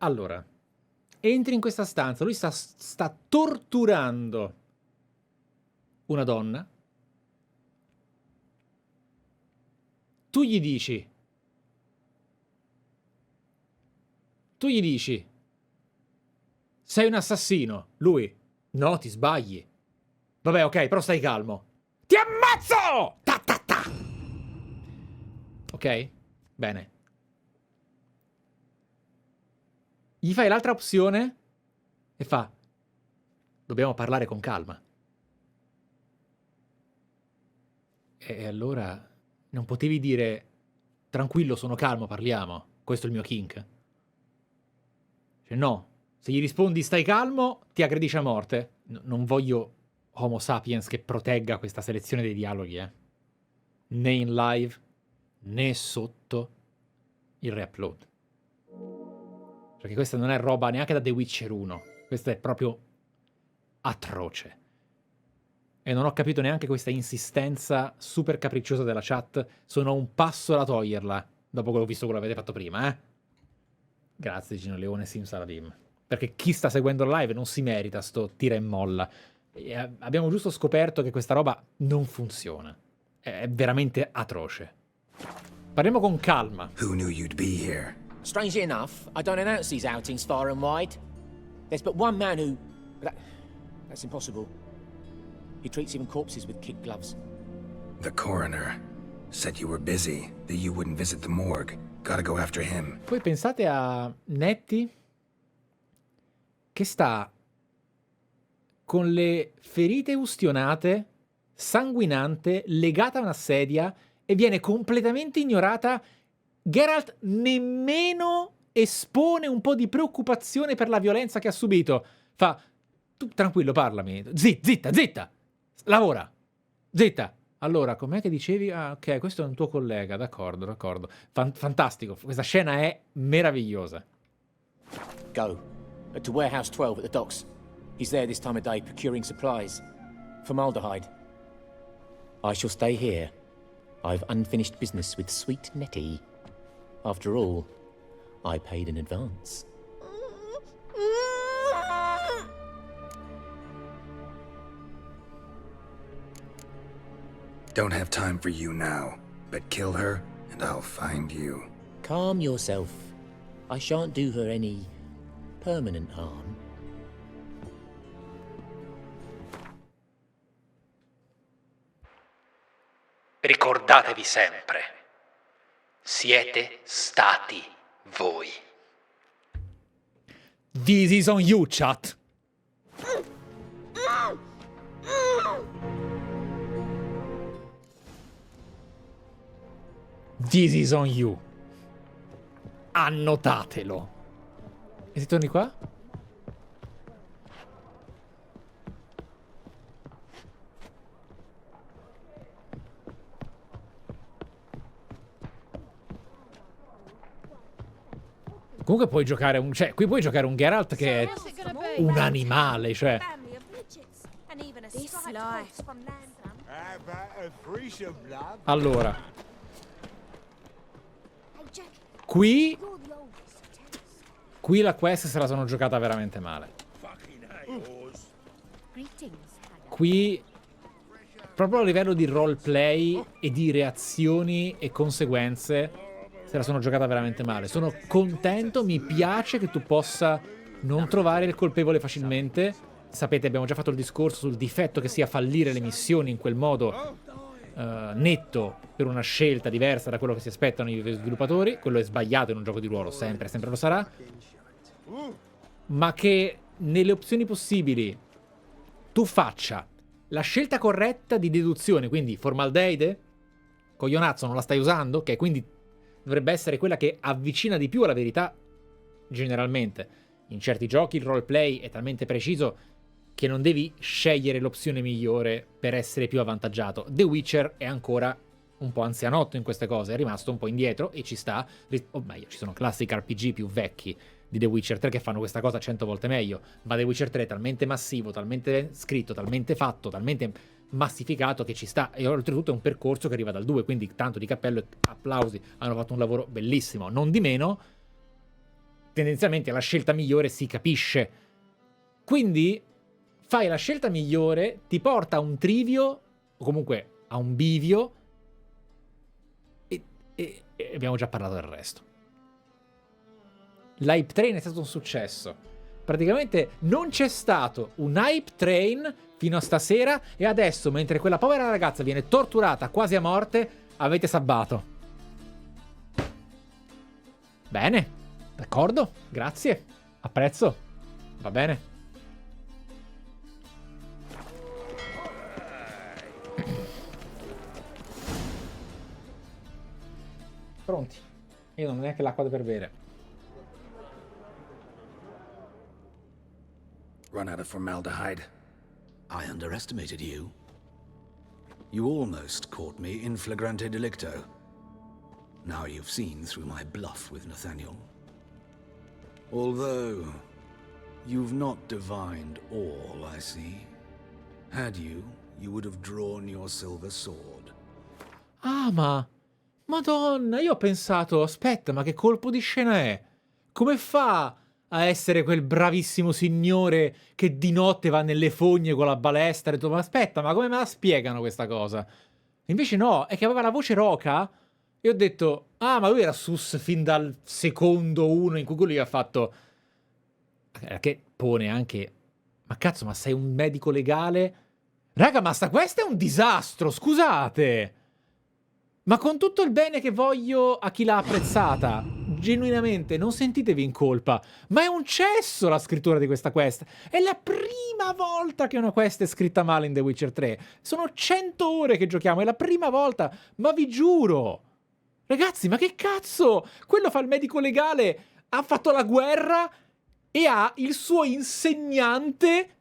Allora, entri in questa stanza, lui sta torturando una donna. Tu gli dici, sei un assassino. Lui, no, ti sbagli. Vabbè, ok, però stai calmo. Ti ammazzo! Ta ta ta! Ok? Bene. Gli fai l'altra opzione e fa: dobbiamo parlare con calma. E allora non potevi dire: tranquillo, sono calmo, parliamo. Questo è il mio kink. Cioè, no. Se gli rispondi stai calmo, ti aggredisce a morte. Non voglio Homo sapiens che protegga questa selezione dei dialoghi, né in live, né sotto il reupload. Perché questa non è roba neanche da The Witcher 1. Questa è proprio atroce. E non ho capito neanche questa insistenza super capricciosa della chat. Sono a un passo da toglierla, dopo che l'ho visto quello che avete fatto prima, Grazie, Gino Leone Simsalabim. Perché chi sta seguendo il live non si merita sto tira e molla. E abbiamo giusto scoperto che questa roba non funziona. È veramente atroce. Parliamo con calma. Who knew you'd be here? Strangely enough, I don't announce these outings far and wide. There's but one man who... That's impossible. He treats even corpses with kid gloves. The coroner said you were busy, that you wouldn't visit the morgue. Gotta go after him. Poi pensate a Nettie che sta con le ferite ustionate, sanguinante, legata a una sedia e viene completamente ignorata. Geralt nemmeno espone un po' di preoccupazione per la violenza che ha subito. Fa: tu tranquillo, parlami. Zitta. Lavora. Zitta. Allora, com'è che dicevi? Ah, ok, questo è un tuo collega. D'accordo. Fantastico. Questa scena è meravigliosa. Go. To Warehouse 12 at the docks. He's there this time of day procuring supplies. Formaldehyde. I shall stay here. I've unfinished business with sweet Nettie. After all, I paid in advance. Don't have time for you now, but kill her and I'll find you. Calm yourself. I shan't do her any permanent harm. Ricordatevi sempre, siete stati voi. This is on you, chat. This is on you. Annotatelo. E se torni qua? Comunque puoi giocare un... Cioè, qui puoi giocare un Geralt che è un animale, cioè... Allora... Qui la quest se la sono giocata veramente male. Qui, proprio a livello di roleplay e di reazioni e conseguenze, se la sono giocata veramente male. Sono contento, mi piace che tu possa non trovare il colpevole facilmente. Sapete, abbiamo già fatto il discorso sul difetto che sia fallire le missioni in quel modo netto, per una scelta diversa da quello che si aspettano i sviluppatori. Quello è sbagliato in un gioco di ruolo, sempre lo sarà. Ma che nelle opzioni possibili tu faccia la scelta corretta di deduzione, quindi formaldeide, coglionazzo, non la stai usando, che quindi dovrebbe essere quella che avvicina di più alla verità, generalmente. In certi giochi il roleplay è talmente preciso che non devi scegliere l'opzione migliore per essere più avvantaggiato. The Witcher è ancora un po' anzianotto in queste cose, è rimasto un po' indietro e ci sta, o meglio, ci sono classic RPG più vecchi di The Witcher 3 che fanno questa cosa 100 volte meglio, ma The Witcher 3 è talmente massivo, talmente scritto, talmente fatto, talmente massificato che ci sta, e oltretutto è un percorso che arriva dal 2, quindi tanto di cappello e applausi, hanno fatto un lavoro bellissimo. Non di meno, tendenzialmente la scelta migliore si capisce, quindi fai la scelta migliore, ti porta a un trivio o comunque a un bivio e abbiamo già parlato del resto. L'hype train è stato un successo. Praticamente non c'è stato un hype train fino a stasera e adesso, mentre quella povera ragazza viene torturata quasi a morte, avete sabbato. Bene, d'accordo, grazie, apprezzo, va bene. Pronti. Io non ho neanche l'acqua per bere. Run out of formaldehyde. I underestimated you. You almost caught me in flagrante delicto. Now you've seen through my bluff with Nathaniel. Although, you've not divined all, I see. Had you, you would have drawn your silver sword. Ah, ma... Madonna, io ho pensato, aspetta, ma che colpo di scena è? Come fa a essere quel bravissimo signore che di notte va nelle fogne con la balestra e tutto? Ma aspetta, ma come me la spiegano questa cosa? Invece no, è che aveva la voce roca e ho detto, ah, ma lui era sus fin dal secondo uno in cui quello gli ha fatto... Che pone anche... Ma cazzo, ma sei un medico legale? Raga, ma questo è un disastro, scusate! Ma con tutto il bene che voglio a chi l'ha apprezzata, genuinamente, non sentitevi in colpa, ma è un cesso la scrittura di questa quest. È la prima volta che una quest è scritta male in The Witcher 3. Sono 100 ore che giochiamo, è la prima volta, ma vi giuro. Ragazzi, ma che cazzo? Quello fa il medico legale, ha fatto la guerra e ha il suo insegnante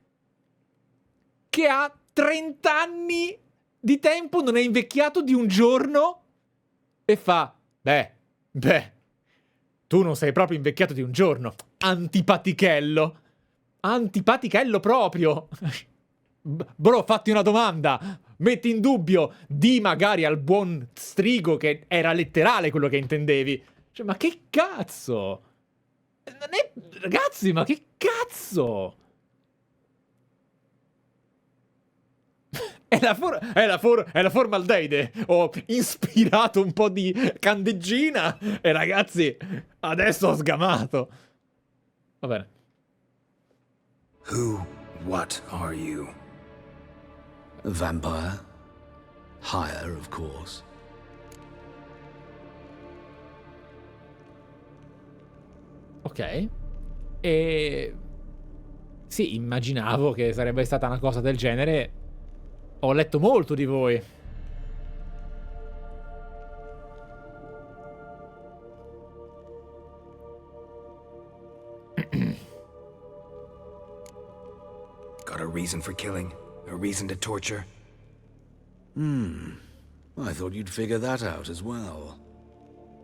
che ha 30 anni di tempo, non è invecchiato di un giorno e fa, beh, tu non sei proprio invecchiato di un giorno, antipatichello proprio. Bro, fatti una domanda, metti in dubbio, di magari al buon strigo che era letterale quello che intendevi. Cioè, ma che cazzo? Non è... Ragazzi, ma che cazzo? È la formaldeide. Ho ispirato un po' di candeggina e ragazzi, adesso ho sgamato. Va bene. Who, what are you? A vampire. Higher, of course. Ok. E... Sì, immaginavo che sarebbe stata una cosa del genere. Ho letto molto di voi. Got a reason for killing? A reason to torture? I thought you'd figure that out as well.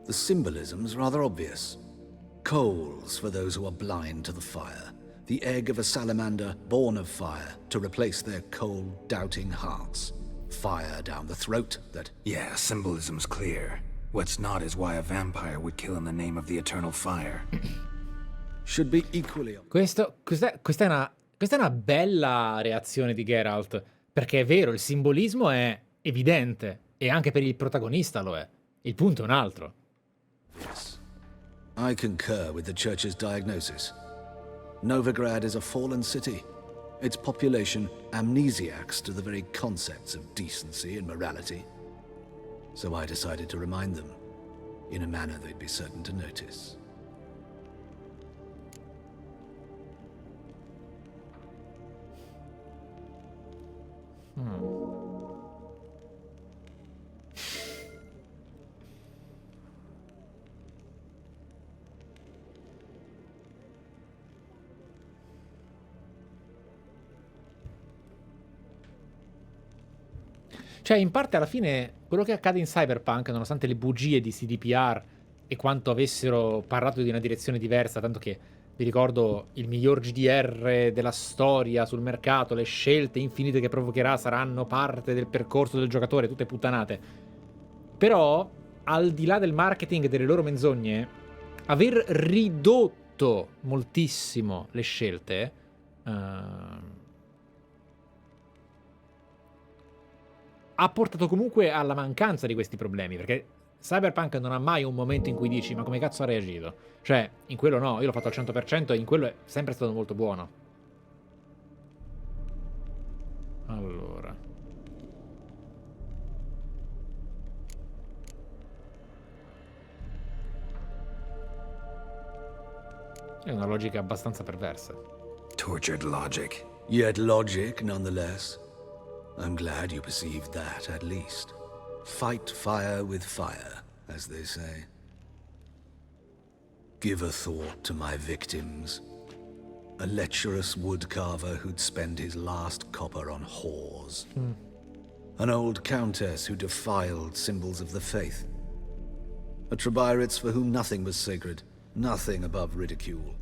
The symbolism's rather obvious. Coals for those who are blind to the fire. The egg of a salamander born of fire to replace their cold, doubting hearts. Fire down the throat that... Yeah, symbolism's clear. What's not is why a vampire would kill in the name of the eternal fire. Should be equally... Questa è una bella reazione di Geralt, perché è vero, il simbolismo è evidente, e anche per il protagonista lo è. Il punto è un altro. Yes. I concur with the Church's diagnosis. Novigrad is a fallen city. Its population amnesiacs to the very concepts of decency and morality. So I decided to remind them, in a manner they'd be certain to notice. Cioè, in parte alla fine, quello che accade in Cyberpunk, nonostante le bugie di CDPR e quanto avessero parlato di una direzione diversa, tanto che vi ricordo il miglior GDR della storia sul mercato, le scelte infinite che provocherà saranno parte del percorso del giocatore, tutte puttanate. Però, al di là del marketing e delle loro menzogne, aver ridotto moltissimo le scelte ha portato comunque alla mancanza di questi problemi, perché Cyberpunk non ha mai un momento in cui dici ma come cazzo ha reagito? Cioè, in quello no, io l'ho fatto al 100% e in quello è sempre stato molto buono. Allora, è una logica abbastanza perversa. Tortured logic. Yet logic, nonetheless. I'm glad you perceived that, at least. Fight fire with fire, as they say. Give a thought to my victims. A lecherous woodcarver who'd spend his last copper on whores. An old countess who defiled symbols of the faith. A Tribirates for whom nothing was sacred, nothing above ridicule.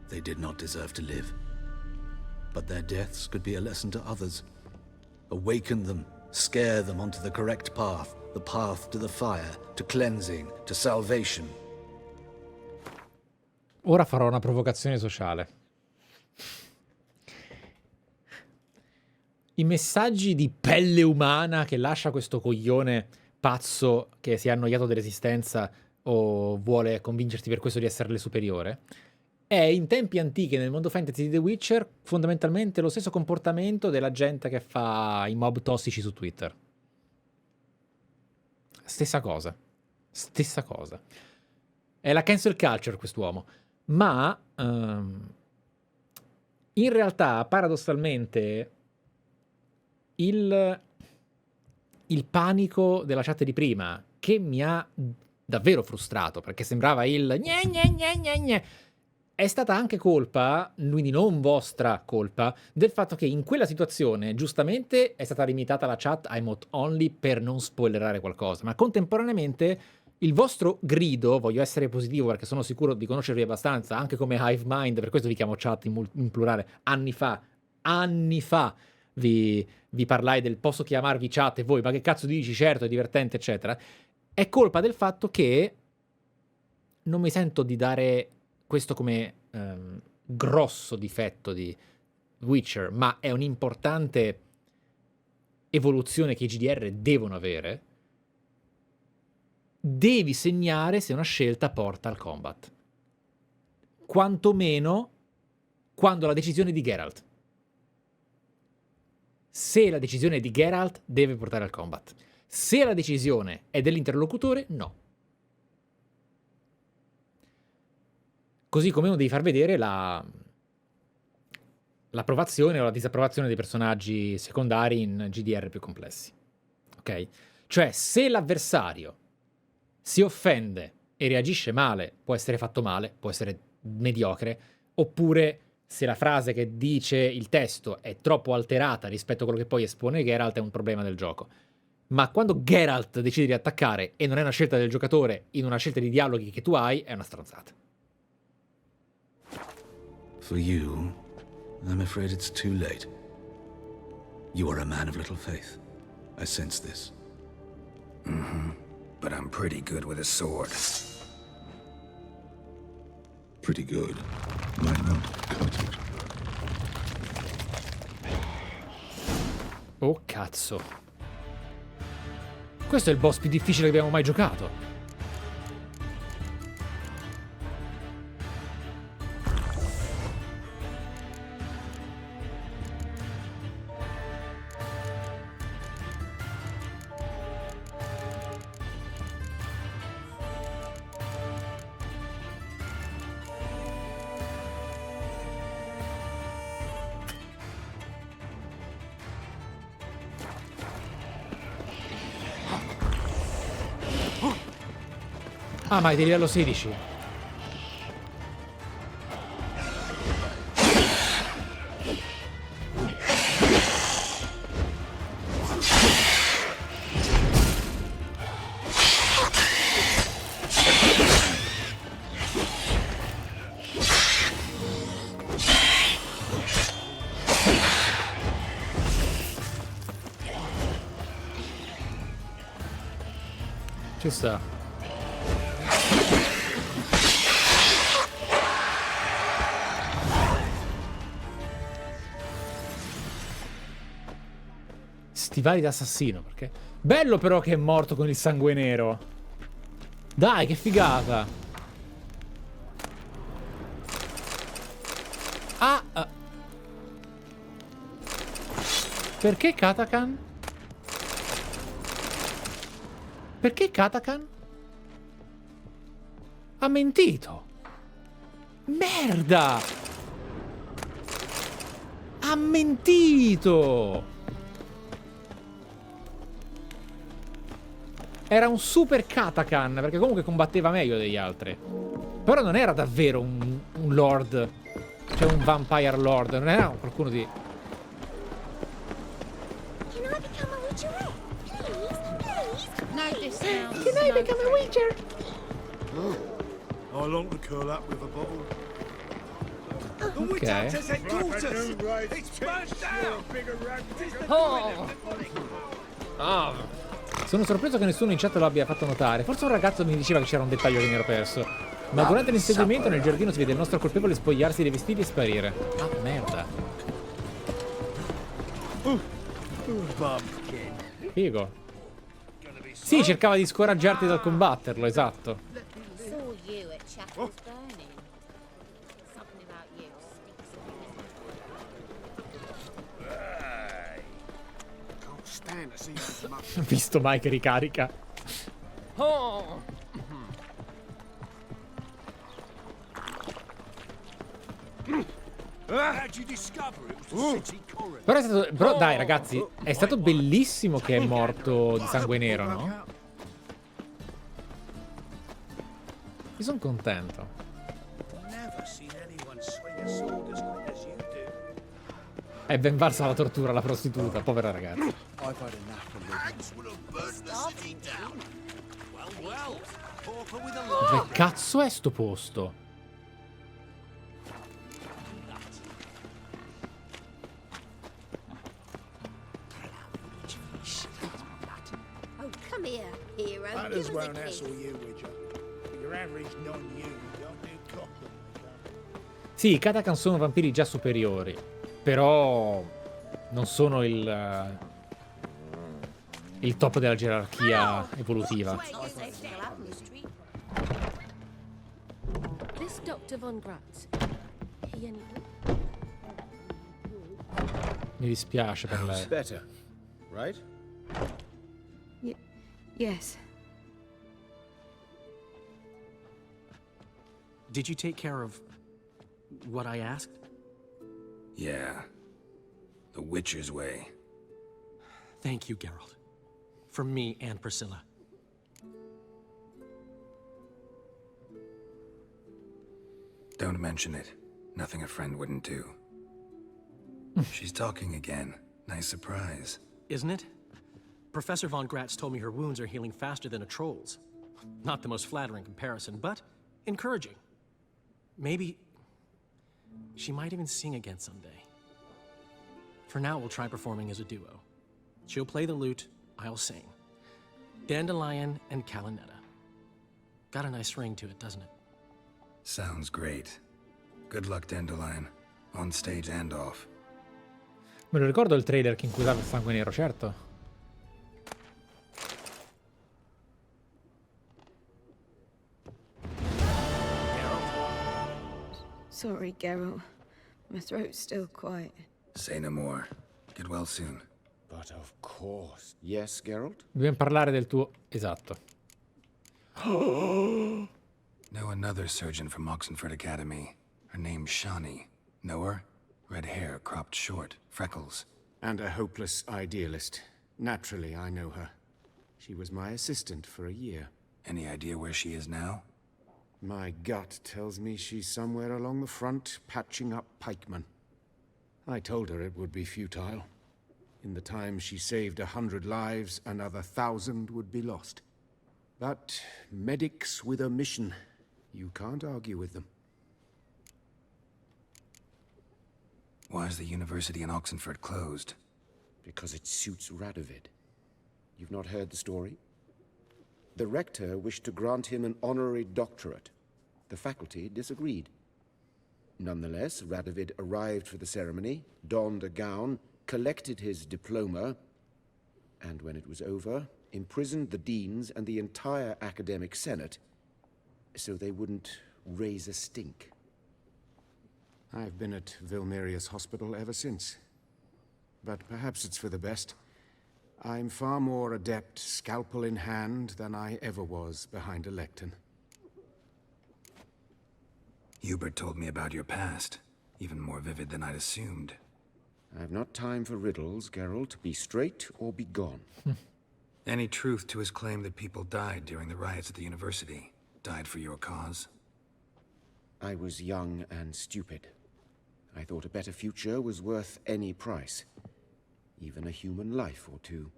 They did not deserve to live. But their deaths could be a lesson to others. Awaken them, scare them onto the correct path, the path to the fire, to cleansing, to salvation. Ora farò una provocazione sociale. I messaggi di pelle umana che lascia questo coglione pazzo che si è annoiato dell'esistenza o vuole convincerti per questo di esserle superiore, è in tempi antichi nel mondo fantasy di The Witcher fondamentalmente lo stesso comportamento della gente che fa i mob tossici su Twitter. Stessa cosa. Stessa cosa. È la cancel culture quest'uomo. Ma in realtà, paradossalmente, il panico della chat di prima, che mi ha davvero frustrato, perché sembrava il gne gne gne gne gne, è stata anche colpa, quindi non vostra colpa, del fatto che in quella situazione, giustamente, è stata limitata la chat ai mod only per non spoilerare qualcosa, ma contemporaneamente il vostro grido, voglio essere positivo perché sono sicuro di conoscervi abbastanza, anche come Hive Mind, per questo vi chiamo chat in plurale, anni fa vi parlai del posso chiamarvi chat e voi, ma che cazzo dici, certo, è divertente, eccetera, è colpa del fatto che non mi sento di dare questo come grosso difetto di Witcher, ma è un'importante evoluzione che i GDR devono avere. Devi segnare se una scelta porta al combat. Quantomeno quando la decisione è di Geralt. Se la decisione è di Geralt, deve portare al combat. Se la decisione è dell'interlocutore, no. Così come uno devi far vedere l'approvazione o la disapprovazione dei personaggi secondari in GDR più complessi. Ok? Cioè, se l'avversario si offende e reagisce male, può essere fatto male, può essere mediocre, oppure se la frase che dice il testo è troppo alterata rispetto a quello che poi espone Geralt, è un problema del gioco. Ma quando Geralt decide di attaccare e non è una scelta del giocatore in una scelta di dialoghi che tu hai, è una stronzata. For you, I'm afraid it's too late. You are a man of little faith. I sense this. But I'm pretty good with a sword. Pretty good. Might not cut it. Oh cazzo. Questo è il boss più difficile che abbiamo mai giocato. Ah, ma è di livello 16. Ci sta. Stivali d'assassino, perché... Bello però che è morto con il sangue nero. Dai, che figata. Ah. Perché Katakan? Perché Katakan? Ha mentito. Merda. Ha mentito. Era un super Katakan, perché comunque combatteva meglio degli altri. Però non era davvero un lord. Cioè un vampire lord. Non era qualcuno di... Can I become a witcher? Please? No, this sounds Can I become a witcher? I long to curl up with a bottle. The witch hunters had daughters! It's burnt down! Oh. Ah. Sono sorpreso che nessuno in chat lo abbia fatto notare. Forse un ragazzo mi diceva che c'era un dettaglio che mi ero perso. Ma durante l'inseguimento nel giardino si vede il nostro colpevole spogliarsi dei vestiti e sparire. Ah, merda. Figo. Sì, cercava di scoraggiarti dal combatterlo, esatto. Saw you at Chapel's Burning. Something about you stinks of me. Visto mai che ricarica. Oh. Però è stato... Però dai ragazzi, è stato bellissimo che è morto di sangue nero, no? Io sono contento. È ben valsa la tortura alla prostituta, povera ragazza. Dove cazzo è sto posto? Oh, come here, hero. Matters Give us a won't kiss. hassle you, Witcher. Your average non-you don't do compliment. Sì, i Katakan sono vampiri già superiori, però non sono il top della gerarchia evolutiva. This Dr. Von Gratz. He any good? Mi dispiace per lei. Better, right? Yes. Did you take care of what I asked? Yeah. The Witcher's way. Thank you, Geralt. From me and Priscilla. Don't mention it. Nothing a friend wouldn't do. She's talking again. Nice surprise. Isn't it? Professor Von Gratz told me her wounds are healing faster than a troll's. Not the most flattering comparison, but encouraging. Maybe she might even sing again someday. For now, we'll try performing as a duo. She'll play the lute, I'll sing. Dandelion and Calinetta. Got a nice ring to it, doesn't it? Sounds great. Good luck, Dandelion. On stage and off. Me lo ricordo il trailer che includeva il sangue nero, certo. Sorry, Geralt. My throat's still quite... Say no more. Get well soon. But of course. Yes, Geralt? Dobbiamo parlare del tuo... Esatto. Know another surgeon from Oxenford Academy. Her name's Shani. Know her? Red hair, cropped short, freckles. And a hopeless idealist. Naturally, I know her. She was my assistant for a year. Any idea where she is now? My gut tells me she's somewhere along the front, patching up pikemen. I told her it would be futile. In the time she saved 100 lives, another 1,000 would be lost. But medics with a mission, you can't argue with them. Why is the university in Oxenford closed? Because it suits Radovid. You've not heard the story? The rector wished to grant him an honorary doctorate. The faculty disagreed. Nonetheless, Radovid arrived for the ceremony, donned a gown, collected his diploma, and when it was over, imprisoned the deans and the entire academic senate so they wouldn't raise a stink. I've been at Vilmeria's hospital ever since. But perhaps it's for the best. I'm far more adept, scalpel in hand, than I ever was behind a lectern. Hubert told me about your past, even more vivid than I'd assumed. I've not time for riddles, Geralt. Be straight or be gone. Any truth to his claim that people died during the riots at the university? Died for your cause? I was young and stupid. I thought a better future was worth any price. Even a human life or two.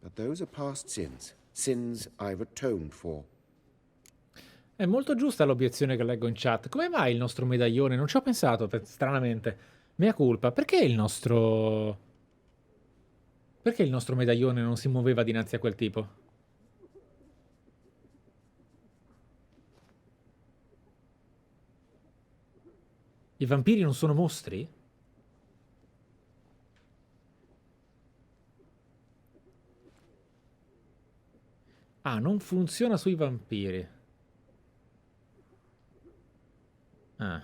But those are past sins. Sins I've atoned for. È molto giusta l'obiezione che leggo in chat. Come mai il nostro medaglione? Non ci ho pensato, stranamente. Mea culpa. Perché il nostro medaglione non si muoveva dinanzi a quel tipo? I vampiri non sono mostri? Ah, non funziona sui vampiri. Ah.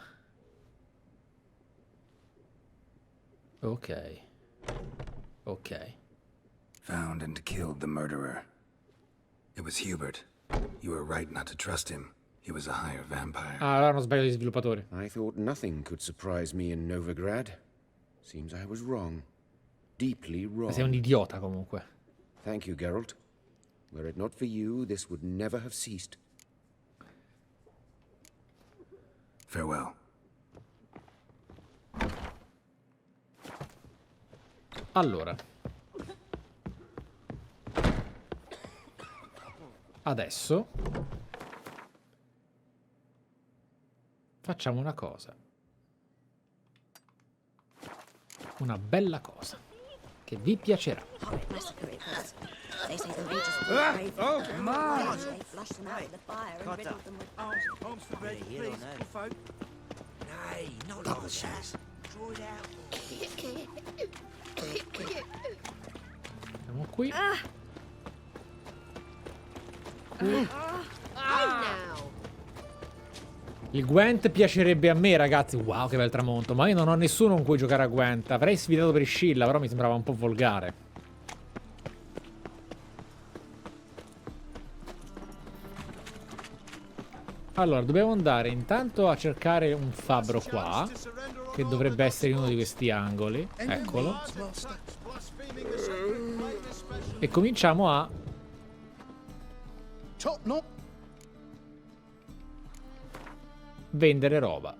Ok. Ok. Found and killed the murderer. It was Hubert. You were right not to trust him. He was a higher vampire. Ah, allora non sbaglio gli sviluppatori. I thought nothing could surprise me in Novigrad. Seems I was wrong. Deeply wrong. Sei un idiota comunque. Thank you, Geralt. Were it not for you, this would never have ceased. Farewell. Allora. Adesso facciamo una cosa. Una bella cosa che vi piacerà. They say the mages were brave. Oh, come on! They flushed them out of the fire and riddled them with Arms for ready, please, good folk. Nay, not like that. Draw it out. Siamo qui. Il Gwent piacerebbe a me, ragazzi. Wow, che bel tramonto. Ma io non ho nessuno con cui giocare a Gwent. Avrei sfidato per Scilla, però mi sembrava un po' volgare. Allora, dobbiamo andare intanto a cercare un fabbro qua, che dovrebbe essere in uno di questi angoli. Eccolo. E cominciamo a vendere roba.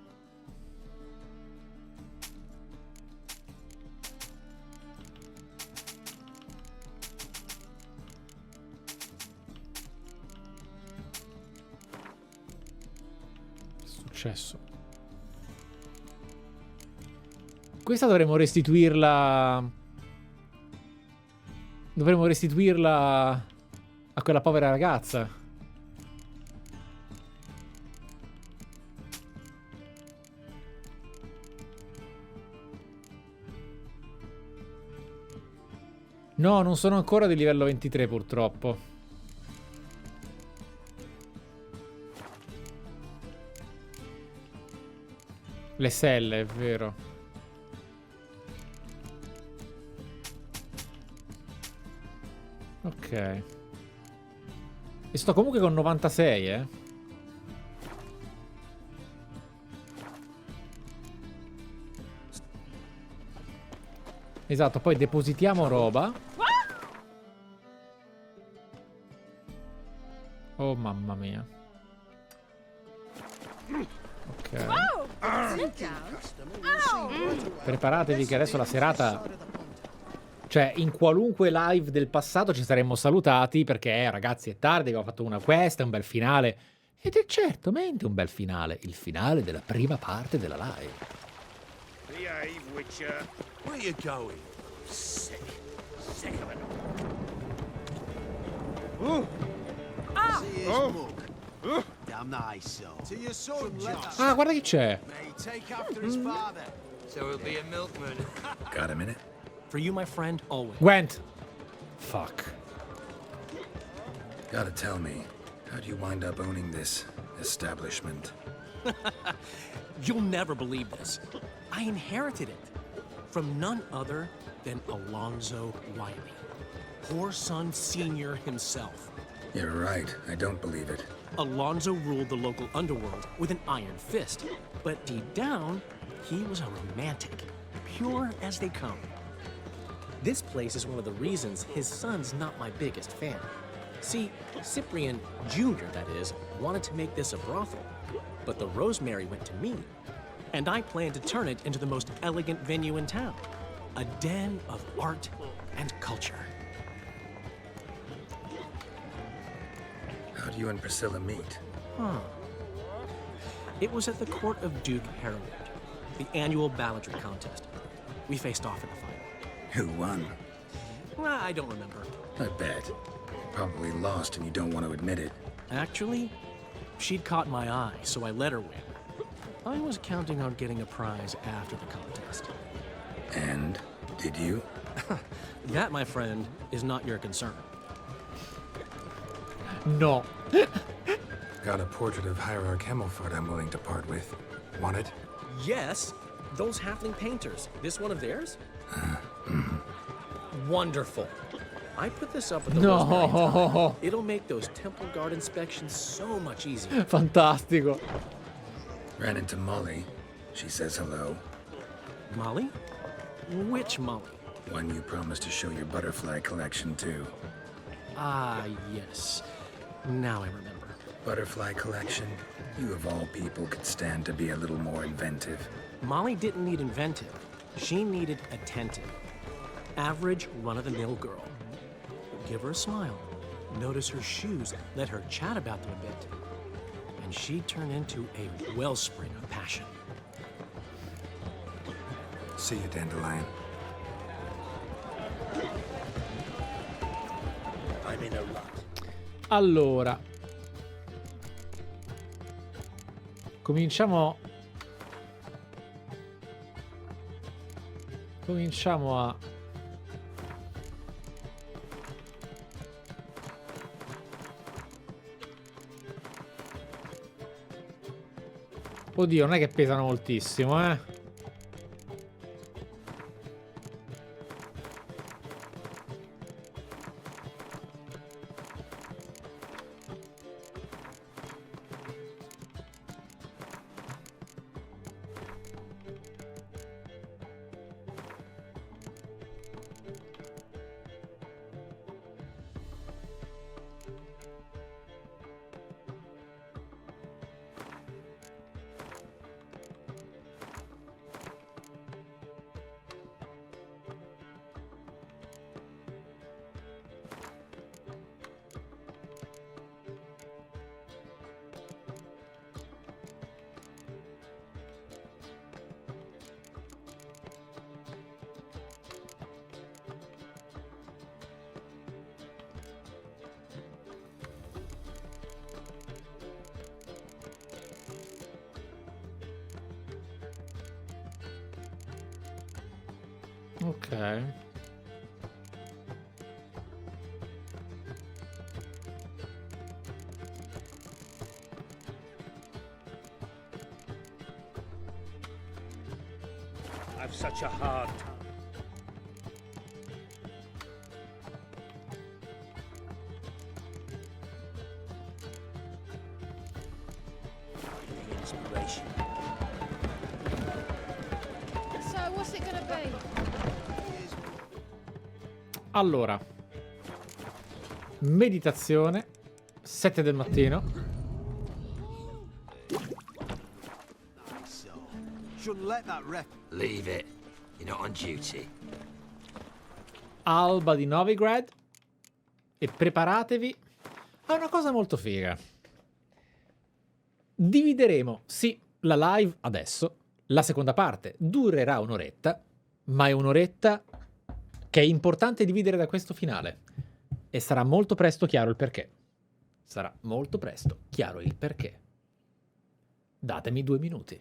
Questa dovremmo restituirla. Dovremmo restituirla a quella povera ragazza. No, non sono ancora di livello 23 purtroppo. Le selle, è vero. Ok. E sto comunque con 96, eh. Esatto, poi depositiamo roba. Oh mamma mia. Ok. Preparatevi che adesso la serata... Cioè, in qualunque live del passato ci saremmo salutati perché, ragazzi, è tardi, abbiamo fatto una quest, è un bel finale. Ed è certamente un bel finale. Il finale della prima parte della live. Behave, Witcher. Where you going? Sick of it. Damn nice, so. To your sword, Josh. Ah, guarda chi c'è. May take after his father. So he'll be a milkman. Got a minute? For you, my friend, always. Gwent. Fuck. Gotta tell me, how'd you wind up owning this establishment? You'll never believe this. I inherited it from none other than Alonzo Wiley, Whoreson Sr. himself. You're right, I don't believe it. Alonzo ruled the local underworld with an iron fist, but deep down, he was a romantic, pure as they come. This place is one of the reasons his son's not my biggest fan. See, Cyprian Jr., that is, wanted to make this a brothel, but the Rosemary went to me, and I planned to turn it into the most elegant venue in town, a den of art and culture. How'd you and Priscilla meet? It was at the court of Duke Hereward, the annual balladry contest. We faced off in the final. Who won? I don't remember. I bet. Probably lost and you don't want to admit it. Actually, she'd caught my eye, so I let her win. I was counting on getting a prize after the contest. And? Did you? That, my friend, is not your concern. No. Got a portrait of Hierarch Hemmelford I'm willing to part with. Want it? Yes, those halfling painters. This one of theirs? Wonderful. I put this up at the Rosemary time. It'll make those temple guard inspections so much easier. Fantastico. Ran into Molly. She says hello. Molly? Which Molly? One you promised to show your butterfly collection to. Ah, yes. Now I remember. Butterfly collection? You of all people could stand to be a little more inventive. Molly didn't need inventive. She needed attentive. Average, run-of-the-mill girl. Give her a smile. Notice her shoes. Let her chat about them a bit. And she'd turn into a wellspring of passion. See you, Dandelion. I'm in a rut. Allora. Cominciamo a... Oddio, non è che pesano moltissimo, eh. Ok. I've such a hard time. Inspiration. So, what's it gonna be? Allora. Meditazione. 7 del mattino. Leave it. You're not on duty. Alba di Novigrad. E preparatevi a una cosa molto figa. Divideremo, sì, la live adesso. La seconda parte durerà un'oretta, ma è un'oretta che è importante dividere da questo finale. E sarà molto presto chiaro il perché. Sarà molto presto chiaro il perché. Datemi 2 minuti.